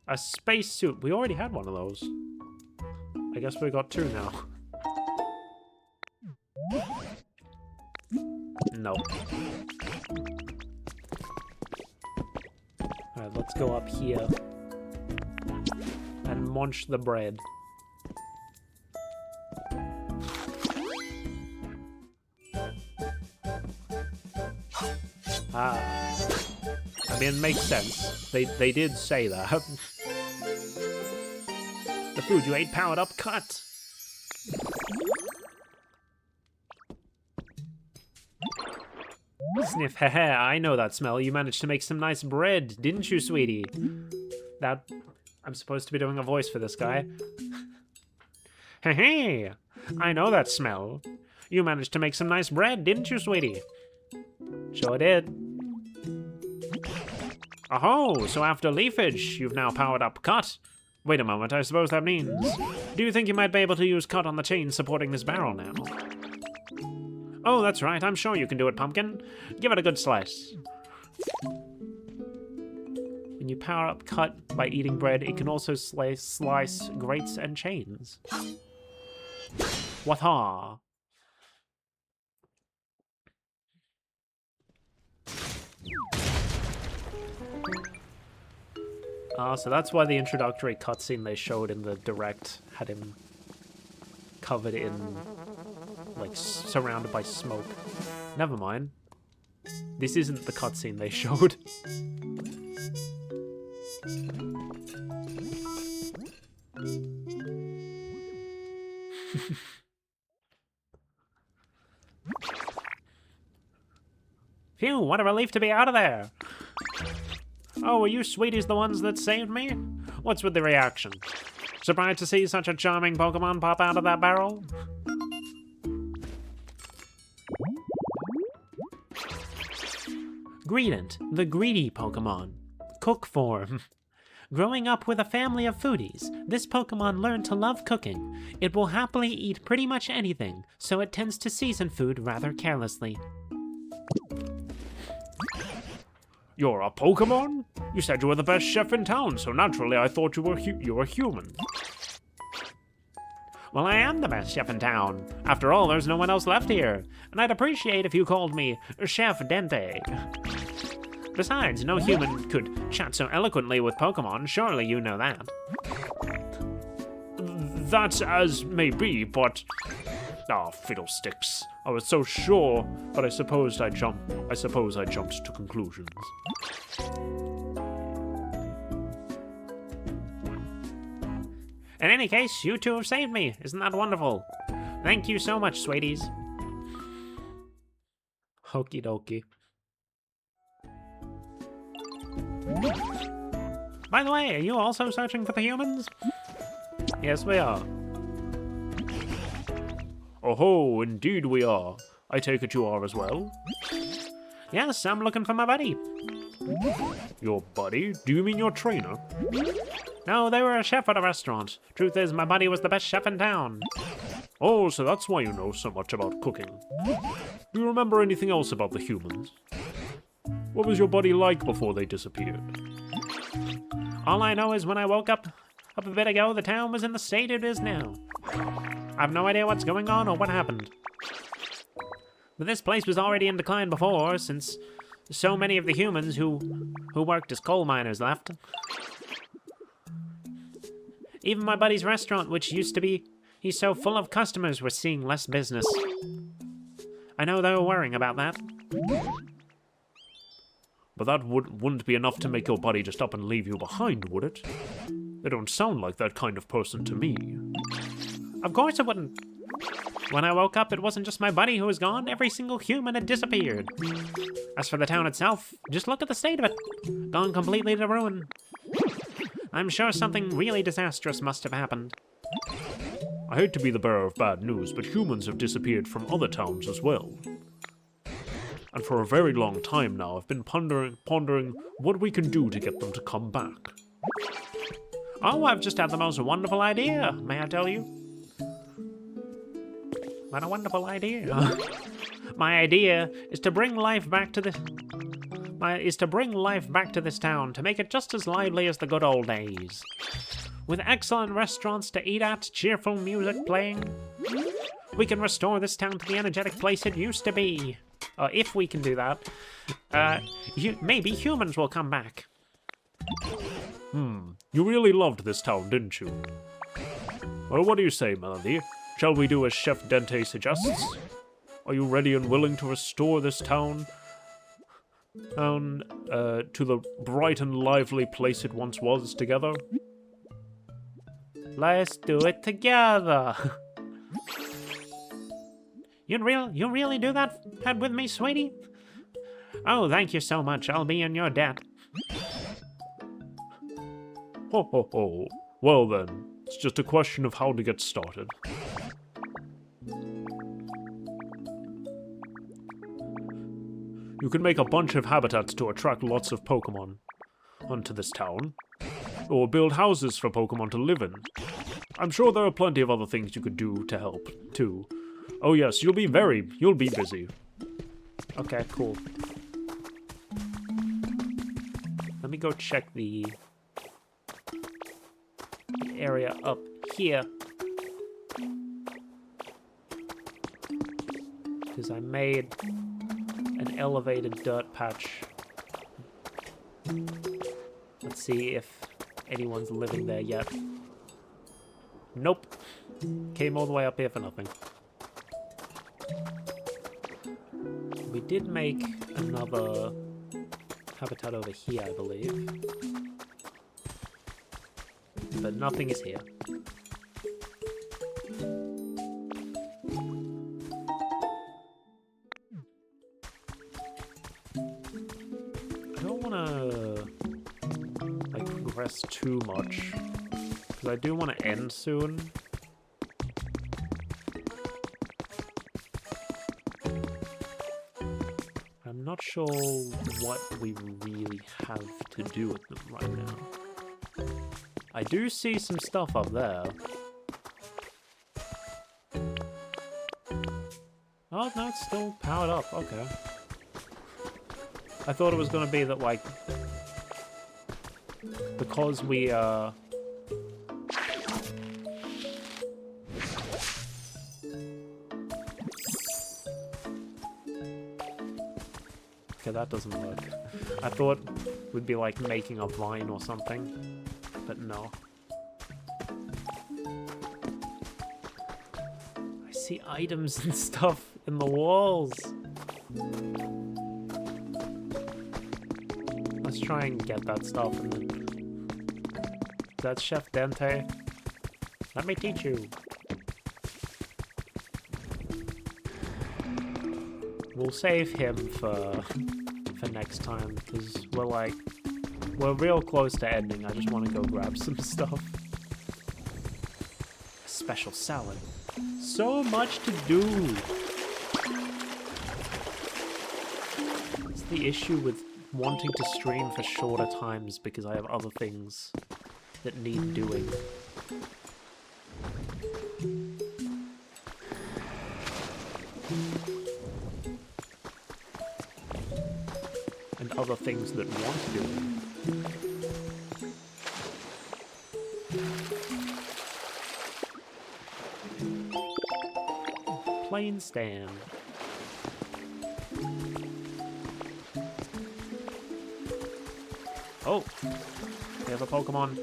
A spacesuit. We already had one of those. I guess we got 2 now. No. Alright, let's go up here and munch the bread. Ah. I mean, it makes sense. They did say that. The food you ate powered up cut. Sniff, haha, I know that smell. You managed to make some nice bread, didn't you, sweetie? That... I'm supposed to be doing a voice for this guy. Hey, I know that smell. You managed to make some nice bread, didn't you, sweetie? Sure did. Oh, so after leafage, you've now powered up cut. Wait a moment, I suppose that means... Do you think you might be able to use cut on the chain supporting this barrel now? Oh, that's right, I'm sure you can do it, Pumpkin. Give it a good slice. When you power up cut by eating bread, it can also slice grates and chains. What-ha? So that's why the introductory cutscene they showed in the direct had him covered in, like, surrounded by smoke. Never mind. This isn't the cutscene they showed. Phew, what a relief to be out of there! Oh, were you sweeties the ones that saved me? What's with the reaction? Surprised to see such a charming Pokemon pop out of that barrel? Greedent, the greedy Pokemon. Cook form. Growing up with a family of foodies, this Pokemon learned to love cooking. It will happily eat pretty much anything, so it tends to season food rather carelessly. You're a Pokemon? You said you were the best chef in town, so naturally I thought you were human. Well, I am the best chef in town. After all, there's no one else left here, and I'd appreciate if you called me Chef Dente. Besides, no human could chat so eloquently with Pokemon, surely you know that. That's as may be, but... Ah, fiddlesticks. I was so sure, but I suppose I jumped to conclusions. In any case, you two have saved me. Isn't that wonderful? Thank you so much, sweeties. Okie dokie. By the way, are you also searching for the humans? Yes, we are. Oh-ho, indeed we are. I take it you are as well? Yes, I'm looking for my buddy. Your buddy? Do you mean your trainer? No, they were a chef at a restaurant. Truth is, my buddy was the best chef in town. Oh, so that's why you know so much about cooking. Do you remember anything else about the humans? What was your buddy like before they disappeared? All I know is when I woke up a bit ago, the town was in the state it is now. I have no idea what's going on or what happened. But this place was already in decline before, since so many of the humans who worked as coal miners left. Even my buddy's restaurant, which used to be he's so full of customers, was seeing less business. I know they were worrying about that. But that wouldn't be enough to make your buddy just up and leave you behind, would it? They don't sound like that kind of person to me. Of course it wouldn't. When I woke up, it wasn't just my buddy who was gone. Every single human had disappeared. As for the town itself, just look at the state of it. Gone completely to ruin. I'm sure something really disastrous must have happened. I hate to be the bearer of bad news, but humans have disappeared from other towns as well. And for a very long time now, I've been pondering what we can do to get them to come back. Oh, I've just had the most wonderful idea, may I tell you? What a wonderful idea. My idea is to bring life back to this town, to make it just as lively as the good old days. With excellent restaurants to eat at, cheerful music playing, we can restore this town to the energetic place it used to be. If we can do that, maybe humans will come back. You really loved this town, didn't you? Well, what do you say, Melody? Shall we do as Chef Dente suggests? Are you ready and willing to restore this town Down to the bright and lively place it once was together. Let's do it together. You really do that with me, sweetie? Oh, thank you so much. I'll be in your debt. Ho ho ho. Well then, it's just a question of how to get started. You can make a bunch of habitats to attract lots of Pokemon onto this town, or build houses for Pokemon to live in. I'm sure there are plenty of other things you could do to help, too. Oh yes, you'll be busy. Okay, cool. Let me go check the area up here. Because I made an elevated dirt patch. Let's see if anyone's living there yet. Nope. Came all the way up here for nothing. We did make another habitat over here, I believe. But nothing is here. I don't want to like progress too much, because I do want to end soon. I'm not sure what we really have to do with them right now. I do see some stuff up there. Oh, no, it's still powered up. Okay. I thought it was going to be that, like, because we, okay, that doesn't work. I thought we'd be, like, making a vine or something, but no. I see items and stuff in the walls. Let's try and get that stuff. And then... Is that Chef Dente? Let me teach you. We'll save him for next time, because we're real close to ending. I just want to go grab some stuff. A special salad. So much to do. It's the issue with wanting to stream for shorter times, because I have other things that need doing. And other things that want doing. Plane stand. Oh, we have a Pokemon.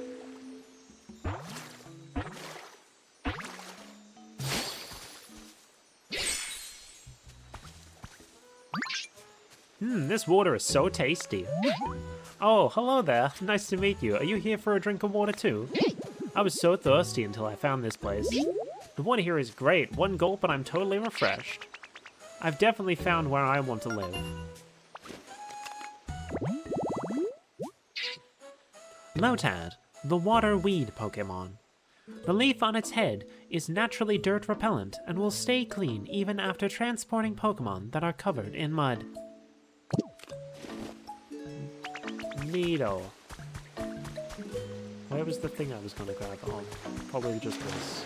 This water is so tasty. Oh, hello there. Nice to meet you. Are you here for a drink of water too? I was so thirsty until I found this place. The water here is great. One gulp and I'm totally refreshed. I've definitely found where I want to live. Lotad, the water weed Pokemon. The leaf on its head is naturally dirt repellent and will stay clean even after transporting Pokemon that are covered in mud. Neato. Where was the thing I was going to grab? Oh, probably just this.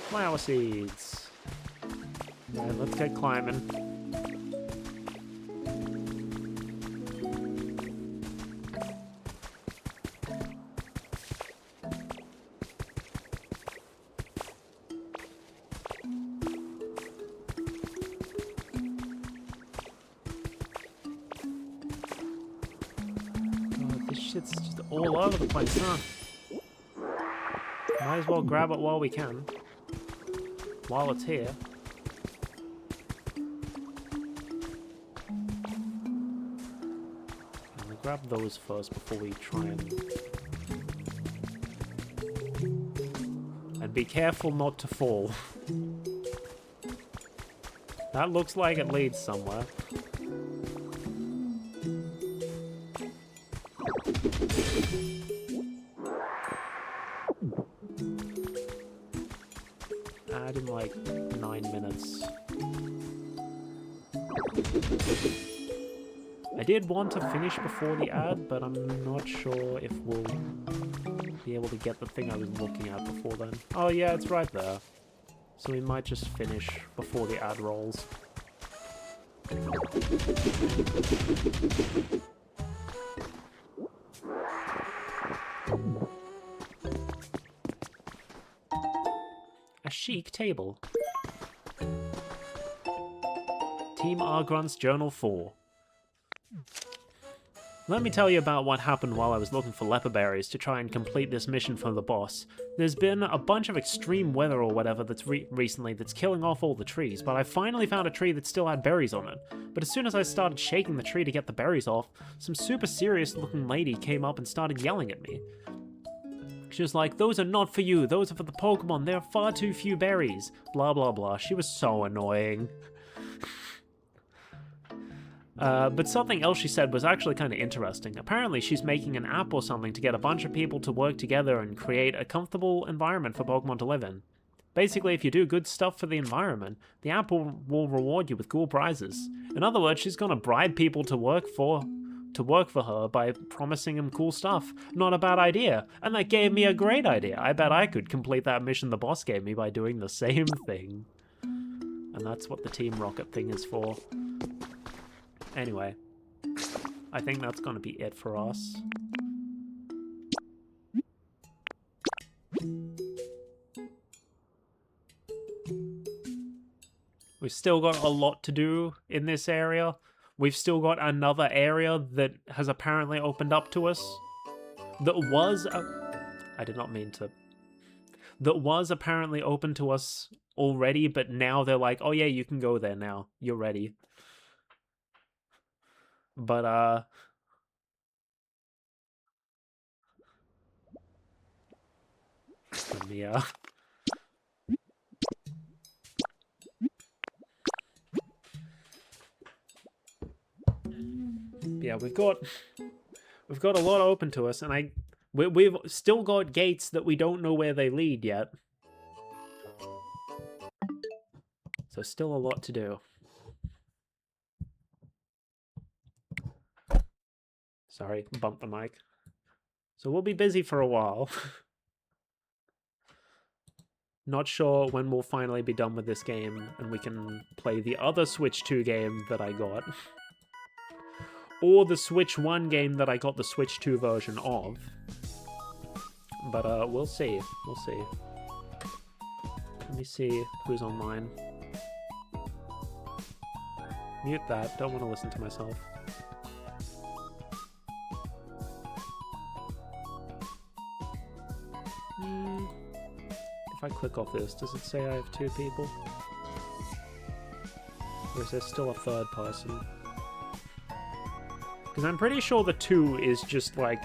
Flower seeds. Alright, let's get climbing. It's just all over the place, huh? Might as well grab it while we can. while it's here. I'm gonna grab those first before we try and be careful not to fall. That looks like it leads somewhere. Add in like 9 minutes. I did want to finish before the ad, but I'm not sure if we'll be able to get the thing I was looking at before then. Oh yeah, it's right there. So we might just finish before the ad rolls. A chic table. Team Argrunt's Journal 4. Let me tell you about what happened while I was looking for leper berries to try and complete this mission for the boss. There's been a bunch of extreme weather or whatever that's recently that's killing off all the trees, but I finally found a tree that still had berries on it. But as soon as I started shaking the tree to get the berries off, some super serious looking lady came up and started yelling at me. She was like, "Those are not for you, those are for the Pokemon, there are far too few berries." Blah blah blah, she was so annoying. But something else she said was actually kind of interesting. Apparently she's making an app or something to get a bunch of people to work together and create a comfortable environment for Pokemon to live in. Basically, if you do good stuff for the environment, the app will reward you with cool prizes. In other words, she's gonna bribe people to work for her by promising them cool stuff. Not a bad idea. And that gave me a great idea. I bet I could complete that mission the boss gave me by doing the same thing. And that's what the Team Rocket thing is for. Anyway, I think that's going to be it for us. We've still got a lot to do in this area. We've still got another area that has apparently opened up to us. That was... I did not mean to... That was apparently open to us already, but now they're like, oh yeah, you can go there now. You're ready. But, yeah. Yeah, we've got a lot open to us, and we've still got gates that we don't know where they lead yet. So still a lot to do. Sorry, bump the mic. So we'll be busy for a while. Not sure when we'll finally be done with this game and we can play the other Switch 2 game that I got. Or the Switch 1 game that I got the Switch 2 version of. But we'll see. We'll see. Let me see who's online. Mute that. Don't want to listen to myself. If I click off this, does it say I have 2 people? Or is there still a third person? Because I'm pretty sure the 2 is just like...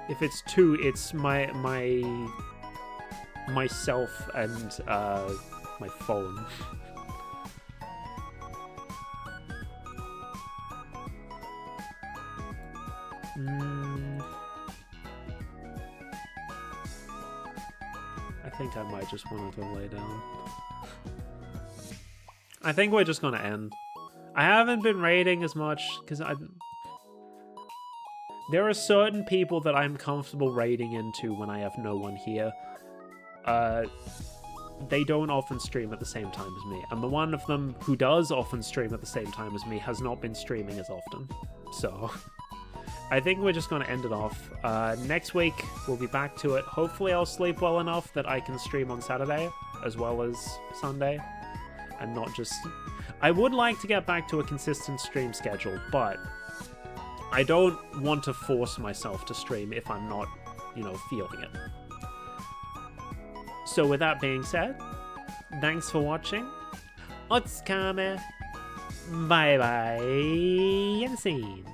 If it's 2, it's myself and my phone. I think I might just want to go lay down. I think we're just gonna end. I haven't been raiding as much because there are certain people that I'm comfortable raiding into when I have no one here. They don't often stream at the same time as me, and the one of them who does often stream at the same time as me has not been streaming as often. So I think we're just going to end it off. Next week, we'll be back to it. Hopefully I'll sleep well enough that I can stream on Saturday as well as Sunday. And not just... I would like to get back to a consistent stream schedule, but I don't want to force myself to stream if I'm not, you know, feeling it. So with that being said, thanks for watching. Otskame. Bye bye. And scene.